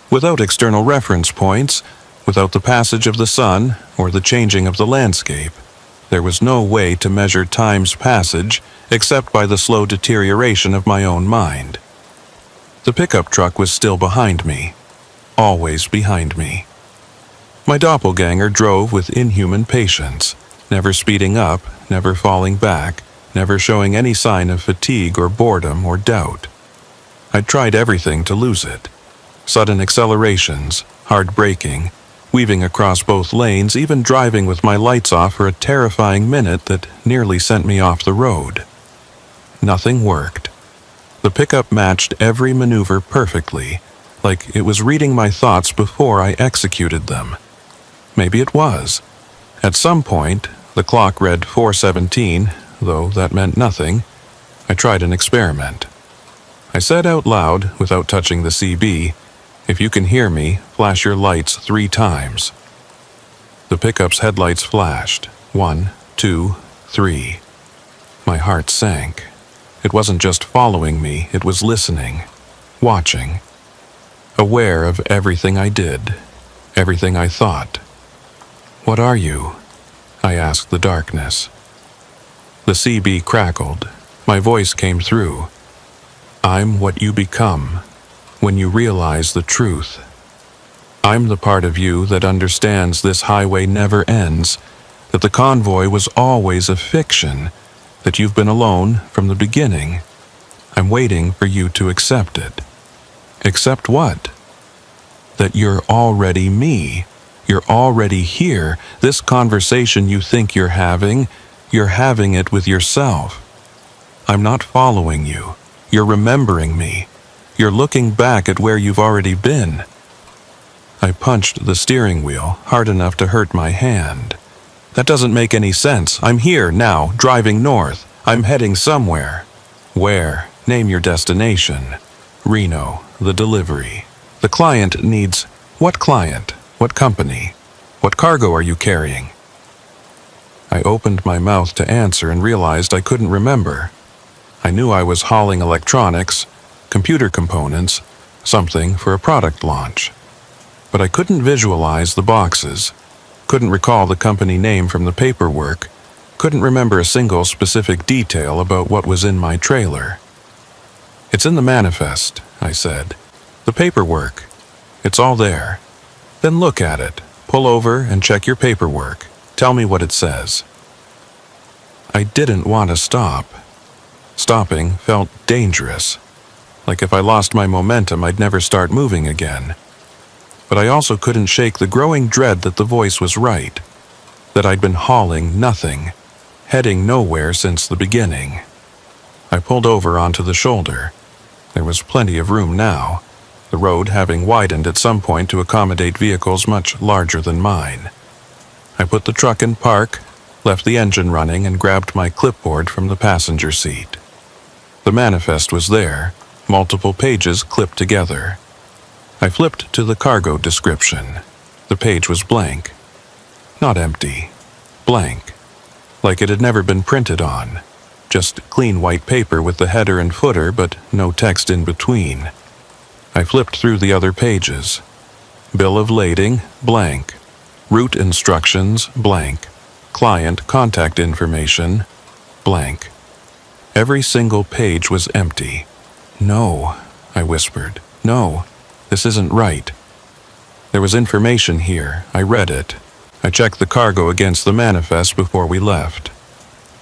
Without external reference points, without the passage of the sun or the changing of the landscape, there was no way to measure time's passage except by the slow deterioration of my own mind. The pickup truck was still behind me, always behind me. My doppelganger drove with inhuman patience, never speeding up, never falling back, never showing any sign of fatigue or boredom or doubt. I'd tried everything to lose it. Sudden accelerations, hard braking, weaving across both lanes, even driving with my lights off for a terrifying minute that nearly sent me off the road. Nothing worked. The pickup matched every maneuver perfectly, like it was reading my thoughts before I executed them. Maybe it was. At some point, the clock read 4:17, though that meant nothing. I tried an experiment. I said out loud, without touching the CB, "If you can hear me, flash your lights 3 times. The pickup's headlights flashed. 1, 2, 3. My heart sank. It wasn't just following me, it was listening, watching, aware of everything I did, everything I thought. "What are you?" I asked the darkness. The CB crackled. My voice came through. "I'm what you become when you realize the truth. I'm the part of you that understands this highway never ends, that the convoy was always a fiction, that you've been alone from the beginning. I'm waiting for you to accept it." "Accept what?" "That you're already me. You're already here. This conversation you think you're having it with yourself. I'm not following you. You're remembering me. You're looking back at where you've already been." I punched the steering wheel hard enough to hurt my hand. "That doesn't make any sense. I'm here now, driving north. I'm heading somewhere." "Where? Name your destination." "Reno, the delivery. The client needs—" "What client? What company? What cargo are you carrying?" I opened my mouth to answer and realized I couldn't remember. I knew I was hauling electronics, computer components, something for a product launch. But I couldn't visualize the boxes, couldn't recall the company name from the paperwork, couldn't remember a single specific detail about what was in my trailer. "It's in the manifest," I said. "The paperwork. It's all there. Then look at it. Pull over and check your paperwork. Tell me what it says." I didn't want to stop. Stopping felt dangerous, like if I lost my momentum I'd never start moving again. But I also couldn't shake the growing dread that the voice was right, that I'd been hauling nothing, heading nowhere since the beginning. I pulled over onto the shoulder. There was plenty of room now, the road having widened at some point to accommodate vehicles much larger than mine. I put the truck in park, left the engine running, and grabbed my clipboard from the passenger seat. The manifest was there, multiple pages clipped together. I flipped to the cargo description. The page was blank. Not empty. Blank. Like it had never been printed on. Just clean white paper with the header and footer, but no text in between. I flipped through the other pages. Bill of lading, blank. Route instructions, blank. Client contact information, blank. Every single page was empty. No, I whispered. No, this isn't right. There was information here. I read it. I checked the cargo against the manifest before we left.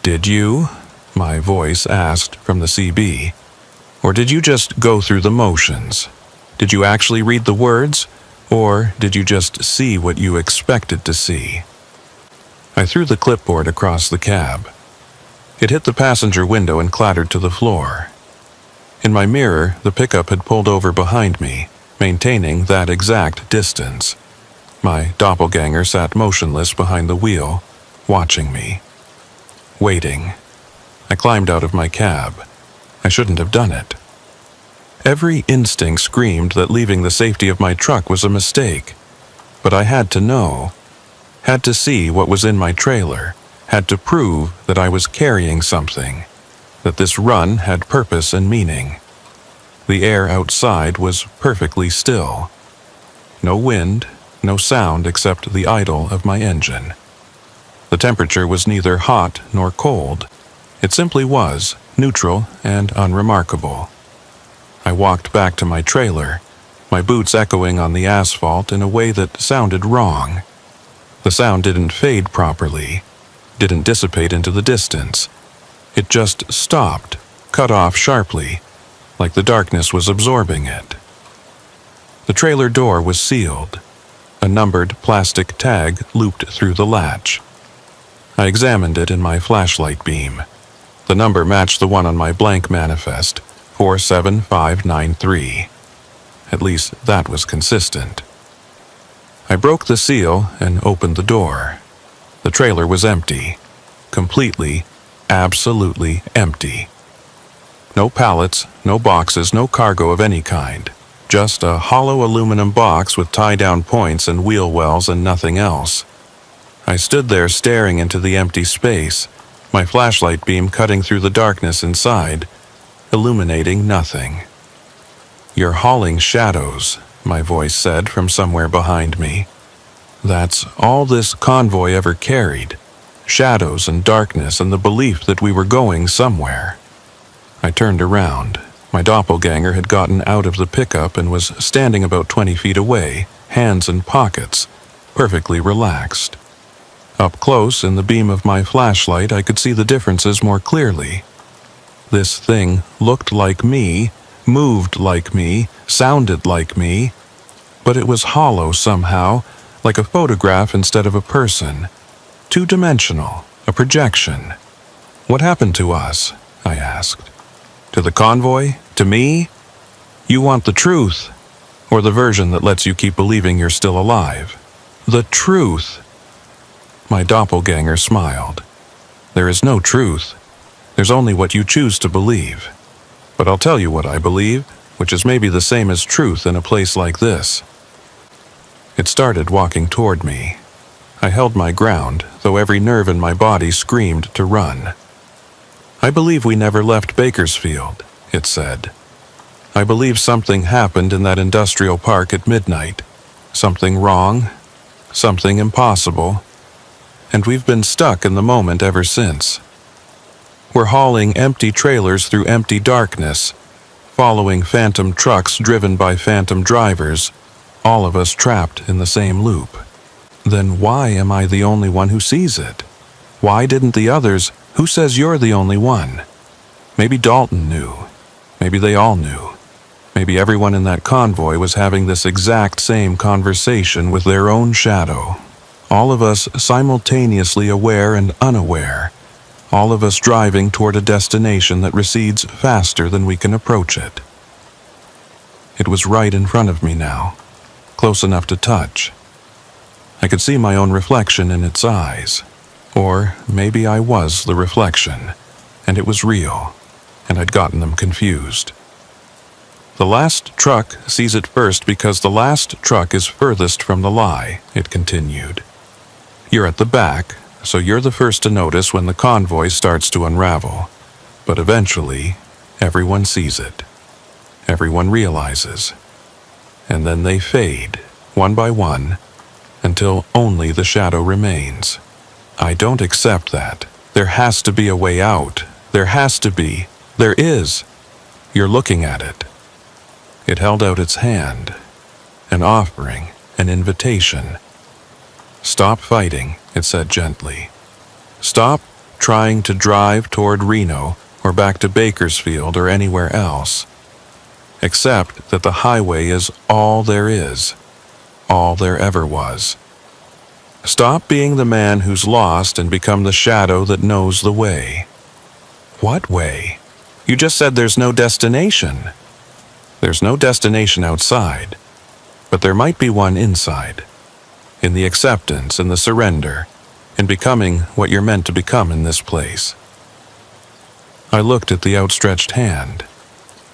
Did you? My voice asked from the CB. Or did you just go through the motions? Did you actually read the words? Or did you just see what you expected to see? I threw the clipboard across the cab. It hit the passenger window and clattered to the floor. In my mirror, the pickup had pulled over behind me, maintaining that exact distance. My doppelganger sat motionless behind the wheel, watching me. Waiting. I climbed out of my cab. I shouldn't have done it. Every instinct screamed that leaving the safety of my truck was a mistake. But I had to know. Had to see what was in my trailer. Had to prove that I was carrying something. That this run had purpose and meaning. The air outside was perfectly still. No wind, no sound except the idle of my engine. The temperature was neither hot nor cold. It simply was, neutral and unremarkable. I walked back to my trailer, my boots echoing on the asphalt in a way that sounded wrong. The sound didn't fade properly, didn't dissipate into the distance. It just stopped, cut off sharply, like the darkness was absorbing it. The trailer door was sealed. A numbered plastic tag looped through the latch. I examined it in my flashlight beam. The number matched the one on my blank manifest, 47593. At least that was consistent. I broke the seal and opened the door. The trailer was empty. Completely, absolutely empty. No pallets, no boxes, no cargo of any kind. Just a hollow aluminum box with tie-down points and wheel wells and nothing else. I stood there staring into the empty space, my flashlight beam cutting through the darkness inside, illuminating nothing. "You're hauling shadows," my voice said from somewhere behind me. That's all this convoy ever carried. Shadows and darkness and the belief that we were going somewhere. I turned around. My doppelganger had gotten out of the pickup and was standing about 20 feet away, hands in pockets, perfectly relaxed. Up close, in the beam of my flashlight, I could see the differences more clearly. This thing looked like me, moved like me, sounded like me, but it was hollow somehow, like a photograph instead of a person. Two-dimensional, a projection. "What happened to us?" I asked. "To the convoy? To me? You want the truth, or the version that lets you keep believing you're still alive? The truth." My doppelganger smiled. "There is no truth. There's only what you choose to believe. But I'll tell you what I believe, which is maybe the same as truth in a place like this." It started walking toward me. I held my ground, though every nerve in my body screamed to run. "I believe we never left Bakersfield," it said. "I believe something happened in that industrial park at midnight. Something wrong, something impossible, and we've been stuck in the moment ever since. We're hauling empty trailers through empty darkness, following phantom trucks driven by phantom drivers, all of us trapped in the same loop. Then why am I the only one who sees it? Why didn't the others? Who says you're the only one? Maybe Dalton knew. Maybe they all knew. Maybe everyone in that convoy was having this exact same conversation with their own shadow. All of us simultaneously aware and unaware. All of us driving toward a destination that recedes faster than we can approach it." It was right in front of me now, close enough to touch. I could see my own reflection in its eyes. Or maybe I was the reflection, and it was real, and I'd gotten them confused. The last truck sees it first because the last truck is furthest from the lie, it continued. You're at the back, so you're the first to notice when the convoy starts to unravel. But eventually, everyone sees it. Everyone realizes. And then they fade, one by one, until only the shadow remains. I don't accept that. There has to be a way out. There has to be. There is. You're looking at it. It held out its hand. An offering, an invitation. Stop fighting, it said gently. Stop trying to drive toward Reno or back to Bakersfield or anywhere else. Accept that the highway is all there is, all there ever was. Stop being the man who's lost and become the shadow that knows the way. What way? You just said there's no destination. There's no destination outside, but there might be one inside. In the acceptance and the surrender, in becoming what you're meant to become in this place. I looked at the outstretched hand.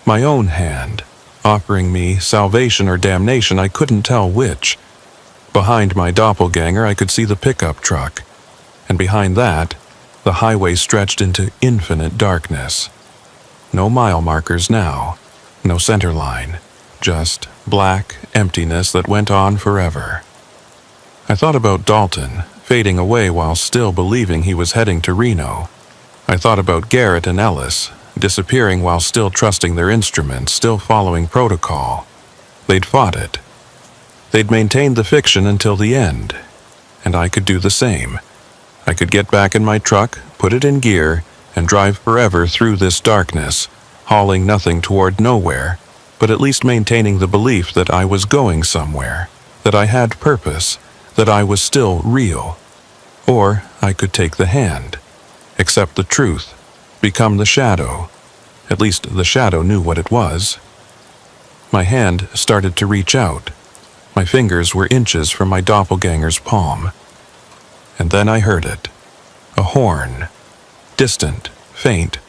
My own hand, offering me salvation or damnation, I couldn't tell which. Behind my doppelganger, I could see the pickup truck, and behind that, the highway stretched into infinite darkness. No mile markers now, no center line, just black emptiness that went on forever. I thought about Dalton, fading away while still believing he was heading to Reno. I thought about Garrett and Ellis, disappearing while still trusting their instruments, still following protocol. They'd fought it. They'd maintained the fiction until the end, and I could do the same. I could get back in my truck, put it in gear, and drive forever through this darkness, hauling nothing toward nowhere, but at least maintaining the belief that I was going somewhere, that I had purpose, that I was still real. Or I could take the hand, accept the truth, become the shadow. At least the shadow knew what it was. My hand started to reach out. My fingers were inches from my doppelganger's palm. And then I heard it. A horn. Distant, faint,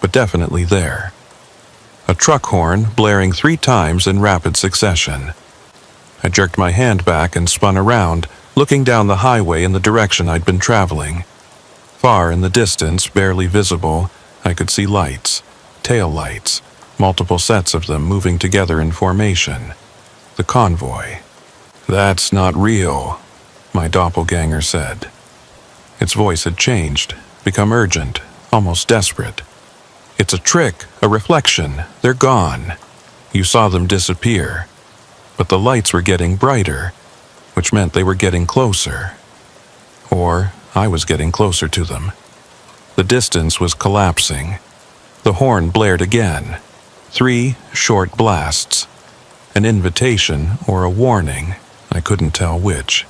but definitely there. A truck horn blaring 3 times in rapid succession. I jerked my hand back and spun around, looking down the highway in the direction I'd been traveling. Far in the distance, barely visible, I could see lights, taillights, multiple sets of them moving together in formation. The convoy. That's not real, my doppelganger said. Its voice had changed, become urgent, almost desperate. It's a trick, a reflection. They're gone. You saw them disappear. But the lights were getting brighter, which meant they were getting closer. Or I was getting closer to them. The distance was collapsing. The horn blared again. 3 short blasts. An invitation or a warning, I couldn't tell which.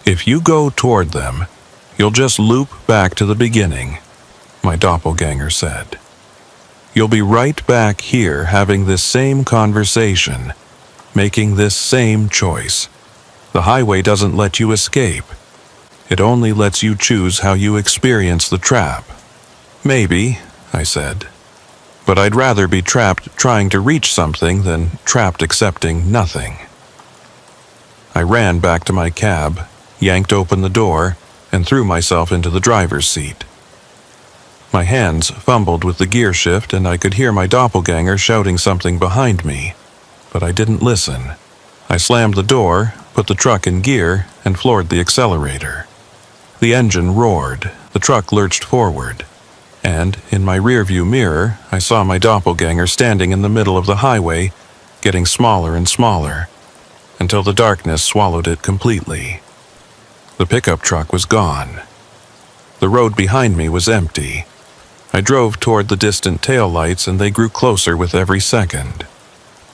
If you go toward them, you'll just loop back to the beginning, my doppelganger said. You'll be right back here having this same conversation, making this same choice. The highway doesn't let you escape. It only lets you choose how you experience the trap. Maybe, I said, but I'd rather be trapped trying to reach something than trapped accepting nothing. I ran back to my cab, yanked open the door, and threw myself into the driver's seat. My hands fumbled with the gear shift, and I could hear my doppelganger shouting something behind me, but I didn't listen. I slammed the door, put the truck in gear, and floored the accelerator. The engine roared, the truck lurched forward, and in my rearview mirror, I saw my doppelganger standing in the middle of the highway, getting smaller and smaller, until the darkness swallowed it completely. The pickup truck was gone. The road behind me was empty. I drove toward the distant taillights, and they grew closer with every second.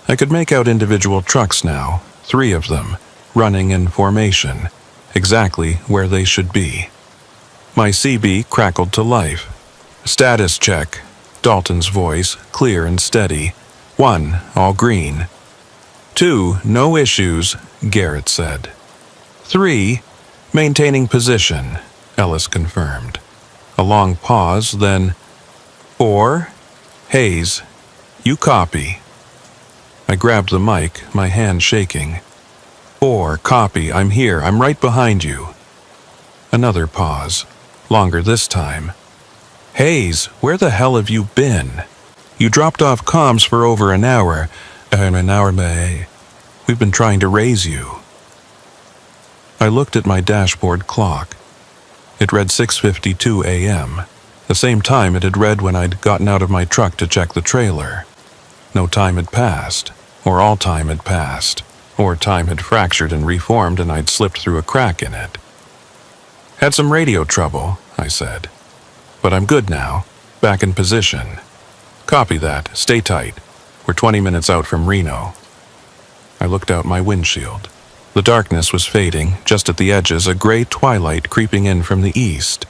I could make out individual trucks now, 3 of them, running in formation, exactly where they should be. My CB crackled to life. Status check, Dalton's voice, clear and steady. 1, all green. 2, no issues, Garrett said. 3, maintaining position, Ellis confirmed. A long pause, then 4, Hayes, you copy. I grabbed the mic, my hand shaking. 4, copy, I'm here, I'm right behind you. Another pause, longer this time. Hayes, where the hell have you been? You dropped off comms for over an hour. An hour, May. We've been trying to raise you. I looked at my dashboard clock. It read 6:52 a.m., the same time it had read when I'd gotten out of my truck to check the trailer. No time had passed, or all time had passed, or time had fractured and reformed and I'd slipped through a crack in it. Had some radio trouble, I said. But I'm good now, back in position. Copy that, stay tight. We're 20 minutes out from Reno. I looked out my windshield. The darkness was fading, just at the edges a gray twilight creeping in from the east.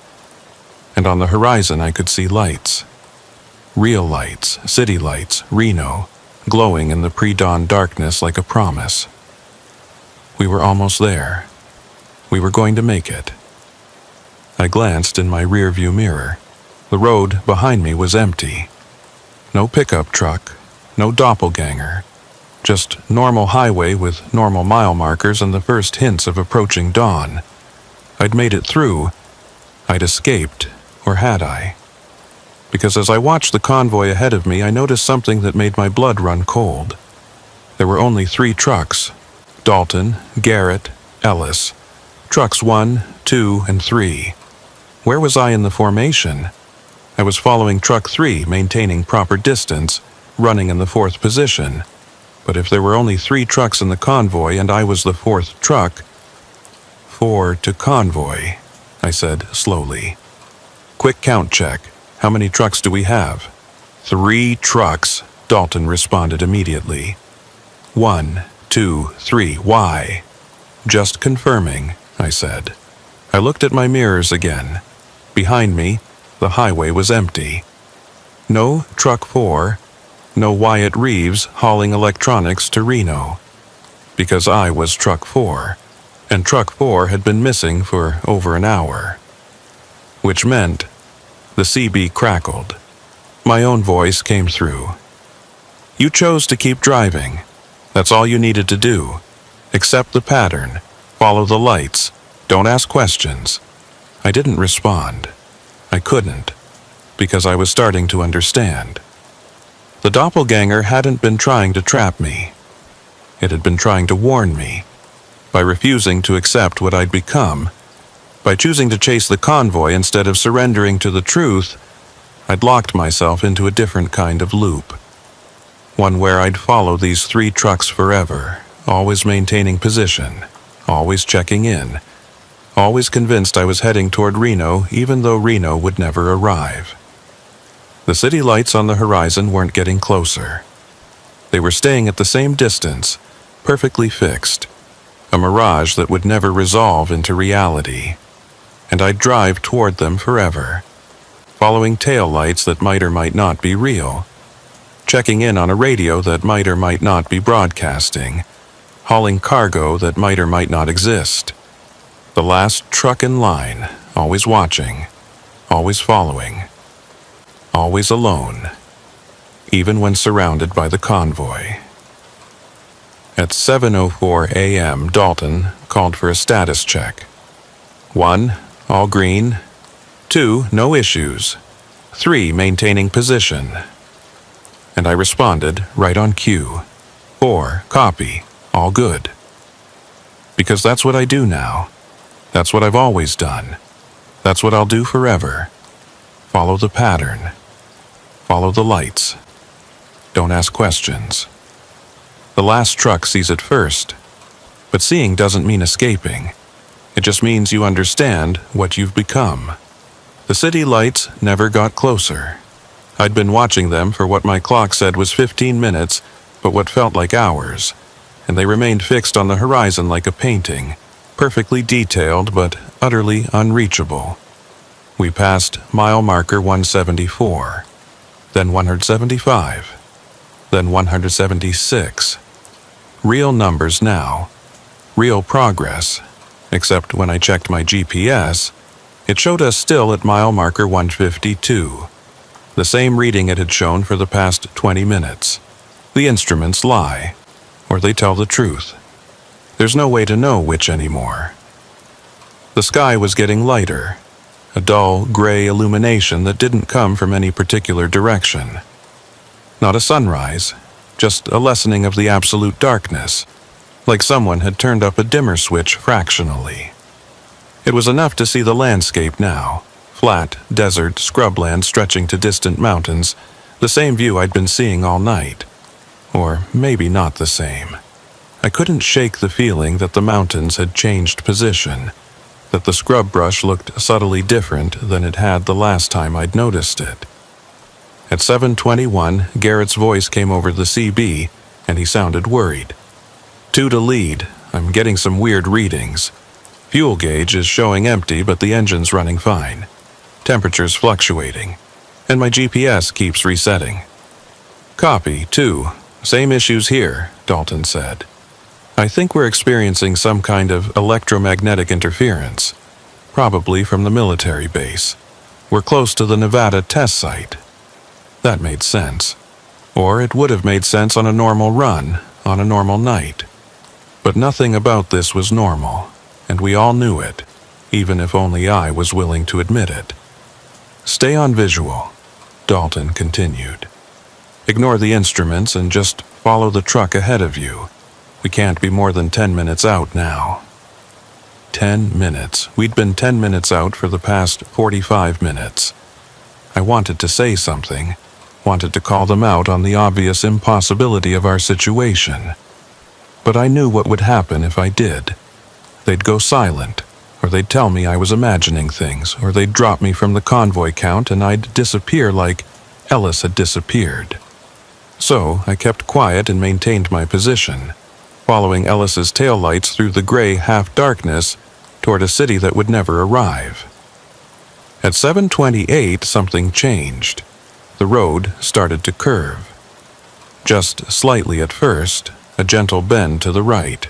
And on the horizon I could see lights. Real lights, city lights, Reno, glowing in the pre-dawn darkness like a promise. We were almost there. We were going to make it. I glanced in my rearview mirror. The road behind me was empty. No pickup truck, no doppelganger. Just normal highway with normal mile markers and the first hints of approaching dawn. I'd made it through. I'd escaped, or had I? Because as I watched the convoy ahead of me, I noticed something that made my blood run cold. There were only 3 trucks. Dalton, Garrett, Ellis. Trucks 1, 2, and 3. Where was I in the formation? I was following truck 3, maintaining proper distance, running in the 4th position. But if there were only 3 trucks in the convoy and I was the 4th truck... 4 to convoy, I said slowly. Quick count check. How many trucks do we have? 3 trucks, Dalton responded immediately. 1, 2, 3, why? Just confirming, I said. I looked at my mirrors again. Behind me, the highway was empty. No truck 4, no Wyatt Reeves hauling electronics to Reno. Because I was truck 4, and truck 4 had been missing for over an hour. Which meant the CB crackled. My own voice came through. You chose to keep driving. That's all you needed to do. Accept the pattern. Follow the lights. Don't ask questions. I didn't respond. I couldn't, because I was starting to understand. The doppelganger hadn't been trying to trap me. It had been trying to warn me. By refusing to accept what I'd become, by choosing to chase the convoy instead of surrendering to the truth, I'd locked myself into a different kind of loop. One where I'd follow these 3 trucks forever, always maintaining position, always checking in, always convinced I was heading toward Reno even though Reno would never arrive. The city lights on the horizon weren't getting closer. They were staying at the same distance, perfectly fixed, a mirage that would never resolve into reality. And I'd drive toward them forever, following taillights that might or might not be real, checking in on a radio that might or might not be broadcasting, hauling cargo that might or might not exist. The last truck in line, always watching, always following, always alone, even when surrounded by the convoy. At 7:04 a.m., Dalton called for a status check. 1, all green. 2, no issues. 3, maintaining position. And I responded right on cue. 4, copy, all good. Because that's what I do now. That's what I've always done. That's what I'll do forever. Follow the pattern. Follow the lights. Don't ask questions. The last truck sees it first. But seeing doesn't mean escaping. It just means you understand what you've become. The city lights never got closer. I'd been watching them for what my clock said was 15 minutes, but what felt like hours, and they remained fixed on the horizon like a painting, perfectly detailed but utterly unreachable. We passed mile marker 174, then 175, then 176. Real numbers now, real progress, except when I checked my GPS, it showed us still at mile marker 152, the same reading it had shown for the past 20 minutes. The instruments lie, or they tell the truth. There's no way to know which anymore. The sky was getting lighter, a dull, gray illumination that didn't come from any particular direction. Not a sunrise, just a lessening of the absolute darkness, like someone had turned up a dimmer switch fractionally. It was enough to see the landscape now, flat, desert, scrubland stretching to distant mountains, the same view I'd been seeing all night. Or maybe not the same. I couldn't shake the feeling that the mountains had changed position, that the scrub brush looked subtly different than it had the last time I'd noticed it. At 7:21, Garrett's voice came over the CB, and he sounded worried. 2 to lead. I'm getting some weird readings. Fuel gauge is showing empty, but the engine's running fine. Temperature's fluctuating, and my GPS keeps resetting. Copy, 2. Same issues here, Dalton said. I think we're experiencing some kind of electromagnetic interference, probably from the military base. We're close to the Nevada test site. That made sense. Or it would have made sense on a normal run, on a normal night. But nothing about this was normal, and we all knew it, even if only I was willing to admit it. Stay on visual, Dalton continued. Ignore the instruments and just follow the truck ahead of you. We can't be more than 10 minutes out now. 10 minutes. We'd been 10 minutes out for the past 45 minutes. I wanted to say something, wanted to call them out on the obvious impossibility of our situation. But I knew what would happen if I did. They'd go silent, or they'd tell me I was imagining things, or they'd drop me from the convoy count and I'd disappear like Ellis had disappeared. So I kept quiet and maintained my position, following Ellis's taillights through the gray half-darkness toward a city that would never arrive. At 7:28, something changed. The road started to curve. Just slightly at first, a gentle bend to the right.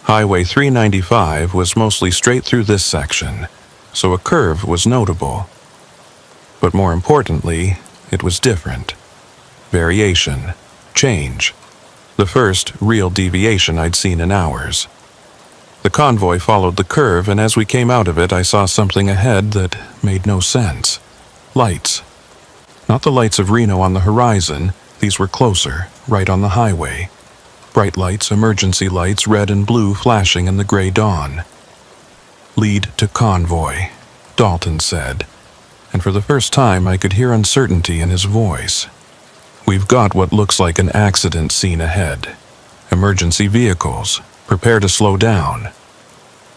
Highway 395 was mostly straight through this section, so a curve was notable. But more importantly, it was different. Variation. Change. The first real deviation I'd seen in hours. The convoy followed the curve, and as we came out of it, I saw something ahead that made no sense. Lights. Not the lights of Reno on the horizon. These were closer, right on the highway. Bright lights, emergency lights, red and blue flashing in the gray dawn. Lead to convoy, Dalton said, and for the first time I could hear uncertainty in his voice. We've got what looks like an accident scene ahead. Emergency vehicles. Prepare to slow down.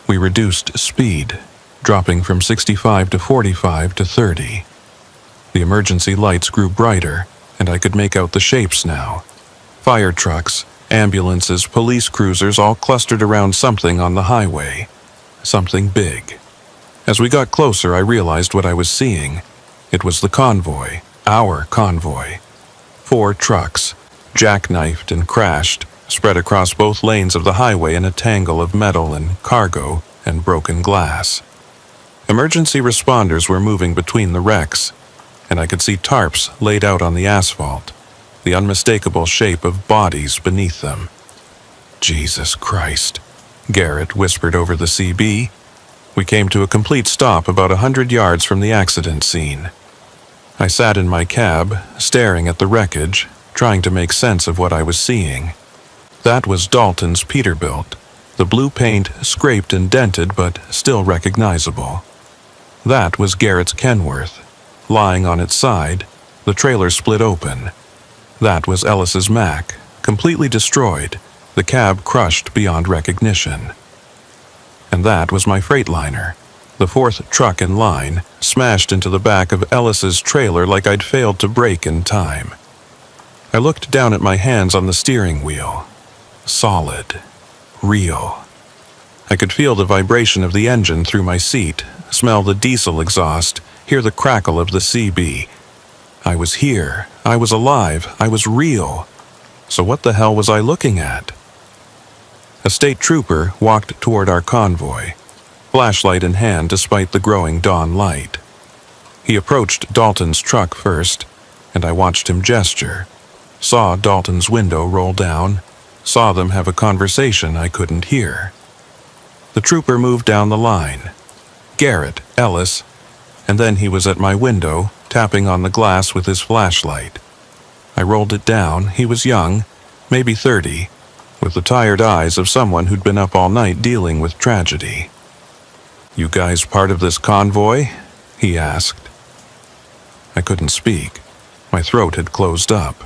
We reduced speed, dropping from 65 to 45 to 30. The emergency lights grew brighter, and I could make out the shapes now. Fire trucks, ambulances, police cruisers all clustered around something on the highway. Something big. As we got closer, I realized what I was seeing. It was the convoy, our convoy. 4 trucks, jackknifed and crashed, spread across both lanes of the highway in a tangle of metal and cargo and broken glass. Emergency responders were moving between the wrecks, and I could see tarps laid out on the asphalt, the unmistakable shape of bodies beneath them. Jesus Christ, Garrett whispered over the CB. We came to a complete stop about 100 yards from the accident scene. I sat in my cab, staring at the wreckage, trying to make sense of what I was seeing. That was Dalton's Peterbilt, the blue paint scraped and dented but still recognizable. That was Garrett's Kenworth, lying on its side, the trailer split open. That was Ellis's Mack, completely destroyed, the cab crushed beyond recognition. And that was my Freightliner, the 4th truck in line, smashed into the back of Ellis's trailer like I'd failed to brake in time. I looked down at my hands on the steering wheel. Solid. Real. I could feel the vibration of the engine through my seat, smell the diesel exhaust, hear the crackle of the CB. I was here. I was alive. I was real. So what the hell was I looking at? A state trooper walked toward our convoy, flashlight in hand despite the growing dawn light. He approached Dalton's truck first, and I watched him gesture. saw Dalton's window roll down, saw them have a conversation I couldn't hear. The trooper moved down the line. Garrett, Ellis, and then he was at my window, tapping on the glass with his flashlight. I rolled it down. He was young, maybe 30, with the tired eyes of someone who'd been up all night dealing with tragedy. "You guys part of this convoy?" he asked. I couldn't speak. My throat had closed up.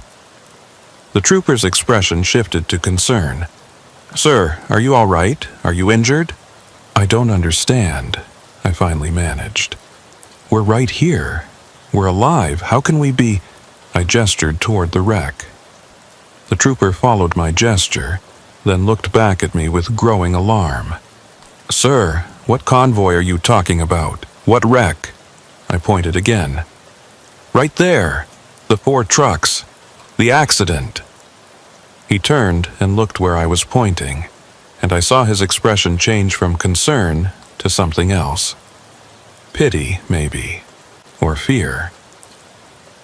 The trooper's expression shifted to concern. "Sir, are you all right? Are you injured?" "I don't understand," I finally managed. "We're right here. We're alive. How can we be—" I gestured toward the wreck. The trooper followed my gesture, then looked back at me with growing alarm. "Sir, what convoy are you talking about? What wreck?" I pointed again. "Right there. The 4 trucks. The accident." He turned and looked where I was pointing, and I saw his expression change from concern to something else. Pity, maybe, or fear.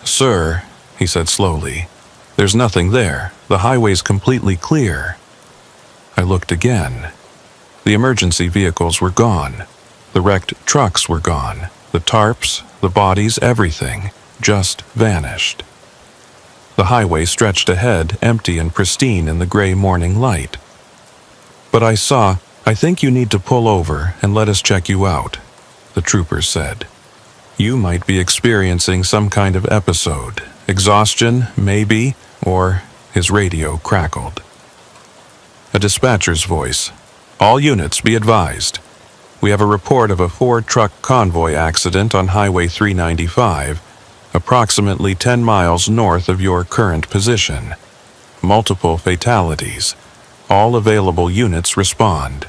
"Sir," he said slowly, "there's nothing there. The highway's completely clear." I looked again. The emergency vehicles were gone. The wrecked trucks were gone. The tarps, the bodies, everything just vanished. The highway stretched ahead, empty and pristine in the gray morning light. But I think you need to pull over and let us check you out," the trooper said. "You might be experiencing some kind of episode. Exhaustion, maybe, or—" his radio crackled. A dispatcher's voice. "All units be advised. We have a report of a 4-truck convoy accident on Highway 395, approximately 10 miles north of your current position. Multiple fatalities. All available units respond."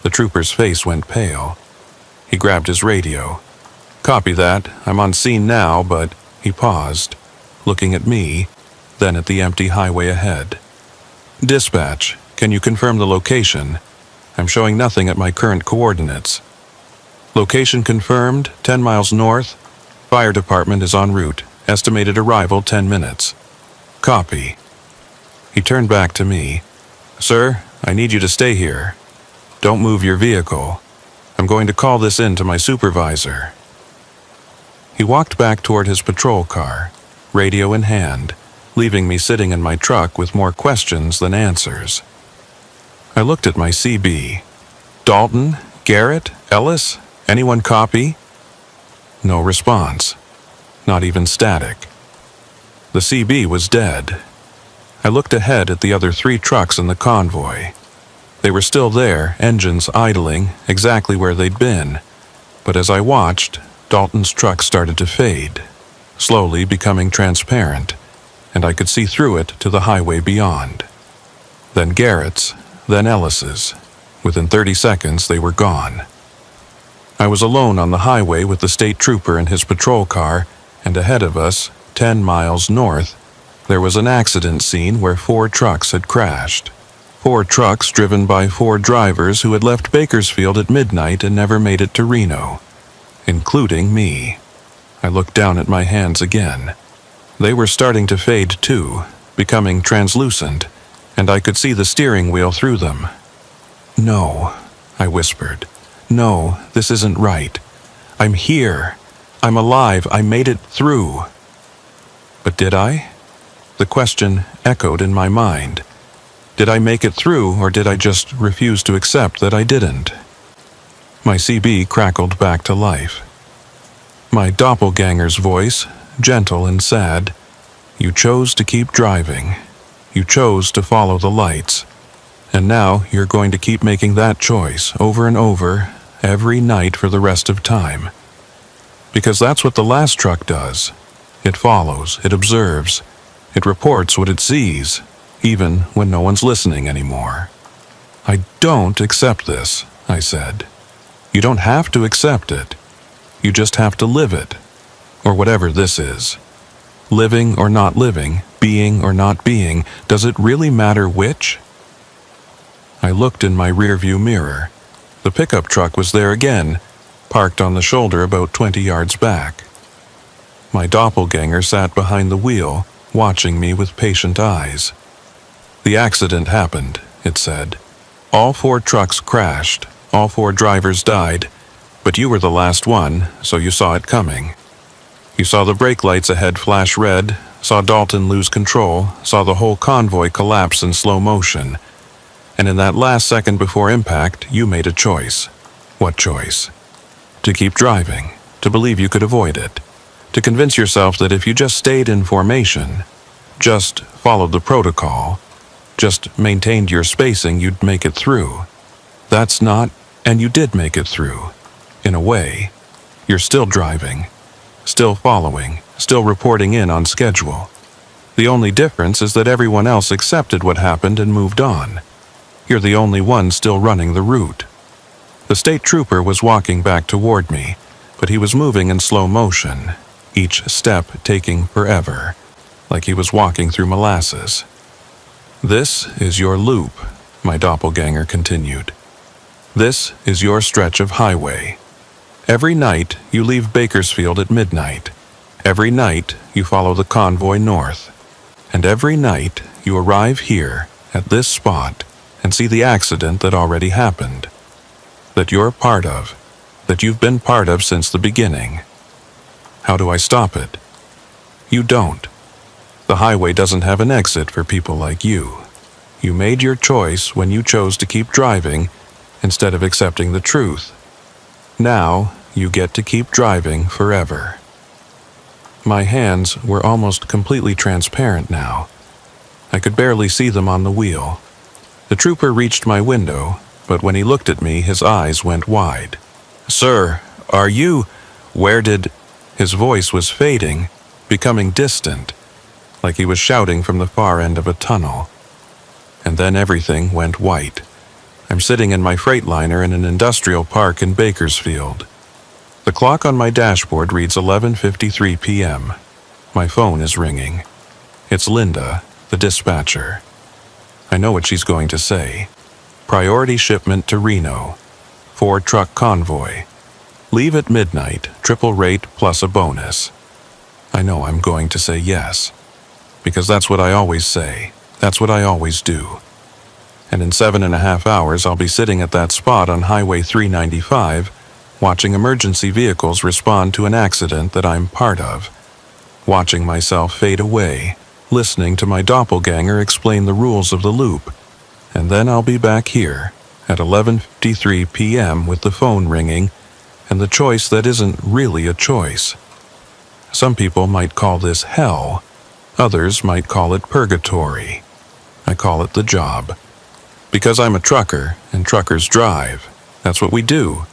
The trooper's face went pale. He grabbed his radio. "Copy that. I'm on scene now, but—" he paused, looking at me, then at the empty highway ahead. "Dispatch, can you confirm the location? I'm showing nothing at my current coordinates." "Location confirmed, 10 miles north. Fire department is en route. Estimated arrival 10 minutes. Copy." He turned back to me. "Sir, I need you to stay here. Don't move your vehicle. I'm going to call this in to my supervisor." He walked back toward his patrol car, radio in hand, leaving me sitting in my truck with more questions than answers. I looked at my CB. "Dalton? Garrett? Ellis? Anyone copy?" No response. Not even static. The CB was dead. I looked ahead at the other 3 trucks in the convoy. They were still there, engines idling, exactly where they'd been. But as I watched, Dalton's truck started to fade, slowly becoming transparent, and I could see through it to the highway beyond. Then Garrett's, then Ellis's. Within 30 seconds, they were gone. I was alone on the highway with the state trooper in his patrol car, and ahead of us, 10 miles north, there was an accident scene where 4 trucks had crashed. 4 trucks driven by 4 drivers who had left Bakersfield at midnight and never made it to Reno, including me. I looked down at my hands again. They were starting to fade too, becoming translucent, and I could see the steering wheel through them. "No," I whispered. "No, this isn't right. I'm here. I'm alive. I made it through." But did I? The question echoed in my mind. Did I make it through, or did I just refuse to accept that I didn't? My CB crackled back to life. My doppelganger's voice, gentle and sad. "You chose to keep driving. You chose to follow the lights. And now you're going to keep making that choice over and over, every night for the rest of time. Because that's what the last truck does. It follows, it observes, it reports what it sees, even when no one's listening anymore." "I don't accept this," I said. "You don't have to accept it. You just have to live it. Or whatever this is. Living or not living, being or not being, does it really matter which?" I looked in my rearview mirror. The pickup truck was there again, parked on the shoulder about 20 yards back. My doppelganger sat behind the wheel, watching me with patient eyes. "The accident happened," it said. "All 4 trucks crashed, all 4 drivers died, but you were the last one, so you saw it coming. You saw the brake lights ahead flash red, saw Dalton lose control, saw the whole convoy collapse in slow motion. And in that last second before impact, you made a choice." "What choice?" "To keep driving, to believe you could avoid it, to convince yourself that if you just stayed in formation, just followed the protocol, just maintained your spacing, you'd make it through. That's not, and you did make it through. In a way, you're still driving, still following, still reporting in on schedule. The only difference is that everyone else accepted what happened and moved on. You're the only one still running the route." The state trooper was walking back toward me, but he was moving in slow motion, each step taking forever, like he was walking through molasses. "This is your loop," my doppelganger continued. "This is your stretch of highway. Every night you leave Bakersfield at midnight. Every night you follow the convoy north. And every night you arrive here at this spot and see the accident that already happened, that you're part of, that you've been part of since the beginning. How do I stop it? You don't. The highway doesn't have an exit for people like you. You made your choice when you chose to keep driving instead of accepting the truth. Now you get to keep driving forever." My hands were almost completely transparent now. I could barely see them on the wheel. The trooper reached my window, but when he looked at me, his eyes went wide. "Sir, are you... where did..." His voice was fading, becoming distant, like he was shouting from the far end of a tunnel. And then everything went white. I'm sitting in my Freightliner in an industrial park in Bakersfield. The clock on my dashboard reads 11:53 p.m. My phone is ringing. It's Linda, the dispatcher. I know what she's going to say. Priority shipment to Reno. 4-truck convoy. Leave at midnight, triple rate plus a bonus. I know I'm going to say yes, because that's what I always say. That's what I always do. And in 7.5 hours, I'll be sitting at that spot on Highway 395, watching emergency vehicles respond to an accident that I'm part of, watching myself fade away, listening to my doppelganger explain the rules of the loop, and then I'll be back here at 11:53 p.m. with the phone ringing and the choice that isn't really a choice. Some people might call this hell, others might call it purgatory. I call it the job. Because I'm a trucker, and truckers drive. That's what we do.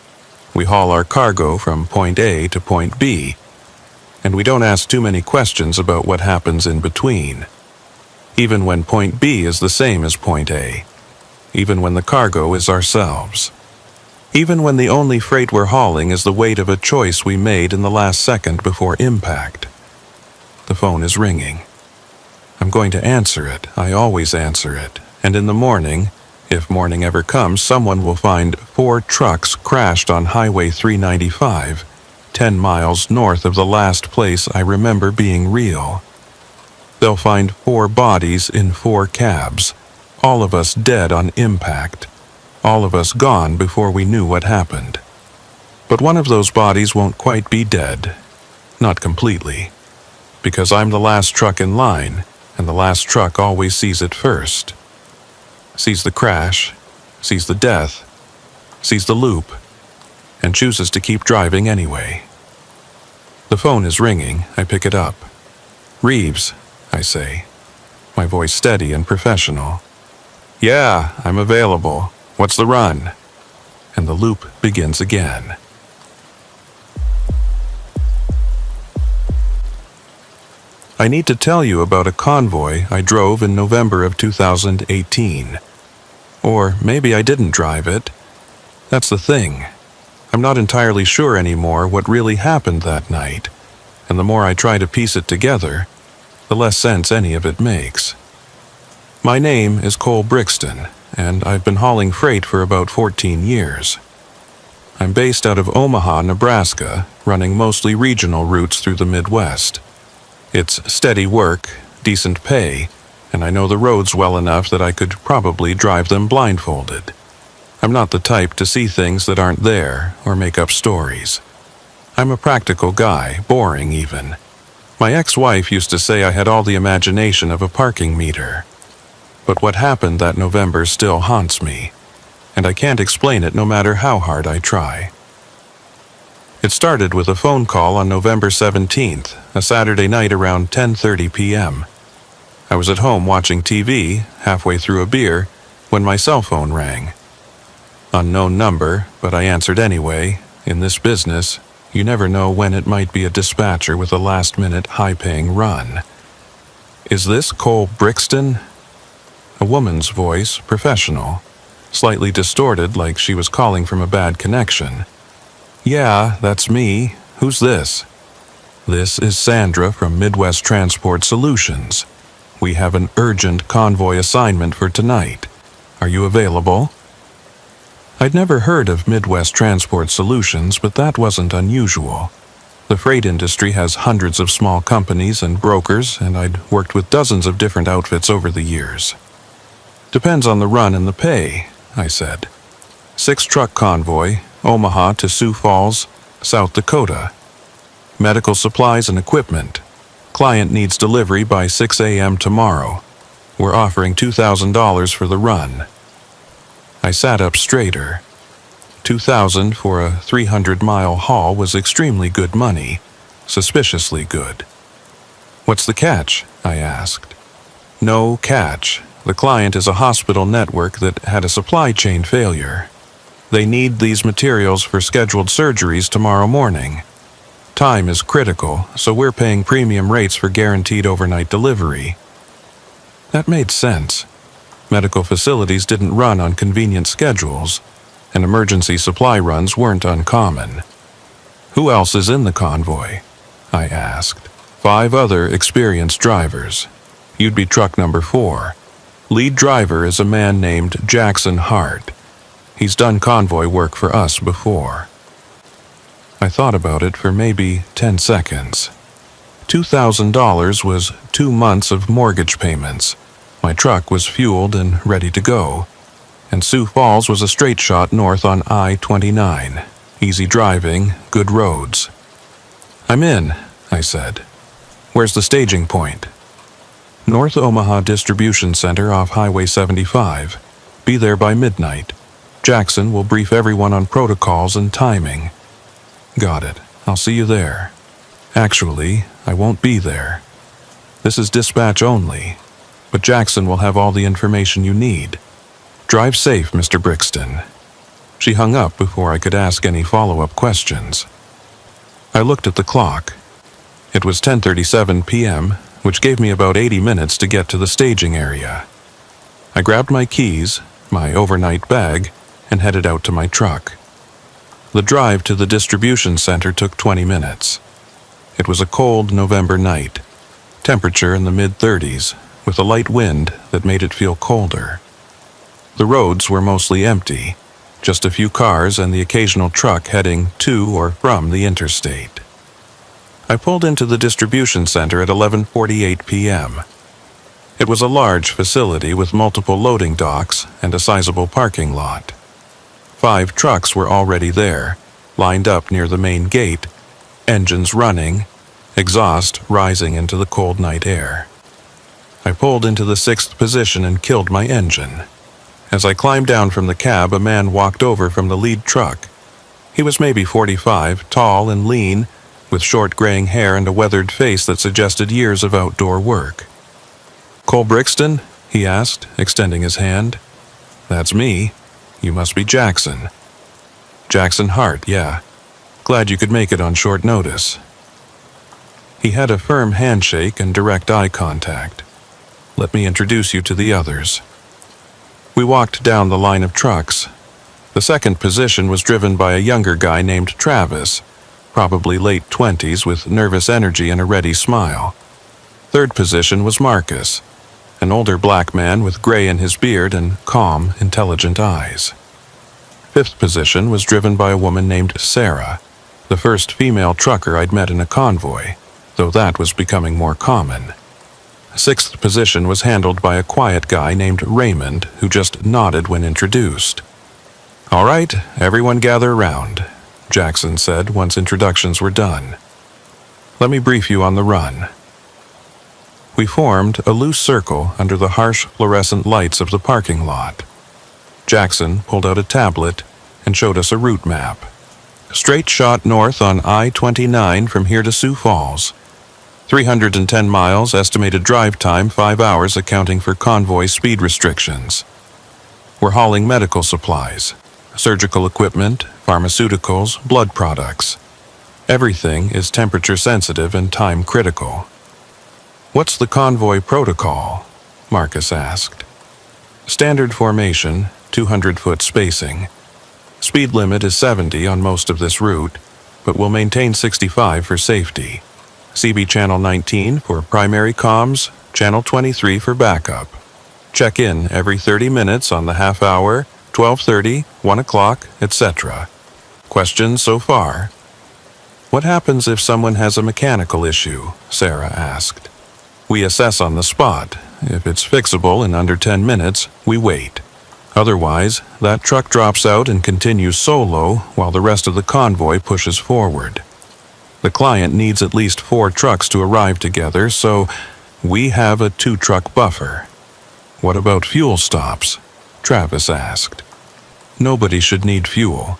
We haul our cargo from point A to point B, and we don't ask too many questions about what happens in between. Even when point B is the same as point A. Even when the cargo is ourselves. Even when the only freight we're hauling is the weight of a choice we made in the last second before impact. The phone is ringing. I'm going to answer it. I always answer it. And in the morning, if morning ever comes, someone will find 4 trucks crashed on Highway 395, 10 miles north of the last place I remember being real. They'll find 4 bodies in 4 cabs, all of us dead on impact, all of us gone before we knew what happened. But one of those bodies won't quite be dead, not completely, because I'm the last truck in line, and the last truck always sees it first. Sees the crash, sees the death, sees the loop, and chooses to keep driving anyway. The phone is ringing. I pick it up. "Reeves," I say, my voice steady and professional. "Yeah, I'm available. What's the run?" And the loop begins again. I need to tell you about a convoy I drove in November of 2018. Or maybe I didn't drive it. That's the thing. I'm not entirely sure anymore what really happened that night, and the more I try to piece it together, the less sense any of it makes. My name is Cole Brixton, and I've been hauling freight for about 14 years. I'm based out of Omaha, Nebraska, running mostly regional routes through the Midwest. It's steady work, decent pay, and I know the roads well enough that I could probably drive them blindfolded. I'm not the type to see things that aren't there or make up stories. I'm a practical guy, boring even. My ex-wife used to say I had all the imagination of a parking meter. But what happened that November still haunts me, and I can't explain it no matter how hard I try. It started with a phone call on November 17th, a Saturday night around 10:30 p.m. I was at home watching TV, halfway through a beer, when my cell phone rang. Unknown number, but I answered anyway. In this business, you never know when it might be a dispatcher with a last-minute, high-paying run. "Is this Cole Brixton?" A woman's voice, professional, slightly distorted like she was calling from a bad connection. "Yeah, that's me. Who's this?" "This is Sandra from Midwest Transport Solutions. We have an urgent convoy assignment for tonight. Are you available?" I'd never heard of Midwest Transport Solutions, but that wasn't unusual. The freight industry has hundreds of small companies and brokers, and I'd worked with dozens of different outfits over the years. "Depends on the run and the pay," I said. 6-truck convoy, Omaha to Sioux Falls, South Dakota. Medical supplies and equipment. Client needs delivery by 6 a.m. tomorrow. We're offering $2,000 for the run. I sat up straighter. $2,000 for a 300-mile haul was extremely good money, suspiciously good. "What's the catch?" I asked. "No catch. The client is a hospital network that had a supply chain failure. They need these materials for scheduled surgeries tomorrow morning. Time is critical, so we're paying premium rates for guaranteed overnight delivery." That made sense. Medical facilities didn't run on convenient schedules, and emergency supply runs weren't uncommon. "Who else is in the convoy?" I asked. 5 other experienced drivers. You'd be truck number 4. Lead driver is a man named Jackson Hart. He's done convoy work for us before. I thought about it for maybe 10 seconds. $2,000 was 2 months of mortgage payments. My truck was fueled and ready to go, and Sioux Falls was a straight shot north on I-29. Easy driving, good roads. "I'm in," I said. "Where's the staging point?" "North Omaha Distribution Center off Highway 75. Be there by midnight. Jackson will brief everyone on protocols and timing." "Got it. I'll see you there." "Actually, I won't be there. This is dispatch only, but Jackson will have all the information you need. Drive safe, Mr. Brixton." She hung up before I could ask any follow-up questions. I looked at the clock. It was 10:37 p.m., which gave me about 80 minutes to get to the staging area. I grabbed my keys, my overnight bag, and headed out to my truck. The drive to the distribution center took 20 minutes. It was a cold November night, temperature in the mid-30s, with a light wind that made it feel colder. The roads were mostly empty, just a few cars and the occasional truck heading to or from the interstate. I pulled into the distribution center at 11:48 p.m. It was a large facility with multiple loading docks and a sizable parking lot. 5 trucks were already there, lined up near the main gate, engines running, exhaust rising into the cold night air. I pulled into the 6th position and killed my engine. As I climbed down from the cab, a man walked over from the lead truck. He was maybe 45, tall and lean, with short graying hair and a weathered face that suggested years of outdoor work. "Cole Brixton?" he asked, extending his hand. "That's me. You must be Jackson." "Jackson Hart, yeah. Glad you could make it on short notice." He had a firm handshake and direct eye contact. "Let me introduce you to the others." We walked down the line of trucks. The 2nd position was driven by a younger guy named Travis, probably late 20s with nervous energy and a ready smile. 3rd position was Marcus, an older black man with gray in his beard and calm, intelligent eyes. 5th position was driven by a woman named Sarah, the first female trucker I'd met in a convoy, though that was becoming more common. Sixth position was handled by a quiet guy named Raymond, who just nodded when introduced. "All right, everyone gather around," Jackson said once introductions were done. "Let me brief you on the run." We formed a loose circle under the harsh fluorescent lights of the parking lot. Jackson pulled out a tablet and showed us a route map. Straight shot north on I-29 from here to Sioux Falls. 310 miles, estimated drive time 5 hours, accounting for convoy speed restrictions. We're hauling medical supplies, surgical equipment, pharmaceuticals, blood products. Everything is temperature sensitive and time critical. "What's the convoy protocol?" Marcus asked. "Standard formation, 200-foot spacing. Speed limit is 70 on most of this route, but we'll maintain 65 for safety. CB Channel 19 for primary comms, Channel 23 for backup. Check in every 30 minutes on the half hour, 12:30, 1 o'clock, etc. Questions so far?" "What happens if someone has a mechanical issue?" Sarah asked. "We assess on the spot. If it's fixable in under 10 minutes, we wait. Otherwise, that truck drops out and continues solo while the rest of the convoy pushes forward. The client needs at least 4 trucks to arrive together, so we have a 2-truck buffer." "What about fuel stops?" Travis asked. "Nobody should need fuel.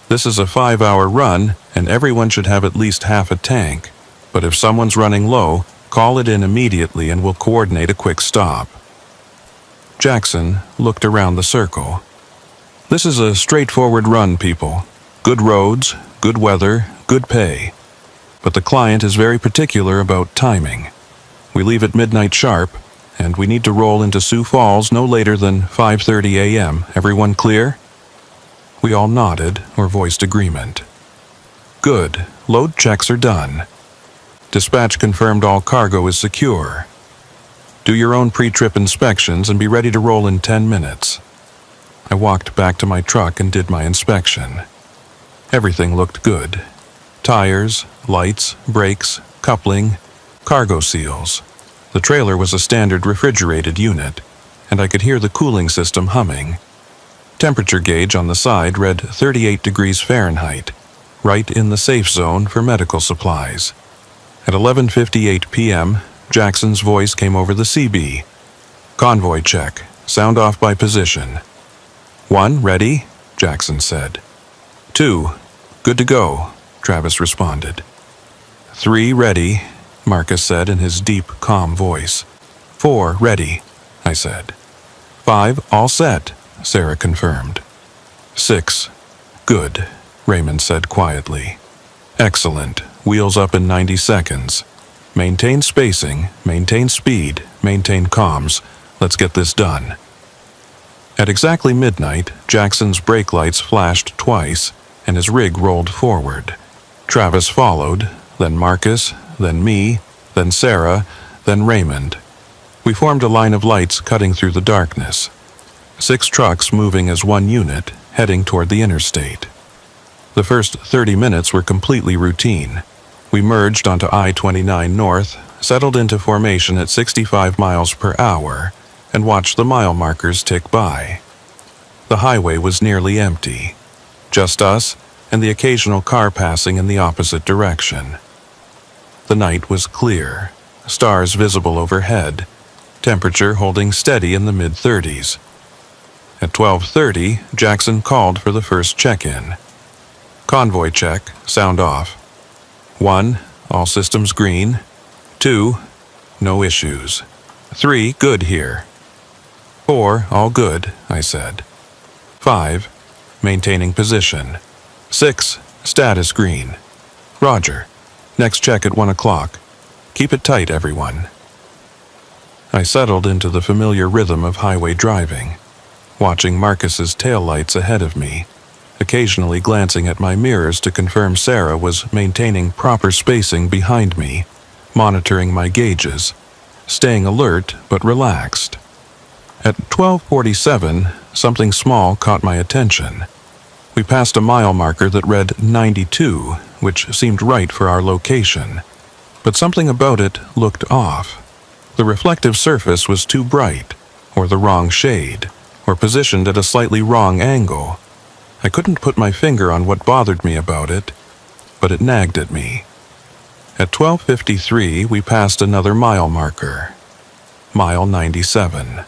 This is a 5-hour run, and everyone should have at least half a tank. But if someone's running low, call it in immediately and we'll coordinate a quick stop." Jackson looked around the circle. "This is a straightforward run, people. Good roads, good weather, good pay. But the client is very particular about timing. We leave at midnight sharp, and we need to roll into Sioux Falls no later than 5:30 a.m. Everyone clear?" We all nodded or voiced agreement. "Good. Load checks are done. Dispatch confirmed all cargo is secure. Do your own pre-trip inspections and be ready to roll in 10 minutes." I walked back to my truck and did my inspection. Everything looked good. Tires, lights, brakes, coupling, cargo seals. The trailer was a standard refrigerated unit, and I could hear the cooling system humming. Temperature gauge on the side read 38 degrees Fahrenheit, right in the safe zone for medical supplies. At 11:58 p.m., Jackson's voice came over the CB. "Convoy check. Sound off by position." "1, ready," Jackson said. 2, good to go, Travis responded. 3, ready, Marcus said in his deep, calm voice. 4, ready, I said. 5, all set, Sarah confirmed. 6, good, Raymond said quietly. Excellent, wheels up in 90 seconds. Maintain spacing, maintain speed, maintain comms. Let's get this done. At exactly midnight, Jackson's brake lights flashed twice, and his rig rolled forward. Travis followed, then Marcus, then me, then Sarah, then Raymond. We formed a line of lights cutting through the darkness. 6 trucks moving as one unit, heading toward the interstate. The first 30 minutes were completely routine. We merged onto I-29 North, settled into formation at 65 miles per hour, and watched the mile markers tick by. The highway was nearly empty. Just us and the occasional car passing in the opposite direction. The night was clear, stars visible overhead, temperature holding steady in the mid-30s. At 12:30, Jackson called for the first check-in. Convoy check, sound off. 1, all systems green. 2, no issues. 3, good here. 4, all good, I said. 5, maintaining position. 6, status green. Roger. Next check at 1 o'clock. Keep it tight, everyone. I settled into the familiar rhythm of highway driving, watching Marcus's taillights ahead of me, occasionally glancing at my mirrors to confirm Sarah was maintaining proper spacing behind me, monitoring my gauges, staying alert but relaxed. At 12:47, something small caught my attention. We passed a mile marker that read 92, which seemed right for our location, but something about it looked off. The reflective surface was too bright, or the wrong shade, or positioned at a slightly wrong angle. I couldn't put my finger on what bothered me about it, but it nagged at me. At 12:53, we passed another mile marker. Mile 97.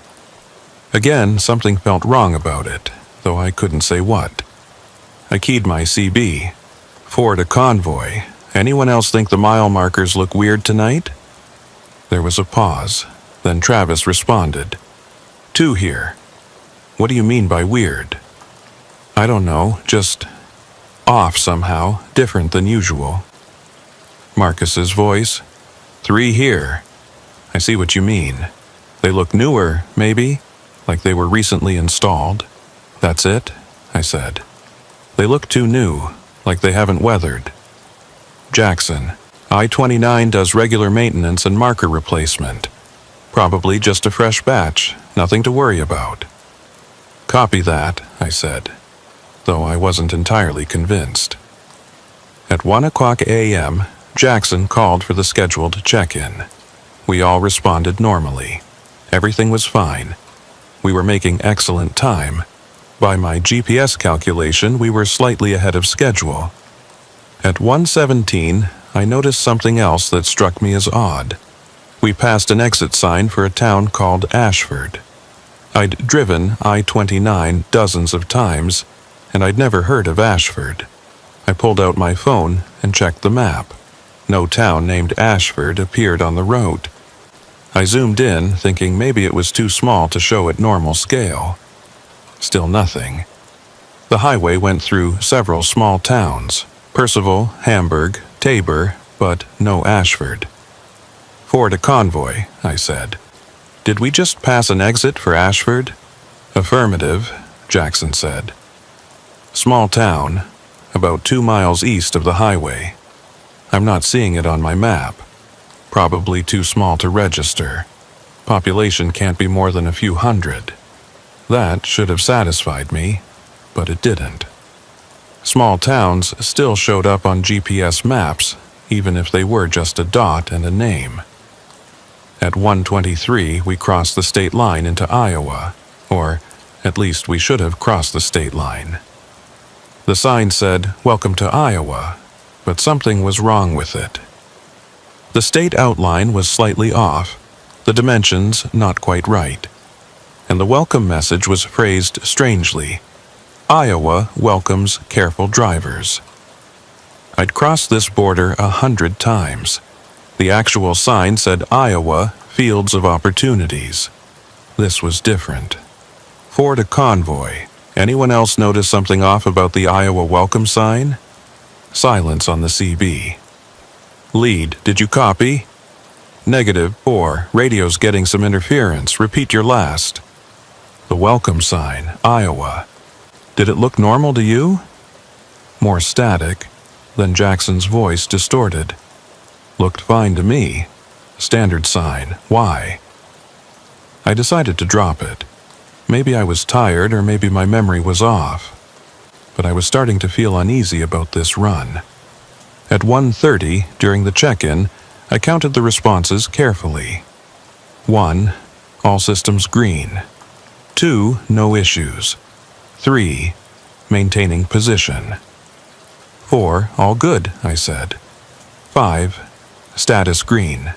Again, something felt wrong about it, though I couldn't say what. I keyed my CB. For a convoy. Anyone else think the mile markers look weird tonight? There was a pause. Then Travis responded. 2 here. What do you mean by weird? I don't know, just off somehow, different than usual. Marcus's voice. 3 here. I see what you mean. They look newer, maybe, like they were recently installed. That's it, I said. They look too new, like they haven't weathered. Jackson. I-29 does regular maintenance and marker replacement. Probably just a fresh batch, nothing to worry about. Copy that, I said, though I wasn't entirely convinced. At 1:00 a.m., Jackson called for the scheduled check-in. We all responded normally. Everything was fine. We were making excellent time. By my GPS calculation, we were slightly ahead of schedule. At 1:17, I noticed something else that struck me as odd. We passed an exit sign for a town called Ashford. I'd driven I-29 dozens of times, and I'd never heard of Ashford. I pulled out my phone and checked the map. No town named Ashford appeared on the road. I zoomed in, thinking maybe it was too small to show at normal scale. Still nothing. The highway went through several small towns, Percival, Hamburg, Tabor, but no Ashford. For a convoy, I said. Did we just pass an exit for Ashford? Affirmative, Jackson said. Small town, about 2 miles east of the highway. I'm not seeing it on my map. Probably too small to register. Population can't be more than a few hundred. That should have satisfied me, but it didn't. Small towns still showed up on GPS maps, even if they were just a dot and a name. At 1:23, we crossed the state line into Iowa, or at least we should have crossed the state line. The sign said, "Welcome to Iowa," but something was wrong with it. The state outline was slightly off, the dimensions not quite right, and the welcome message was phrased strangely. Iowa welcomes careful drivers. I'd crossed this border 100 times. The actual sign said Iowa, Fields of Opportunities. This was different. For a convoy. Anyone else notice something off about the Iowa welcome sign? Silence on the CB. Lead, did you copy? Negative, 4. Radio's getting some interference. Repeat your last. The welcome sign, Iowa. Did it look normal to you? More static. Then Jackson's voice distorted. Looked fine to me. Standard sign. Why? I decided to drop it. Maybe I was tired or maybe my memory was off. But I was starting to feel uneasy about this run. At 1:30, during the check-in, I counted the responses carefully. 1. All systems green. 2. No issues. 3. Maintaining position. 4. All good, I said. 5. Status green.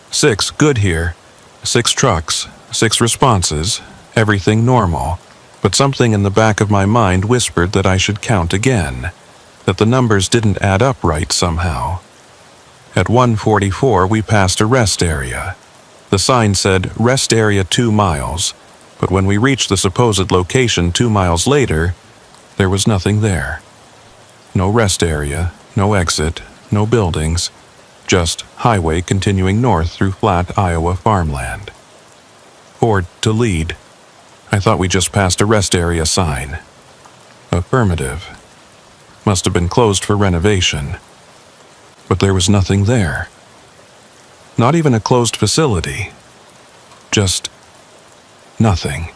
6. Good here. 6 trucks. 6 responses. Everything normal. But something in the back of my mind whispered that I should count again, that the numbers didn't add up right somehow. At 1:44, we passed a rest area. The sign said, "Rest area 2 miles," but when we reached the supposed location 2 miles later, there was nothing there. No rest area, no exit, no buildings, just highway continuing north through flat Iowa farmland. Ford to lead. I thought we just passed a rest area sign. Affirmative. Must have been closed for renovation. But there was nothing there. Not even a closed facility. Just nothing.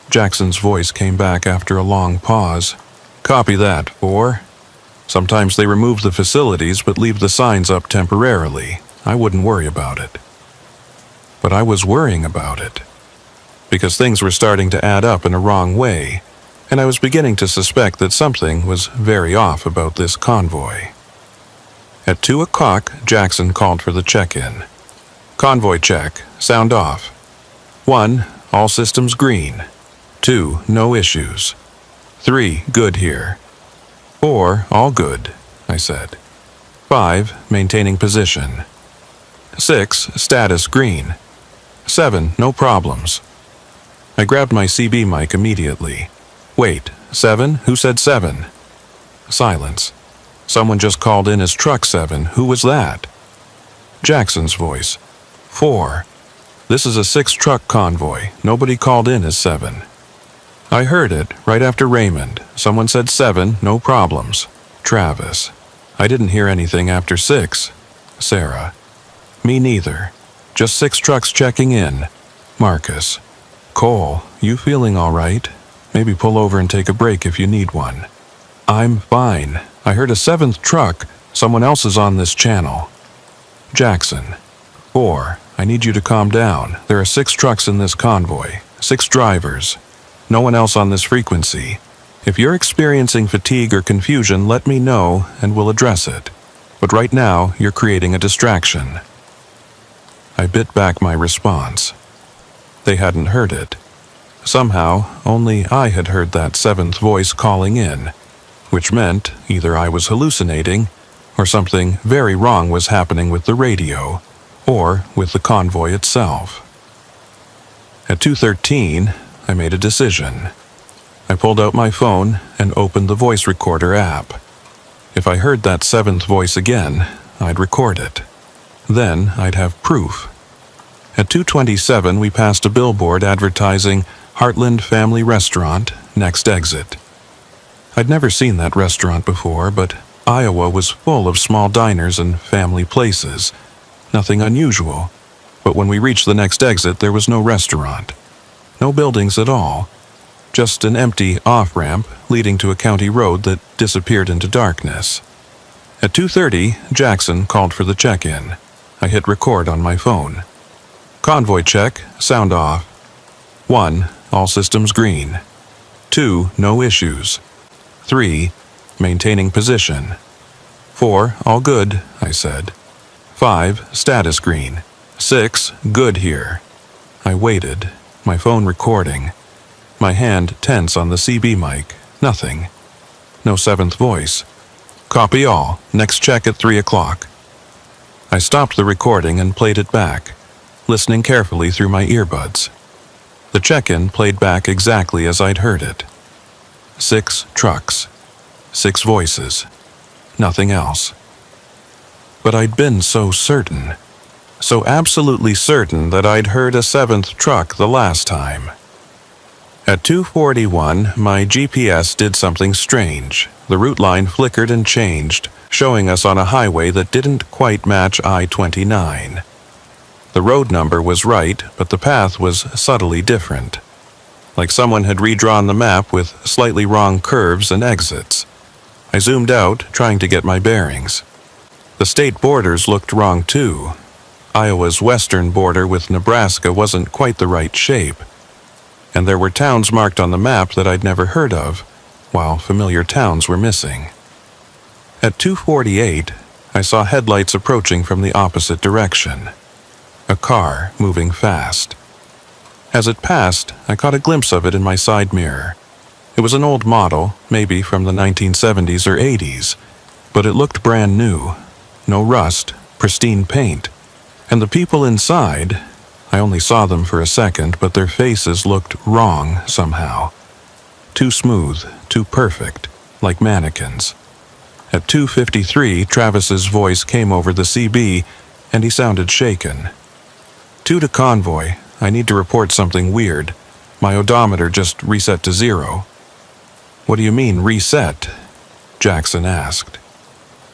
Jackson's voice came back after a long pause. Copy that, 4. Sometimes they remove the facilities but leave the signs up temporarily. I wouldn't worry about it. But I was worrying about it, because things were starting to add up in a wrong way, and I was beginning to suspect that something was very off about this convoy. At 2 o'clock, Jackson called for the check-in. Convoy check, sound off. 1, all systems green. 2, no issues. 3, good here. 4, all good, I said. 5, maintaining position. 6, status green. 7, no problems. I grabbed my CB mic immediately. Wait, 7? Who said 7? Silence. Someone just called in as Truck 7. Who was that? Jackson's voice. 4. This is a 6-truck convoy. Nobody called in as 7. I heard it right after Raymond. Someone said 7, no problems. Travis. I didn't hear anything after 6. Sarah. Me neither. Just 6 trucks checking in. Marcus. Cole, you feeling all right? Maybe pull over and take a break if you need one. I'm fine. I heard a 7th truck. Someone else is on this channel. Jackson. 4. I need you to calm down. There are 6 trucks in this convoy. 6 drivers. No one else on this frequency. If you're experiencing fatigue or confusion, let me know and we'll address it. But right now, you're creating a distraction. I bit back my response. They hadn't heard it. Somehow, only I had heard that 7th voice calling in, which meant either I was hallucinating or something very wrong was happening with the radio or with the convoy itself. At 2:13, I made a decision. I pulled out my phone and opened the voice recorder app. If I heard that 7th voice again, I'd record it. Then I'd have proof. At 2:27, we passed a billboard advertising Heartland Family Restaurant, next exit. I'd never seen that restaurant before, but Iowa was full of small diners and family places. Nothing unusual. But when we reached the next exit, there was no restaurant. No buildings at all. Just an empty off-ramp leading to a county road that disappeared into darkness. At 2:30, Jackson called for the check-in. I hit record on my phone. Convoy check, sound off. 1, all systems green. 2, no issues. 3, maintaining position. 4, all good, I said. 5, status green. 6, good here. I waited, my phone recording. My hand tense on the CB mic. Nothing. No 7th voice. Copy all. Next check at 3 o'clock. I stopped the recording and played it back, listening carefully through my earbuds. The check-in played back exactly as I'd heard it. 6 trucks. 6 voices. Nothing else. But I'd been so certain. So absolutely certain that I'd heard a 7th truck the last time. At 2:41, my GPS did something strange. The route line flickered and changed, showing us on a highway that didn't quite match I-29. The road number was right, but the path was subtly different. Like someone had redrawn the map with slightly wrong curves and exits. I zoomed out, trying to get my bearings. The state borders looked wrong too. Iowa's western border with Nebraska wasn't quite the right shape. And there were towns marked on the map that I'd never heard of, while familiar towns were missing. At 2:48, I saw headlights approaching from the opposite direction. A car moving fast. As it passed, I caught a glimpse of it in my side mirror. It was an old model, maybe from the 1970s or 80s, but it looked brand new. No rust, pristine paint. And the people inside, I only saw them for a second, but their faces looked wrong somehow. Too smooth, too perfect, like mannequins. At 2:53, Travis's voice came over the CB, and he sounded shaken. 2 to convoy. I need to report something weird. My odometer just reset to 0. What do you mean, reset? Jackson asked.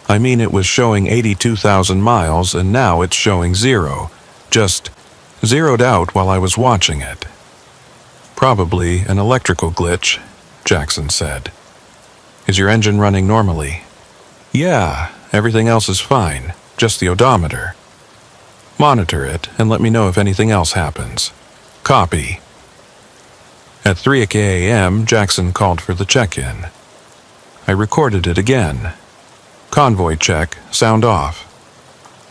I mean it was showing 82,000 miles, and now it's showing 0. Just zeroed out while I was watching it. Probably an electrical glitch, Jackson said. Is your engine running normally? Yeah, everything else is fine, just the odometer. Monitor it and let me know if anything else happens. Copy. At 3 a.m., Jackson called for the check-in. I recorded it again. Convoy check, sound off.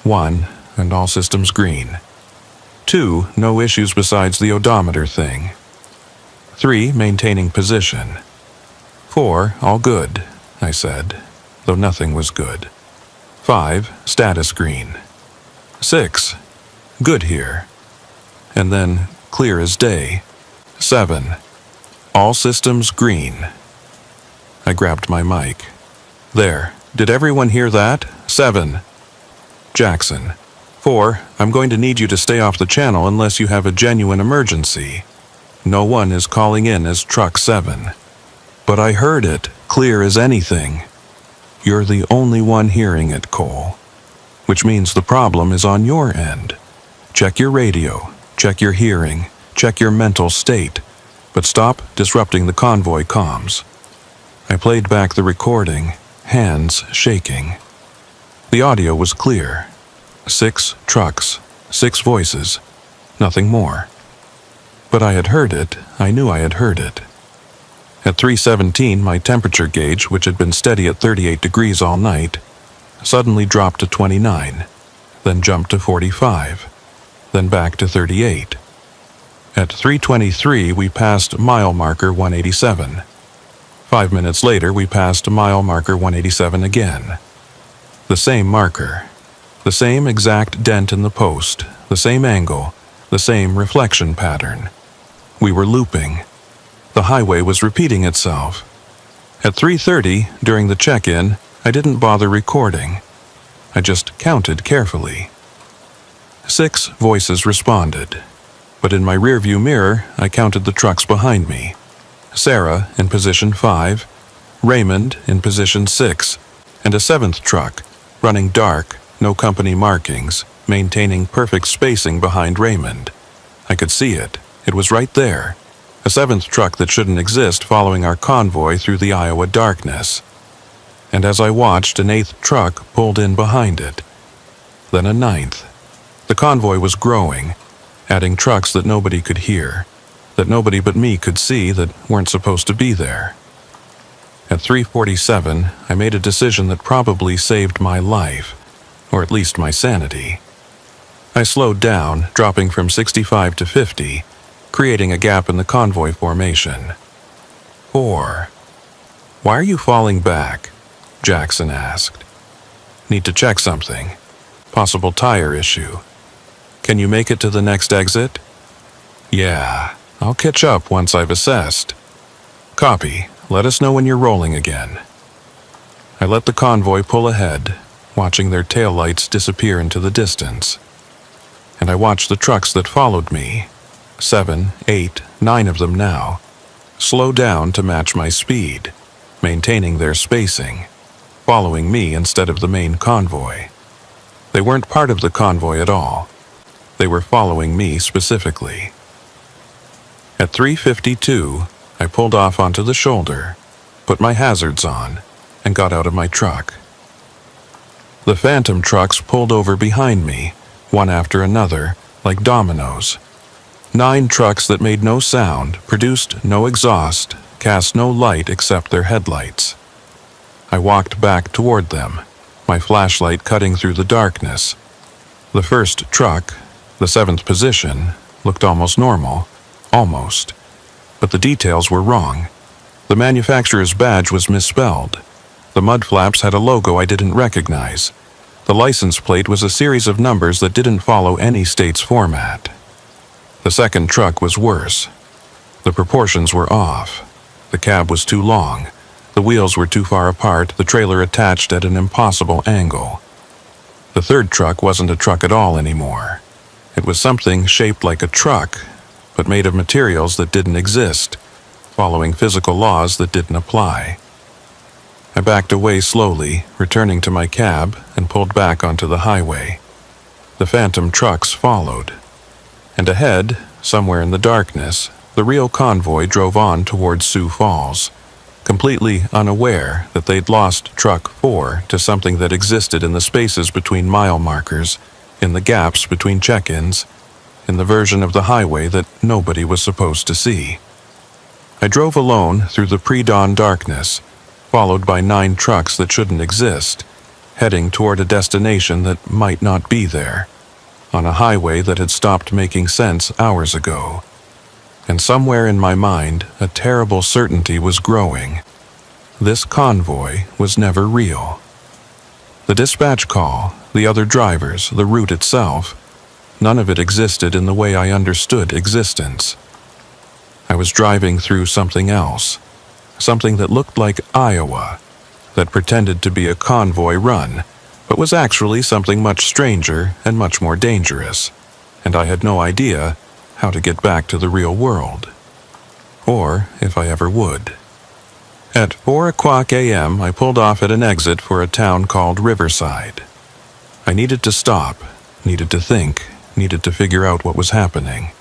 1, and all systems green. 2, no issues besides the odometer thing. 3, maintaining position. 4, all good, I said, though nothing was good. 5, status green. 6, good here. And then, clear as day. 7, all systems green. I grabbed my mic. There, did everyone hear that? 7. Jackson. 4, I'm going to need you to stay off the channel unless you have a genuine emergency. No one is calling in as Truck 7. But I heard it, clear as anything. You're the only one hearing it, Cole. Which means the problem is on your end. Check your radio, check your hearing, check your mental state, but stop disrupting the convoy comms. I played back the recording, hands shaking. The audio was clear. 6 trucks, 6 voices, nothing more. But I had heard it, I knew I had heard it. At 3:17, my temperature gauge, which had been steady at 38 degrees all night, suddenly dropped to 29, then jumped to 45, then back to 38. At 3:23, we passed mile marker 187. 5 minutes later, we passed mile marker 187 again. The same marker. The same exact dent in the post, the same angle, the same reflection pattern. We were looping. The highway was repeating itself. At 3:30, during the check-in, I didn't bother recording. I just counted carefully. 6 voices responded, but in my rearview mirror, I counted the trucks behind me. Sarah in position 5, Raymond in position 6, and a 7th truck, running dark, no company markings, maintaining perfect spacing behind Raymond. I could see it. It was right there. A 7th truck that shouldn't exist following our convoy through the Iowa darkness. And as I watched, an 8th truck pulled in behind it. Then a 9th. The convoy was growing, adding trucks that nobody could hear, that nobody but me could see that weren't supposed to be there. At 3:47, I made a decision that probably saved my life, or at least my sanity. I slowed down, dropping from 65 to 50, creating a gap in the convoy formation. 4. Why are you falling back? Jackson asked. Need to check something. Possible tire issue. Can you make it to the next exit? Yeah, I'll catch up once I've assessed. Copy. Let us know when you're rolling again. I let the convoy pull ahead, watching their taillights disappear into the distance. And I watched the trucks that followed me, 7, 8, 9 of them now, slow down to match my speed, maintaining their spacing, following me instead of the main convoy. They weren't part of the convoy at all. They were following me specifically. At 3:52, I pulled off onto the shoulder, put my hazards on, and got out of my truck. The phantom trucks pulled over behind me, one after another, like dominoes. 9 trucks that made no sound, produced no exhaust, cast no light except their headlights. I walked back toward them, my flashlight cutting through the darkness. The first truck, the 7th position, looked almost normal, almost. But the details were wrong. The manufacturer's badge was misspelled. The mud flaps had a logo I didn't recognize. The license plate was a series of numbers that didn't follow any state's format. The second truck was worse. The proportions were off. The cab was too long. The wheels were too far apart, the trailer attached at an impossible angle. The third truck wasn't a truck at all anymore. It was something shaped like a truck, but made of materials that didn't exist, following physical laws that didn't apply. I backed away slowly, returning to my cab, and pulled back onto the highway. The phantom trucks followed. And ahead, somewhere in the darkness, the real convoy drove on towards Sioux Falls, completely unaware that they'd lost Truck 4 to something that existed in the spaces between mile markers in the gaps between check-ins, in the version of the highway that nobody was supposed to see. I drove alone through the pre-dawn darkness, followed by 9 trucks that shouldn't exist, heading toward a destination that might not be there, on a highway that had stopped making sense hours ago. And somewhere in my mind, a terrible certainty was growing. This convoy was never real. The dispatch call, the other drivers, the route itself, none of it existed in the way I understood existence. I was driving through something else, something that looked like Iowa, that pretended to be a convoy run, but was actually something much stranger and much more dangerous, and I had no idea how to get back to the real world, or if I ever would. At 4:00 a.m., I pulled off at an exit for a town called Riverside. I needed to stop, needed to think, needed to figure out what was happening.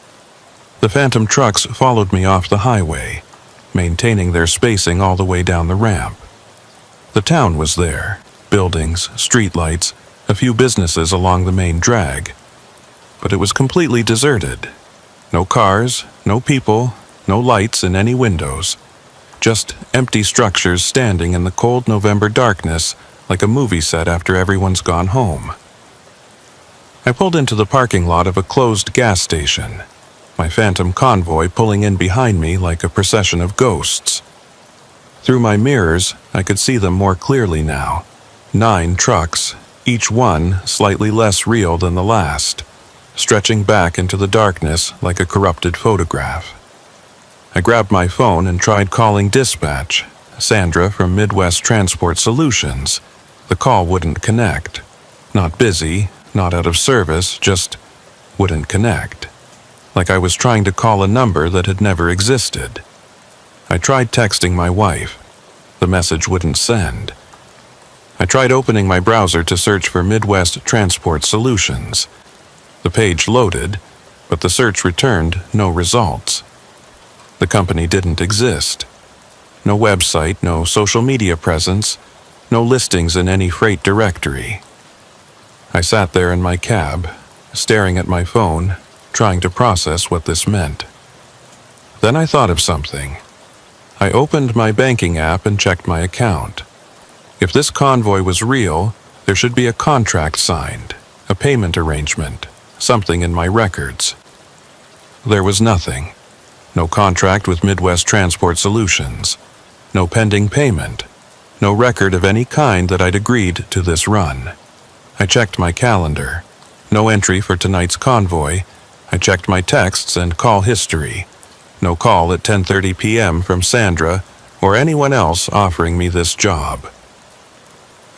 The phantom trucks followed me off the highway, maintaining their spacing all the way down the ramp. The town was there, buildings, streetlights, a few businesses along the main drag, but it was completely deserted. No cars, no people, no lights in any windows. Just empty structures standing in the cold November darkness like a movie set after everyone's gone home. I pulled into the parking lot of a closed gas station, my phantom convoy pulling in behind me like a procession of ghosts. Through my mirrors, I could see them more clearly now. 9 trucks, each one slightly less real than the last, stretching back into the darkness like a corrupted photograph. I grabbed my phone and tried calling dispatch, Sandra from Midwest Transport Solutions. The call wouldn't connect. Not busy, not out of service, just wouldn't connect. Like I was trying to call a number that had never existed. I tried texting my wife. The message wouldn't send. I tried opening my browser to search for Midwest Transport Solutions. The page loaded, but the search returned no results. The company didn't exist. No website, no social media presence, no listings in any freight directory. I sat there in my cab, staring at my phone, trying to process what this meant. Then I thought of something. I opened my banking app and checked my account. If this convoy was real, there should be a contract signed, a payment arrangement, something in my records. There was nothing. No contract with Midwest Transport Solutions. No pending payment. No record of any kind that I'd agreed to this run. I checked my calendar. No entry for tonight's convoy. I checked my texts and call history. No call at 10:30 p.m. from Sandra or anyone else offering me this job.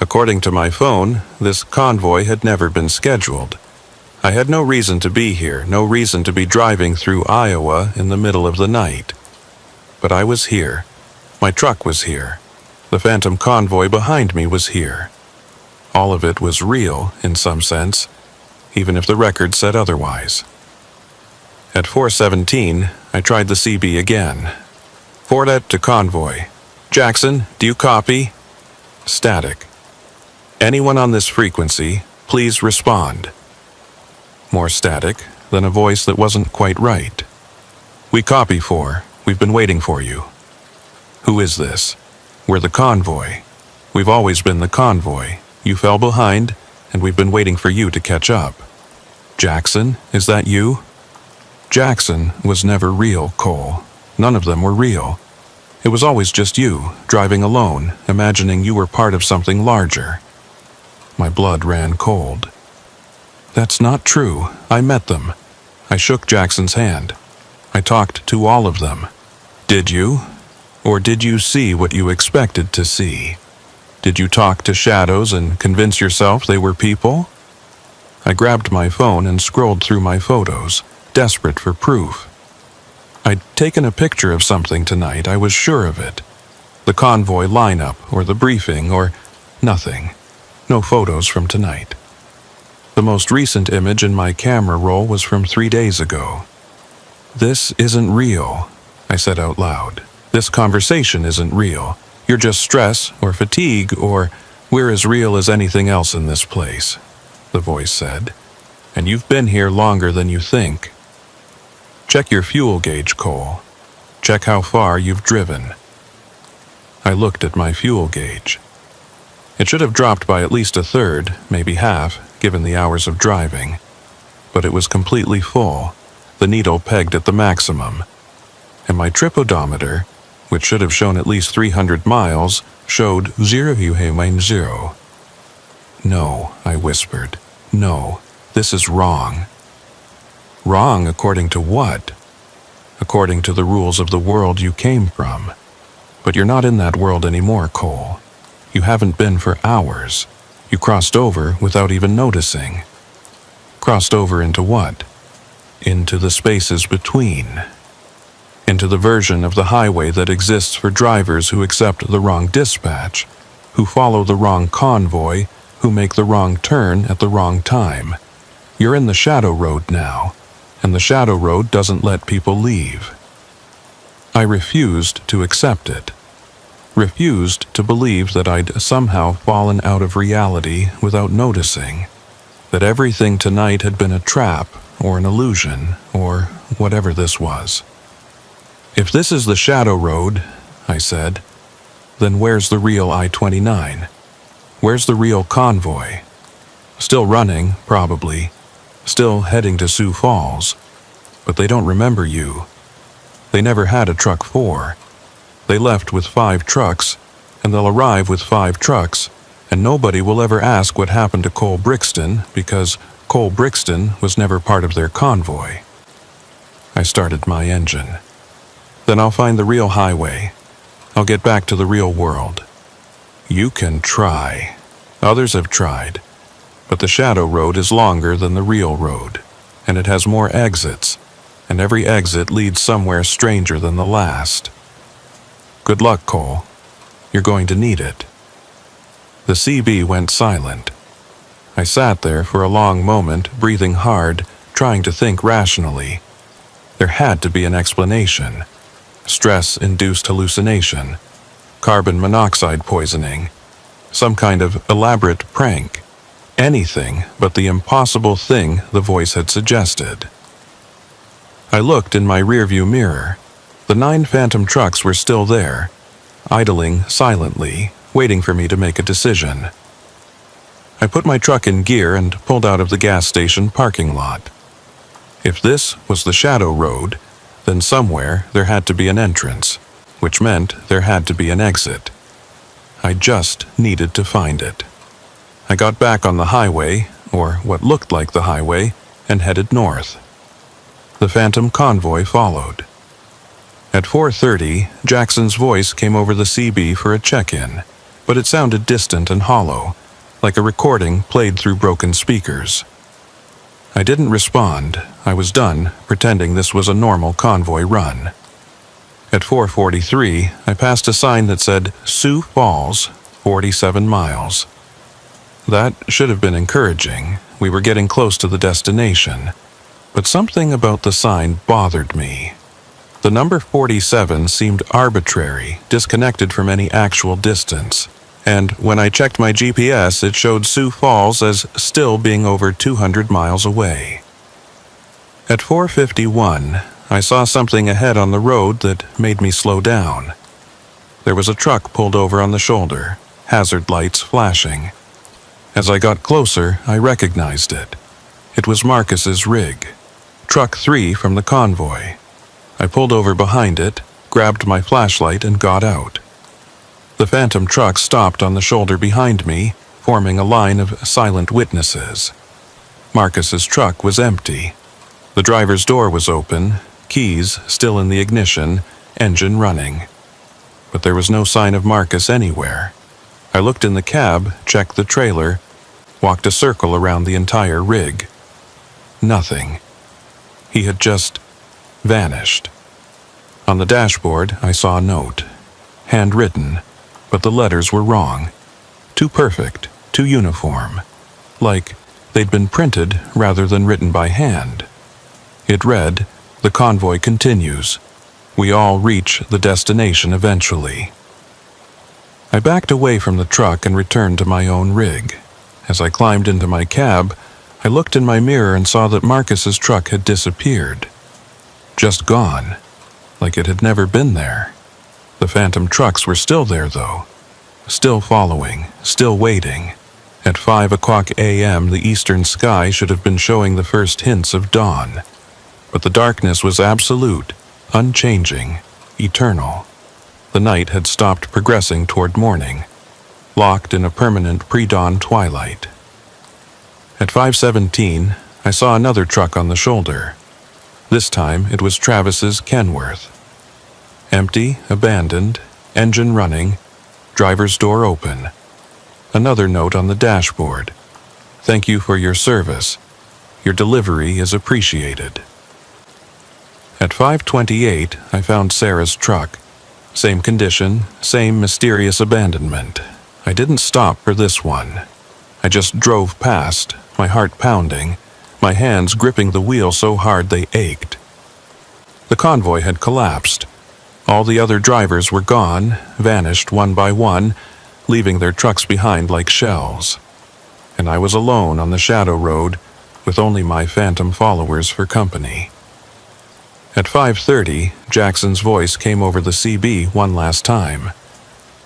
According to my phone, this convoy had never been scheduled. I had no reason to be here, no reason to be driving through Iowa in the middle of the night. But I was here. My truck was here. The phantom convoy behind me was here. All of it was real, in some sense, even if the record said otherwise. At 4:17, I tried the CB again. Forward to convoy. Jackson, do you copy? Static. Anyone on this frequency, please respond. More static, then a voice that wasn't quite right. We copy 4. We've been waiting for you. Who is this? We're the convoy. We've always been the convoy. You fell behind, and we've been waiting for you to catch up. Jackson, is that you? Jackson was never real, Cole. None of them were real. It was always just you, driving alone, imagining you were part of something larger. My blood ran cold. That's not true. I met them. I shook Jackson's hand. I talked to all of them. Did you? Or did you see what you expected to see? Did you talk to shadows and convince yourself they were people? I grabbed my phone and scrolled through my photos, desperate for proof. I'd taken a picture of something tonight, I was sure of it. The convoy lineup, or the briefing, or nothing. No photos from tonight. The most recent image in my camera roll was from 3 days ago. This isn't real, I said out loud. This conversation isn't real. You're just stress or fatigue or we're as real as anything else in this place, the voice said. and you've been here longer than you think. Check your fuel gauge, Cole. Check how far you've driven." I looked at my fuel gauge. It should have dropped by at least a third, maybe half, given the hours of driving. But it was completely full, the needle pegged at the maximum. And my trip odometer, which should have shown at least 300 miles, showed 0. "No," I whispered. "No, this is wrong." "Wrong according to what?" "According to the rules of the world you came from. But you're not in that world anymore, Cole. You haven't been for hours. You crossed over without even noticing." "Crossed over into what?" "Into the spaces between. Into the version of the highway that exists for drivers who accept the wrong dispatch, who follow the wrong convoy, who make the wrong turn at the wrong time. You're in the shadow road now, and the shadow road doesn't let people leave." I refused to accept it. Refused to believe that I'd somehow fallen out of reality without noticing, that everything tonight had been a trap or an illusion or whatever this was. "If this is the shadow road," I said, "then where's the real I-29? Where's the real convoy? Still running, probably. Still heading to Sioux Falls. But they don't remember you. They never had a truck 4. They left with 5 trucks, and they'll arrive with 5 trucks, and nobody will ever ask what happened to Cole Brixton because Cole Brixton was never part of their convoy." I started my engine. "Then I'll find the real highway. I'll get back to the real world." "You can try. Others have tried. But the shadow road is longer than the real road, and it has more exits, and every exit leads somewhere stranger than the last. Good luck, Cole. You're going to need it." The CB went silent. I sat there for a long moment, breathing hard, trying to think rationally. There had to be an explanation. Stress-induced hallucination. Carbon monoxide poisoning. Some kind of elaborate prank. Anything but the impossible thing the voice had suggested. I looked in my rearview mirror. The 9 phantom trucks were still there, idling silently, waiting for me to make a decision. I put my truck in gear and pulled out of the gas station parking lot. If this was the shadow road, then somewhere there had to be an entrance, which meant there had to be an exit. I just needed to find it. I got back on the highway, or what looked like the highway, and headed north. The phantom convoy followed. At 4:30, Jackson's voice came over the CB for a check-in, but it sounded distant and hollow, like a recording played through broken speakers. I didn't respond. I was done pretending this was a normal convoy run. At 4:43, I passed a sign that said Sioux Falls, 47 miles. That should have been encouraging. We were getting close to the destination. But something about the sign bothered me. The number 47 seemed arbitrary, disconnected from any actual distance. And when I checked my GPS, it showed Sioux Falls as still being over 200 miles away. At 4:51, I saw something ahead on the road that made me slow down. There was a truck pulled over on the shoulder, hazard lights flashing. As I got closer, I recognized it. It was Marcus's rig, Truck 3 from the convoy. I pulled over behind it, grabbed my flashlight, and got out. The phantom truck stopped on the shoulder behind me, forming a line of silent witnesses. Marcus's truck was empty. The driver's door was open, keys still in the ignition, engine running. But there was no sign of Marcus anywhere. I looked in the cab, checked the trailer, walked a circle around the entire rig. Nothing. He had just vanished. On the dashboard, I saw a note. Handwritten, but the letters were wrong. Too perfect, too uniform. Like they'd been printed rather than written by hand. It read, "The convoy continues. We all reach the destination eventually." I backed away from the truck and returned to my own rig. As I climbed into my cab, I looked in my mirror and saw that Marcus's truck had disappeared. Just gone, like it had never been there. The phantom trucks were still there, though. Still following, still waiting. At 5 o'clock a.m., the eastern sky should have been showing the first hints of dawn. But the darkness was absolute, unchanging, eternal. The night had stopped progressing toward morning, locked in a permanent pre-dawn twilight. At 5:17, I saw another truck on the shoulder. This time, it was Travis's Kenworth. Empty, abandoned, engine running, driver's door open. Another note on the dashboard. Thank you for your service. Your delivery is appreciated. At 5:28, I found Sarah's truck. Same condition, same mysterious abandonment. I didn't stop for this one. I just drove past, my heart pounding, my hands gripping the wheel so hard they ached. The convoy had collapsed. All the other drivers were gone, vanished one by one, leaving their trucks behind like shells. And I was alone on the shadow road, with only my phantom followers for company. At 5:30, Jackson's voice came over the CB one last time.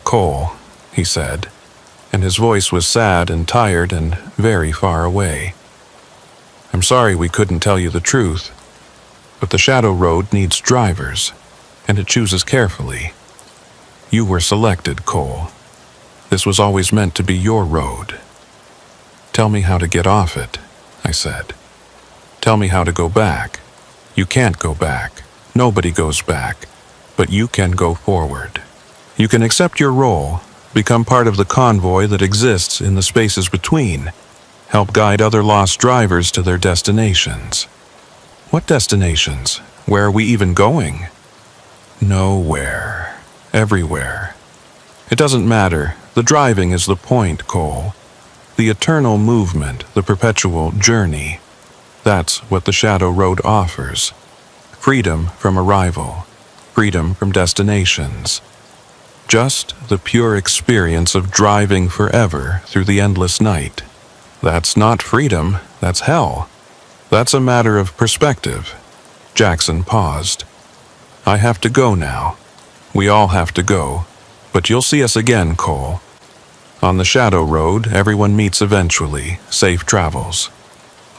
"Cole," he said, and his voice was sad and tired and very far away. "I'm sorry we couldn't tell you the truth, but the shadow road needs drivers, and it chooses carefully. You were selected, Cole. This was always meant to be your road." "Tell me how to get off it," I said. "Tell me how to go back. You can't go back. Nobody goes back. But you can go forward. You can accept your role, become part of the convoy that exists in the spaces between, help guide other lost drivers to their destinations." "What destinations? Where are we even going?" "Nowhere. Everywhere. It doesn't matter. The driving is the point, Cole. The eternal movement, the perpetual journey. That's what the Shadow Road offers. Freedom from arrival. Freedom from destinations. Just the pure experience of driving forever through the endless night. That's not freedom, that's hell. That's a matter of perspective." Jackson paused. "I have to go now. We all have to go. But you'll see us again, Cole. On the Shadow Road, everyone meets eventually. Safe travels."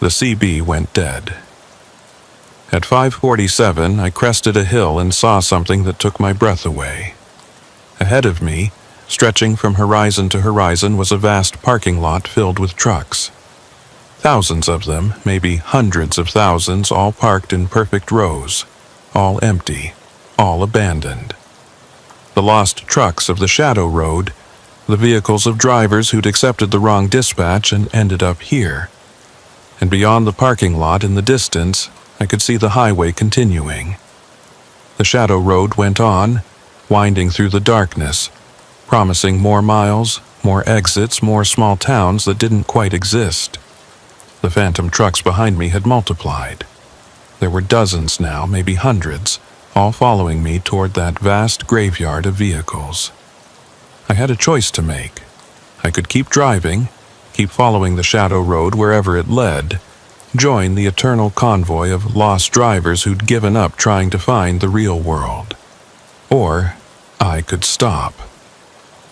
The CB went dead. At 5:47, I crested a hill and saw something that took my breath away. Ahead of me, stretching from horizon to horizon, was a vast parking lot filled with trucks. Thousands of them, maybe hundreds of thousands, all parked in perfect rows, all empty, all abandoned. The lost trucks of the Shadow Road, the vehicles of drivers who'd accepted the wrong dispatch and ended up here. And beyond the parking lot in the distance, I could see the highway continuing. The Shadow Road went on, winding through the darkness, promising more miles, more exits, more small towns that didn't quite exist. The phantom trucks behind me had multiplied. There were dozens now, maybe hundreds, all following me toward that vast graveyard of vehicles. I had a choice to make. I could keep driving, keep following the Shadow Road wherever it led, join the eternal convoy of lost drivers who'd given up trying to find the real world. Or I could stop.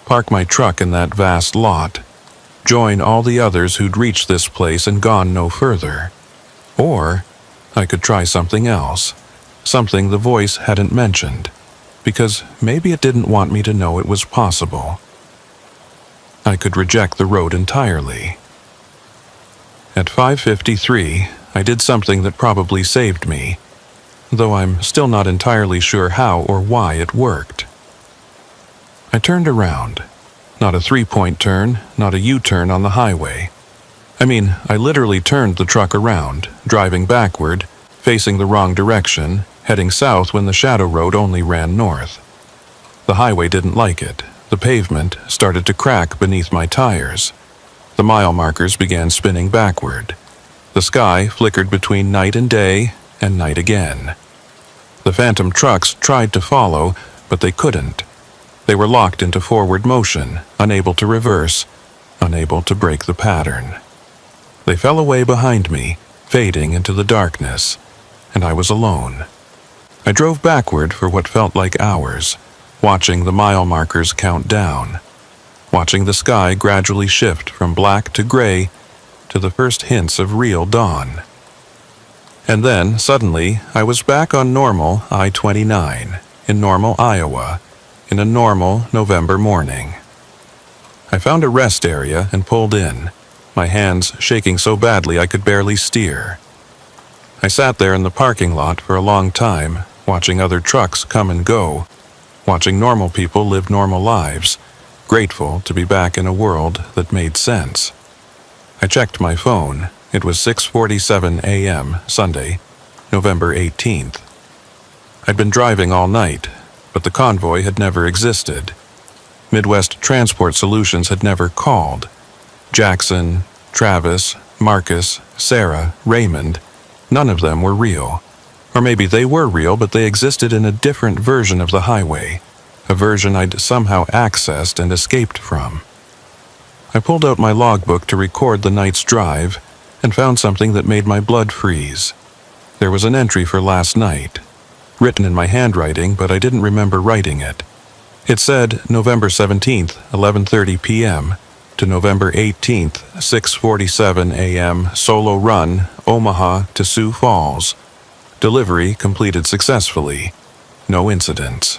Park my truck in that vast lot, join all the others who'd reached this place and gone no further. Or I could try something else, something the voice hadn't mentioned, because maybe it didn't want me to know it was possible. I could reject the road entirely. At 5:53, I did something that probably saved me, though I'm still not entirely sure how or why it worked. I turned around. Not a three-point turn, not a U-turn on the highway. I literally turned the truck around, driving backward, facing the wrong direction, heading south when the Shadow Road only ran north. The highway didn't like it. The pavement started to crack beneath my tires. The mile markers began spinning backward. The sky flickered between night and day, and night again. The phantom trucks tried to follow, but they couldn't. They were locked into forward motion, unable to reverse, unable to break the pattern. They fell away behind me, fading into the darkness, and I was alone. I drove backward for what felt like hours, watching the mile markers count down, watching the sky gradually shift from black to gray to the first hints of real dawn. And then, suddenly, I was back on normal I-29, in Normal, Iowa, in a normal November morning. I found a rest area and pulled in, my hands shaking so badly I could barely steer. I sat there in the parking lot for a long time, watching other trucks come and go, watching normal people live normal lives, grateful to be back in a world that made sense. I checked my phone. It was 6:47 a.m. Sunday, November 18th. I'd been driving all night, but the convoy had never existed. Midwest Transport Solutions had never called. Jackson, Travis, Marcus, Sarah, Raymond, none of them were real. Or maybe they were real, but they existed in a different version of the highway, a version I'd somehow accessed and escaped from. I pulled out my logbook to record the night's drive and found something that made my blood freeze. There was an entry for last night, written in my handwriting, but I didn't remember writing it. It said November 17th, 11:30 p.m. to November 18th, 6:47 a.m. solo run, Omaha to Sioux Falls. Delivery completed successfully. No incidents.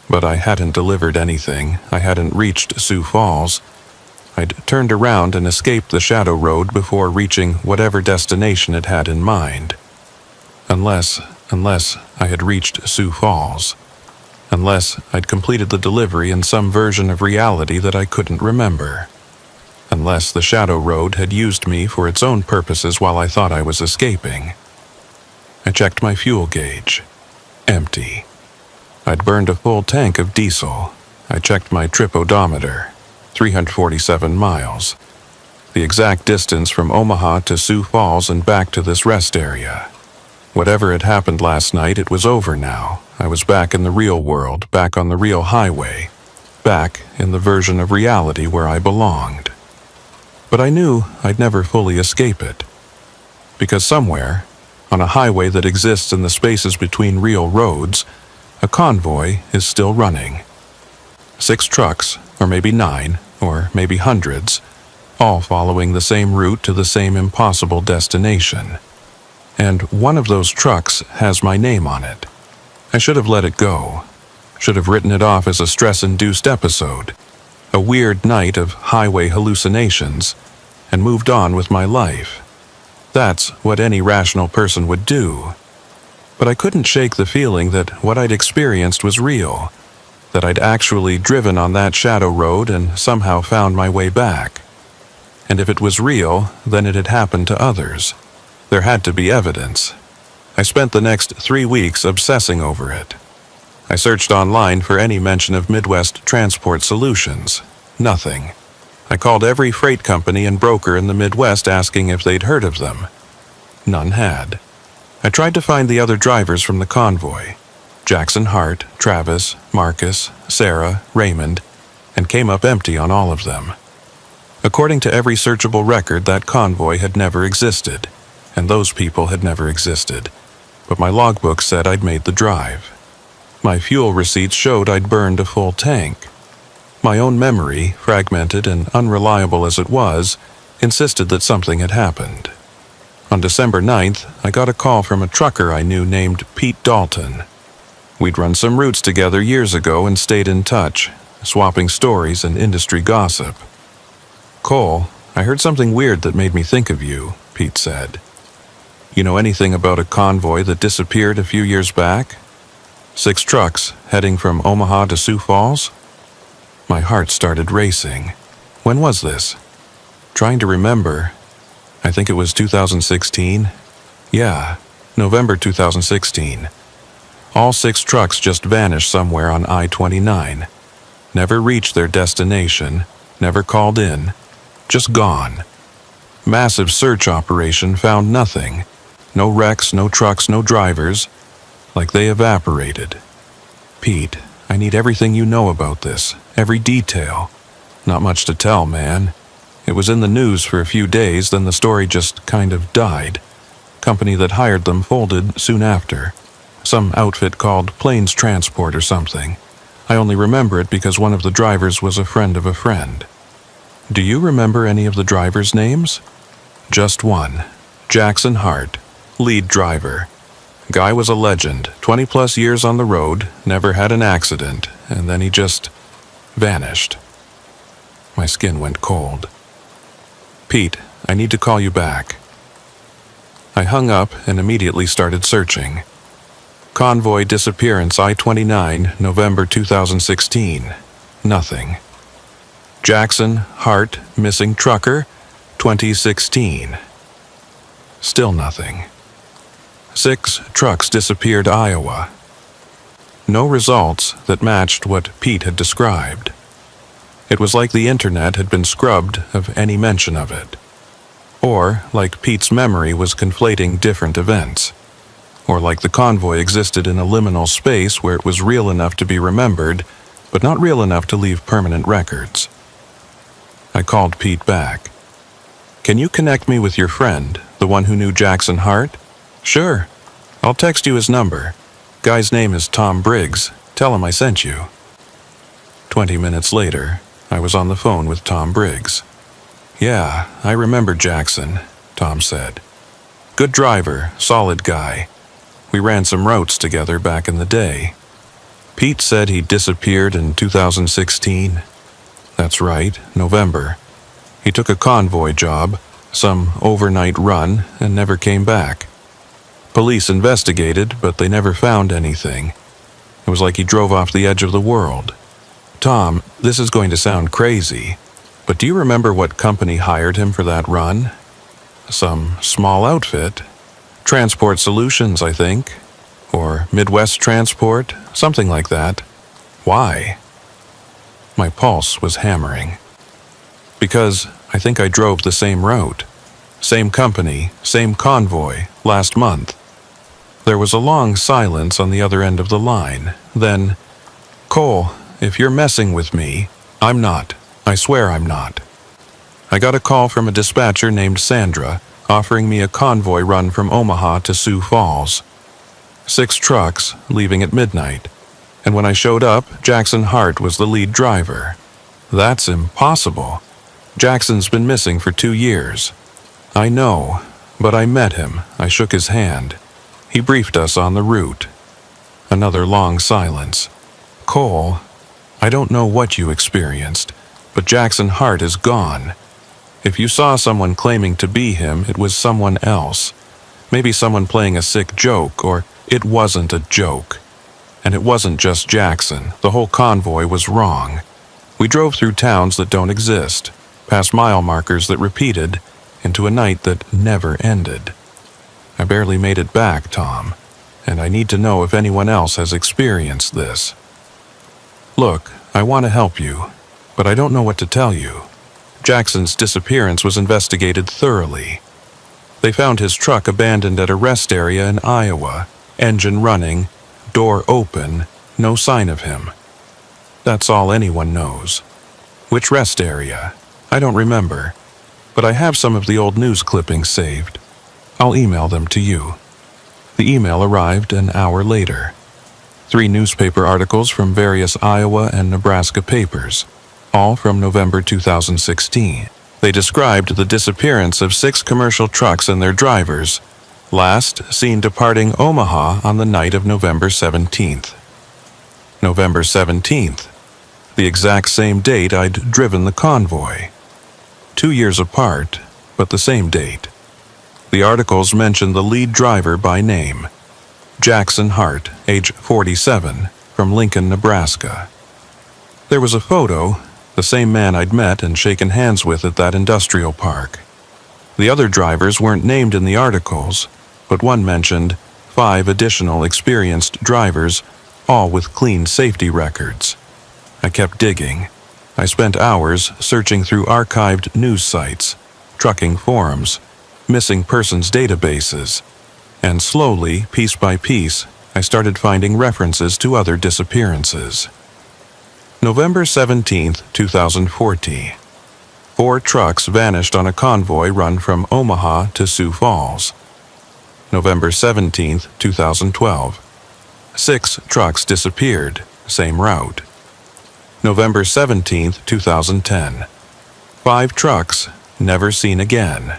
But I hadn't delivered anything. I hadn't reached Sioux Falls. I'd turned around and escaped the shadow road before reaching whatever destination it had in mind. Unless I had reached Sioux Falls. Unless I'd completed the delivery in some version of reality that I couldn't remember. Unless the shadow road had used me for its own purposes while I thought I was escaping. I checked my fuel gauge. Empty. I'd burned a full tank of diesel. I checked my trip odometer. 347 miles. The exact distance from Omaha to Sioux Falls and back to this rest area. Whatever had happened last night, it was over now. I was back in the real world, back on the real highway, back in the version of reality where I belonged. But I knew I'd never fully escape it. Because somewhere, on a highway that exists in the spaces between real roads, a convoy is still running. 6 trucks, or maybe 9, or maybe hundreds, all following the same route to the same impossible destination. And one of those trucks has my name on it. I should have let it go. Should have written it off as a stress-induced episode, a weird night of highway hallucinations, and moved on with my life. That's what any rational person would do. But I couldn't shake the feeling that what I'd experienced was real, that I'd actually driven on that shadow road and somehow found my way back. And if it was real, then it had happened to others. There had to be evidence. I spent the next 3 weeks obsessing over it. I searched online for any mention of Midwest Transport Solutions. Nothing. I called every freight company and broker in the Midwest asking if they'd heard of them. None had. I tried to find the other drivers from the convoy. Jackson Hart, Travis, Marcus, Sarah, Raymond, and came up empty on all of them. According to every searchable record, that convoy had never existed, and those people had never existed. But my logbook said I'd made the drive. My fuel receipts showed I'd burned a full tank. My own memory, fragmented and unreliable as it was, insisted that something had happened. On December 9th, I got a call from a trucker I knew named Pete Dalton. We'd run some routes together years ago and stayed in touch, swapping stories and industry gossip. "Cole, I heard something weird that made me think of you," Pete said. "You know anything about a convoy that disappeared a few years back? 6 trucks heading from Omaha to Sioux Falls?" My heart started racing. When was this? Trying to remember. I think it was 2016. Yeah, November 2016. All 6 trucks just vanished somewhere on I-29. Never reached their destination, never called in, just gone. Massive search operation found nothing. No wrecks, no trucks, no drivers. Like they evaporated. Pete, I need everything you know about this, every detail. Not much to tell, man. It was in the news for a few days, then the story just kind of died. Company that hired them folded soon after. Some outfit called Plains Transport or something. I only remember it because one of the drivers was a friend of a friend. Do you remember any of the drivers' names? Just one. Jackson Hart, lead driver. Guy was a legend, 20+ years on the road, never had an accident, and then he just vanished. My skin went cold. Pete, I need to call you back. I hung up and immediately started searching. Convoy disappearance I-29, November 2016. Nothing. Jackson Hart missing trucker, 2016. Still nothing. 6 trucks disappeared Iowa. No results that matched what Pete had described. It was like the internet had been scrubbed of any mention of it. Or like Pete's memory was conflating different events. Or like the convoy existed in a liminal space where it was real enough to be remembered, but not real enough to leave permanent records. I called Pete back. Can you connect me with your friend, the one who knew Jackson Hart? Sure. I'll text you his number. Guy's name is Tom Briggs. Tell him I sent you. 20 minutes later, I was on the phone with Tom Briggs. Yeah, I remember Jackson, Tom said. Good driver, solid guy. We ran some routes together back in the day. Pete said he disappeared in 2016. That's right, November. He took a convoy job, some overnight run, and never came back. Police investigated, but they never found anything. It was like he drove off the edge of the world. Tom, this is going to sound crazy, but do you remember what company hired him for that run? Some small outfit. Transport Solutions, I think. Or Midwest Transport, something like that. Why? My pulse was hammering. Because I think I drove the same route. Same company, same convoy, last month. There was a long silence on the other end of the line. Then, Cole, if you're messing with me, I'm not. I swear I'm not. I got a call from a dispatcher named Sandra, offering me a convoy run from Omaha to Sioux Falls. 6 trucks, leaving at midnight. And when I showed up, Jackson Hart was the lead driver. That's impossible. Jackson's been missing for 2 years. I know, but I met him. I shook his hand. He briefed us on the route. Another long silence. Cole, I don't know what you experienced, but Jackson Hart is gone. If you saw someone claiming to be him, it was someone else. Maybe someone playing a sick joke, or it wasn't a joke. And it wasn't just Jackson. The whole convoy was wrong. We drove through towns that don't exist, past mile markers that repeated, into a night that never ended. I barely made it back, Tom, and I need to know if anyone else has experienced this. Look, I want to help you, but I don't know what to tell you. Jackson's disappearance was investigated thoroughly. They found his truck abandoned at a rest area in Iowa, engine running, door open, no sign of him. That's all anyone knows. Which rest area? I don't remember, but I have some of the old news clippings saved. I'll email them to you. The email arrived an hour later. 3 newspaper articles from various Iowa and Nebraska papers, all from November 2016. They described the disappearance of 6 commercial trucks and their drivers, last seen departing Omaha on the night of November 17th. November 17th, the exact same date I'd driven the convoy. 2 years apart, but the same date. The articles mentioned the lead driver by name, Jackson Hart, age 47, from Lincoln, Nebraska. There was a photo, the same man I'd met and shaken hands with at that industrial park. The other drivers weren't named in the articles, but one mentioned 5 additional experienced drivers, all with clean safety records. I kept digging. I spent hours searching through archived news sites, trucking forums, missing persons databases, and slowly, piece by piece, I started finding references to other disappearances. November 17, 2014. 4 trucks vanished on a convoy run from Omaha to Sioux Falls. November 17, 2012. 6 trucks disappeared, same route. November 17, 2010. 5 trucks never seen again.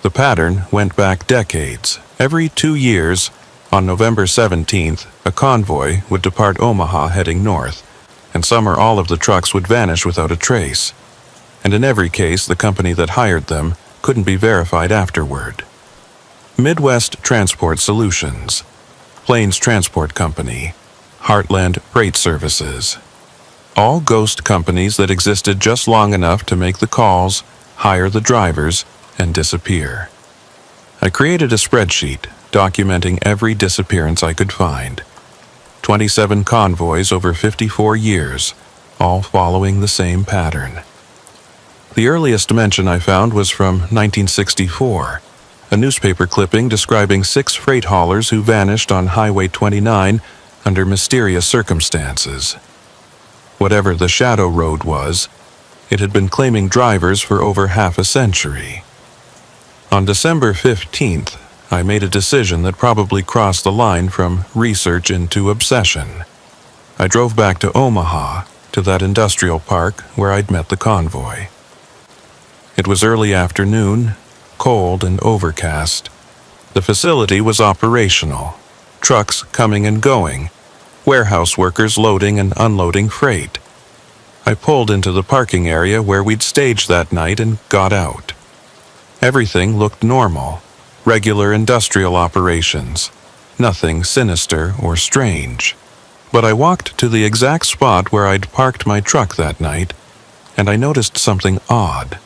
The pattern went back decades. Every 2 years, on November 17th, a convoy would depart Omaha heading north, and some or all of the trucks would vanish without a trace. And in every case, the company that hired them couldn't be verified afterward. Midwest Transport Solutions, Plains Transport Company, Heartland Freight Services. All ghost companies that existed just long enough to make the calls, hire the drivers, and disappear. I created a spreadsheet documenting every disappearance I could find. 27 convoys over 54 years, all following the same pattern. The earliest mention I found was from 1964, a newspaper clipping describing 6 freight haulers who vanished on Highway 29 under mysterious circumstances. Whatever the Shadow Road was, it had been claiming drivers for over half a century. On December 15th, I made a decision that probably crossed the line from research into obsession. I drove back to Omaha, to that industrial park where I'd met the convoy. It was early afternoon, cold and overcast. The facility was operational, trucks coming and going, warehouse workers loading and unloading freight. I pulled into the parking area where we'd staged that night and got out. Everything looked normal, regular industrial operations, nothing sinister or strange. But I walked to the exact spot where I'd parked my truck that night, and I noticed something odd.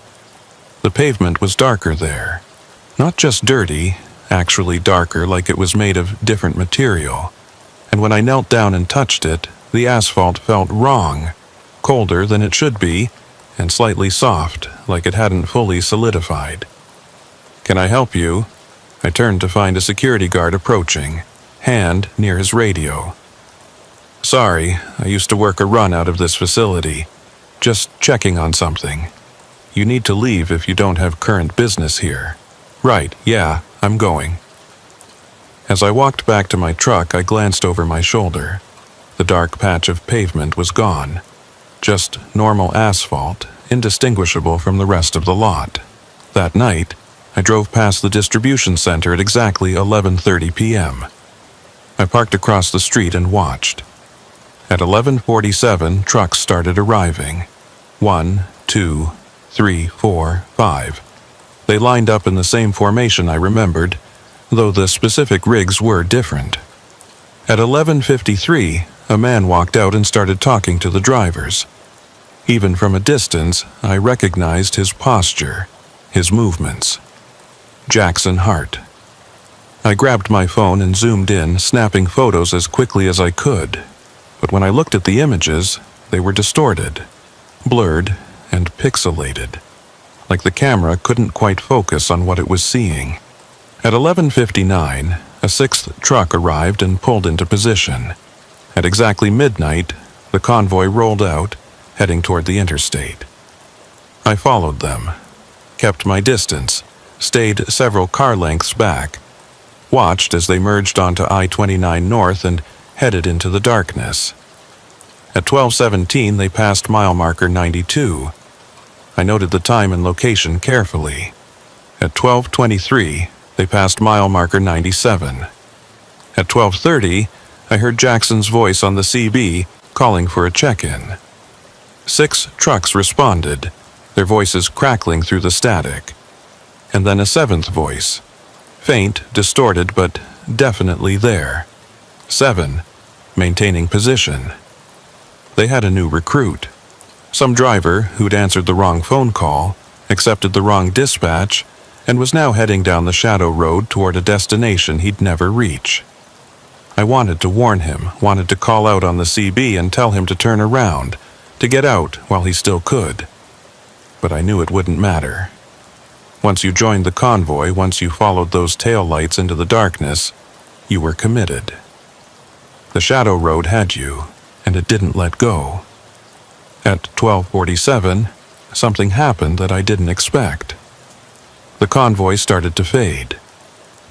The pavement was darker there. Not just dirty, actually darker like it was made of different material. And when I knelt down and touched it, the asphalt felt wrong, colder than it should be, and slightly soft, like it hadn't fully solidified. "Can I help you?" I turned to find a security guard approaching, hand near his radio. "Sorry, I used to work a run out of this facility. Just checking on something. You need to leave if you don't have current business here." "Right, yeah, I'm going." As I walked back to my truck, I glanced over my shoulder. The dark patch of pavement was gone. Just normal asphalt, indistinguishable from the rest of the lot. That night, I drove past the distribution center at exactly 11:30 p.m. I parked across the street and watched. At 11:47, trucks started arriving. 1, 2, 3, 4, 5. They lined up in the same formation I remembered, though the specific rigs were different. At 11:53, a man walked out and started talking to the drivers. Even from a distance, I recognized his posture, his movements. Jackson Hart. I grabbed my phone and zoomed in, snapping photos as quickly as I could. But when I looked at the images, they were distorted, blurred, and pixelated, like the camera couldn't quite focus on what it was seeing. At 11:59, a 6th truck arrived and pulled into position. At exactly midnight, the convoy rolled out, heading toward the interstate. I followed them, kept my distance, stayed several car lengths back, watched as they merged onto I-29 North and headed into the darkness. At 12:17, they passed mile marker 92. I noted the time and location carefully. At 12:23, they passed mile marker 97. At 12:30, I heard Jackson's voice on the CB calling for a check-in. 6 trucks responded, their voices crackling through the static. And then a 7th voice, faint, distorted, but definitely there. 7, maintaining position. They had a new recruit. Some driver who'd answered the wrong phone call, accepted the wrong dispatch, and was now heading down the Shadow Road toward a destination he'd never reach. I wanted to warn him, wanted to call out on the CB and tell him to turn around, to get out while he still could. But I knew it wouldn't matter. Once you joined the convoy, once you followed those taillights into the darkness, you were committed. The Shadow Road had you, and it didn't let go. At 12:47, something happened that I didn't expect. The convoy started to fade.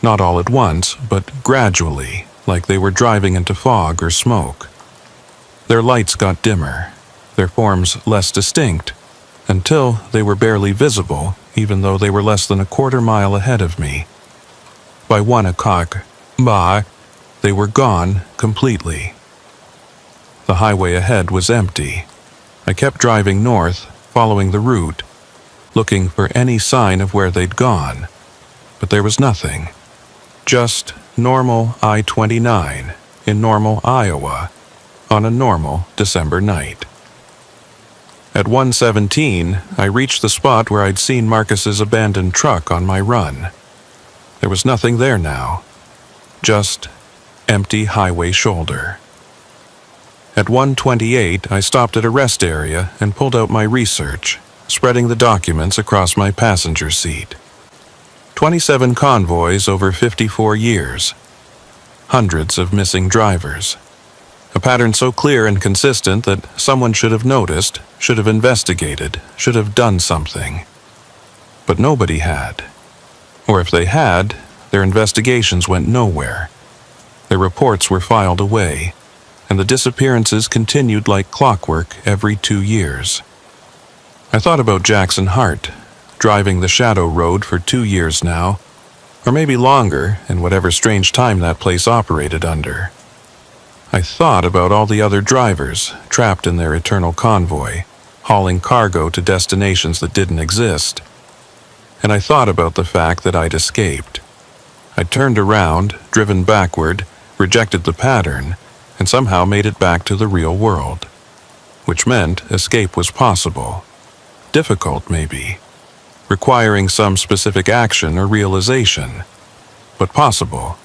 Not all at once, but gradually, like they were driving into fog or smoke. Their lights got dimmer, their forms less distinct, until they were barely visible, even though they were less than a quarter mile ahead of me. By 1 o'clock, they were gone completely. The highway ahead was empty. I kept driving north, following the route, looking for any sign of where they'd gone, but there was nothing. Just normal I-29 in normal Iowa on a normal December night. At 1:17, I reached the spot where I'd seen Marcus's abandoned truck on my run. There was nothing there now, just empty highway shoulder. At 1:28, I stopped at a rest area and pulled out my research, spreading the documents across my passenger seat. 27 convoys over 54 years. Hundreds of missing drivers. A pattern so clear and consistent that someone should have noticed, should have investigated, should have done something. But nobody had. Or if they had, their investigations went nowhere. Their reports were filed away, and the disappearances continued like clockwork every 2 years. I thought about Jackson Hart, driving the Shadow Road for 2 years now, or maybe longer in whatever strange time that place operated under. I thought about all the other drivers trapped in their eternal convoy, hauling cargo to destinations that didn't exist. And I thought about the fact that I'd escaped. I'd turned around, driven backward, rejected the pattern, and somehow made it back to the real world. Which meant escape was possible. Difficult, maybe. Requiring some specific action or realization. But possible.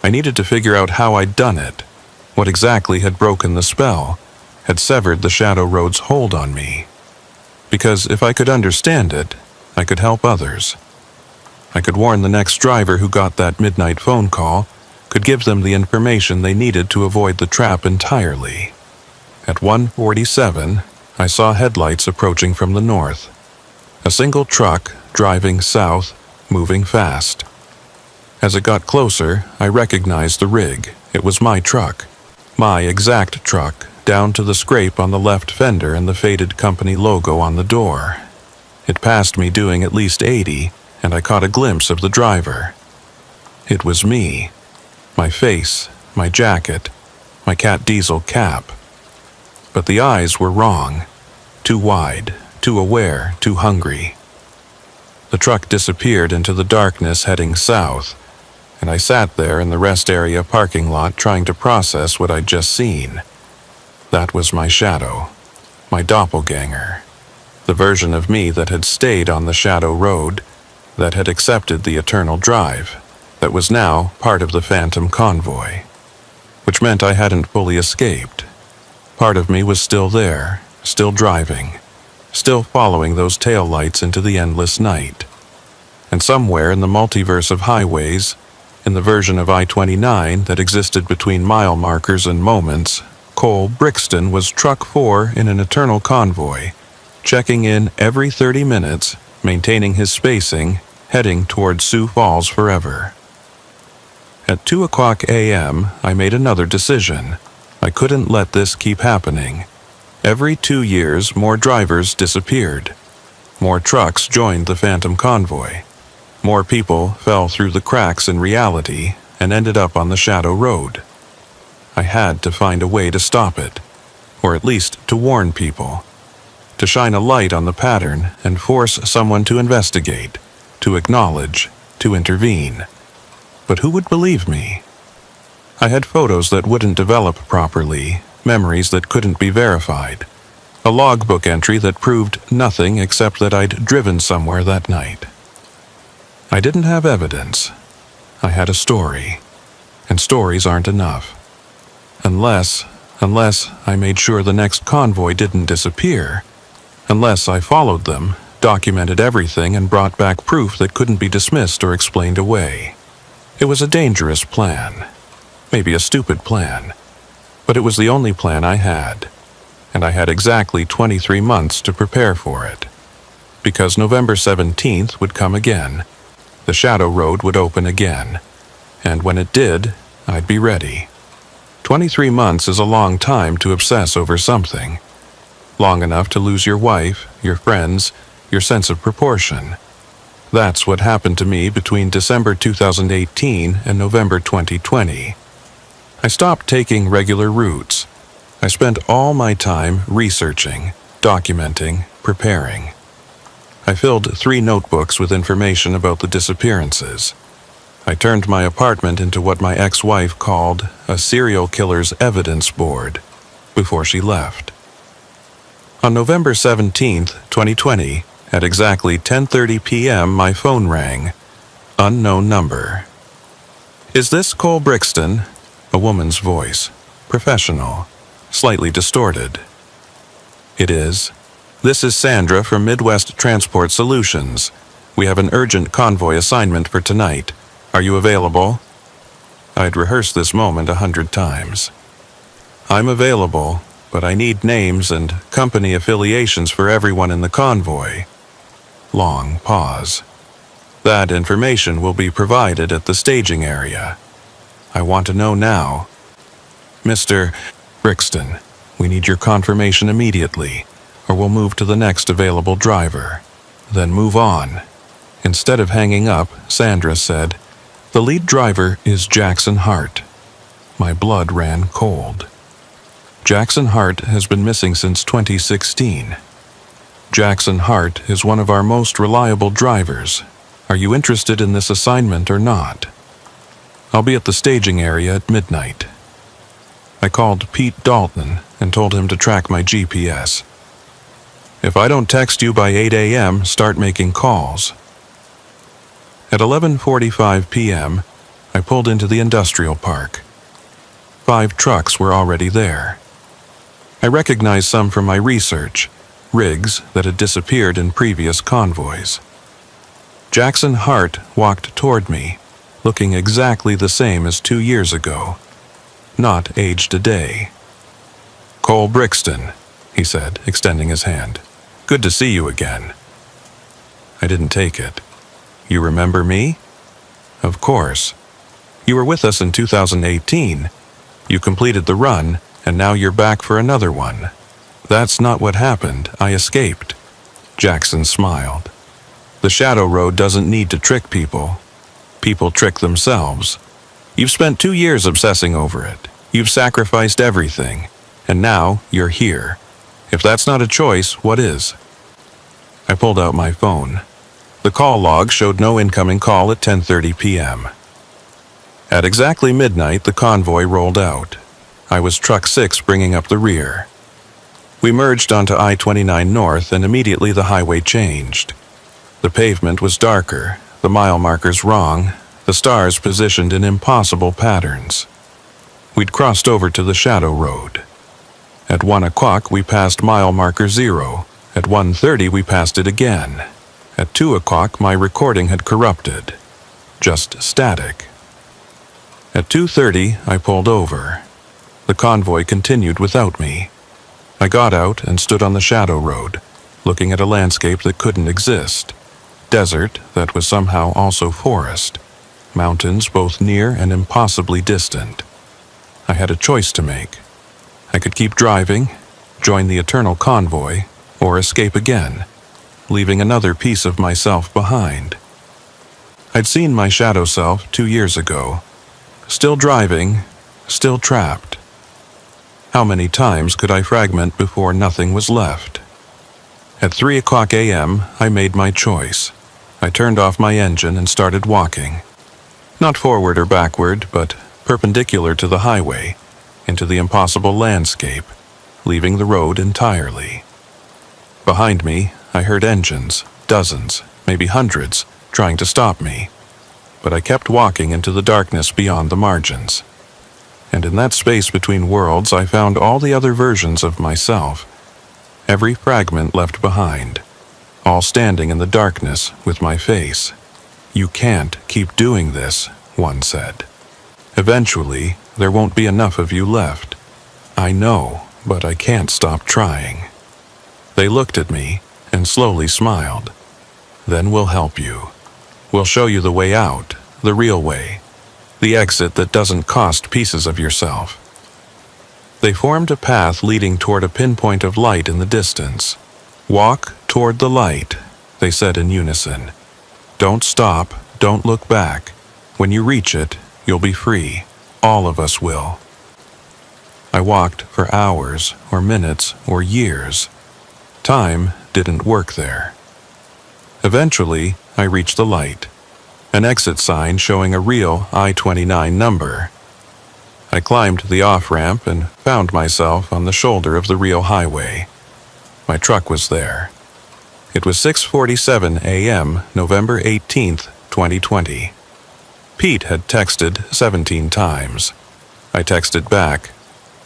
I needed to figure out how I'd done it. What exactly had broken the spell, had severed the Shadow Road's hold on me. Because if I could understand it, I could help others. I could warn the next driver who got that midnight phone call, could give them the information they needed to avoid the trap entirely. At 1:47, I saw headlights approaching from the north. A single truck driving south, moving fast. As it got closer, I recognized the rig. It was my truck. My exact truck, down to the scrape on the left fender and the faded company logo on the door. It passed me doing at least 80, and I caught a glimpse of the driver. It was me. My face, my jacket, my Cat Diesel cap. But the eyes were wrong. Too wide, too aware, too hungry. The truck disappeared into the darkness heading south, and I sat there in the rest area parking lot trying to process what I'd just seen. That was my shadow, my doppelganger, the version of me that had stayed on the Shadow Road, that had accepted the eternal drive, that was now part of the phantom convoy, which meant I hadn't fully escaped. Part of me was still there, still driving, still following those taillights into the endless night. And somewhere in the multiverse of highways, in the version of I-29 that existed between mile markers and moments, Cole Brixton was truck 4 in an eternal convoy, checking in every 30 minutes, maintaining his spacing, heading toward Sioux Falls forever. At 2:00 a.m., I made another decision. I couldn't let this keep happening. Every 2 years, more drivers disappeared. More trucks joined the phantom convoy. More people fell through the cracks in reality and ended up on the Shadow Road. I had to find a way to stop it, or at least to warn people, to shine a light on the pattern and force someone to investigate, to acknowledge, to intervene. But who would believe me? I had photos that wouldn't develop properly, memories that couldn't be verified, a logbook entry that proved nothing except that I'd driven somewhere that night. I didn't have evidence. I had a story, and stories aren't enough. Unless I made sure the next convoy didn't disappear, unless I followed them, documented everything, and brought back proof that couldn't be dismissed or explained away. It was a dangerous plan, maybe a stupid plan, but it was the only plan I had, and I had exactly 23 months to prepare for it. because November 17th would come again. The shadow road would open again. And when it did, I'd be ready. 23 months is a long time to obsess over something. Long enough to lose your wife, your friends, your sense of proportion. That's what happened to me between December 2018 and November 2020. I stopped taking regular routes. I spent all my time researching, documenting, preparing. I filled 3 notebooks with information about the disappearances. I turned my apartment into what my ex-wife called a serial killer's evidence board before she left. On November 17th, 2020, at exactly 10:30 p.m., my phone rang. Unknown number. "Is this Cole Brixton?" A woman's voice. Professional. Slightly distorted. "It is. This is Sandra from Midwest Transport Solutions. We have an urgent convoy assignment for tonight. Are you available?" I'd rehearsed this moment 100 times. "I'm available, but I need names and company affiliations for everyone in the convoy." Long pause. "That information will be provided at the staging area. I want to know now." "Mr. Brixton, we need your confirmation immediately, or we'll move to the next available driver. Then move on." Instead of hanging up, Sandra said, "The lead driver is Jackson Hart." My blood ran cold. Jackson Hart has been missing since 2016. Jackson Hart is one of our most reliable drivers. Are you interested in this assignment or not? I'll be at the staging area at midnight. I called Pete Dalton and told him to track my GPS. If I don't text you by 8 a.m., start making calls. At 11:45 p.m., I pulled into the industrial park. 5 trucks were already there. I recognized some from my research, rigs that had disappeared in previous convoys. Jackson Hart walked toward me, looking exactly the same as 2 years ago, not aged a day. "Cole Brixton," he said, extending his hand. "Good to see you again." I didn't take it. "You remember me?" "Of course. You were with us in 2018. You completed the run, and now you're back for another one." "That's not what happened. I escaped." Jackson smiled. "The shadow road doesn't need to trick people. People trick themselves. You've spent 2 years obsessing over it. You've sacrificed everything, and now you're here. If that's not a choice, what is?" I pulled out my phone. The call log showed no incoming call at 10:30 p.m. At exactly midnight, the convoy rolled out. I was truck 6 bringing up the rear. We merged onto I-29 North, and immediately the highway changed. The pavement was darker, the mile markers wrong, the stars positioned in impossible patterns. We'd crossed over to the shadow road. At 1 o'clock, we passed mile marker 0. At 1:30, we passed it again. At 2 o'clock, my recording had corrupted. Just static. At 2:30, I pulled over. The convoy continued without me. I got out and stood on the shadow road, looking at a landscape that couldn't exist. Desert that was somehow also forest. Mountains both near and impossibly distant. I had a choice to make. I could keep driving, join the eternal convoy, or escape again, leaving another piece of myself behind. I'd seen my shadow self 2 years ago. Still driving, still trapped. How many times could I fragment before nothing was left? At 3 o'clock a.m., I made my choice. I turned off my engine and started walking. Not forward or backward, but perpendicular to the highway, into the impossible landscape, leaving the road entirely. Behind me, I heard engines, dozens, maybe hundreds, trying to stop me. But I kept walking into the darkness beyond the margins. And in that space between worlds, I found all the other versions of myself. Every fragment left behind, all standing in the darkness with my face. "You can't keep doing this," one said. "Eventually, there won't be enough of you left." "I know, but I can't stop trying." They looked at me, and slowly smiled. "Then we'll help you. We'll show you the way out, the real way, the exit that doesn't cost pieces of yourself." They formed a path leading toward a pinpoint of light in the distance. "Walk toward the light," they said in unison. "Don't stop, don't look back. When you reach it, you'll be free. All of us will." I walked for hours, or minutes, or years. Time didn't work there. Eventually, I reached the light, an exit sign showing a real I-29 number. I climbed the off-ramp and found myself on the shoulder of the real highway. My truck was there. It was 6:47 a.m., November 18th, 2020. Pete had texted 17 times. I texted back,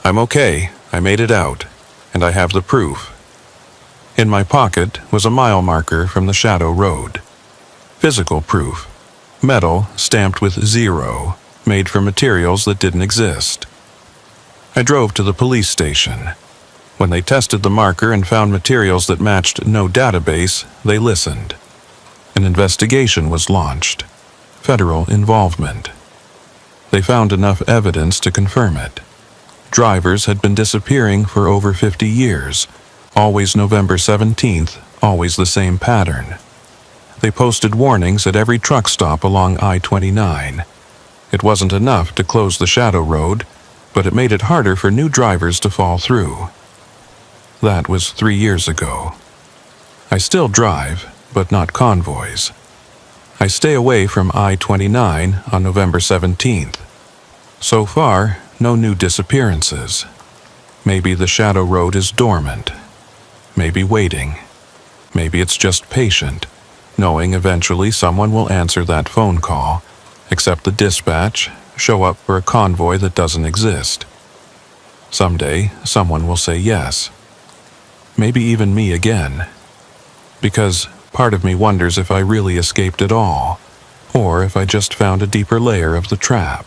"I'm okay, I made it out, and I have the proof." In my pocket was a mile marker from the Shadow Road. Physical proof. Metal stamped with 0, made from materials that didn't exist. I drove to the police station. When they tested the marker and found materials that matched no database, they listened. An investigation was launched. Federal involvement. They found enough evidence to confirm it. Drivers had been disappearing for over 50 years, always November 17th, always the same pattern. They posted warnings at every truck stop along I-29. It wasn't enough to close the Shadow Road, but it made it harder for new drivers to fall through. That was 3 years ago. I still drive, but not convoys. I stay away from I-29 on November 17th. So far, no new disappearances. Maybe the Shadow Road is dormant. Maybe waiting. Maybe it's just patient, knowing eventually someone will answer that phone call, accept the dispatch, show up for a convoy that doesn't exist. Someday, someone will say yes. Maybe even me again. Because part of me wonders if I really escaped at all, or if I just found a deeper layer of the trap.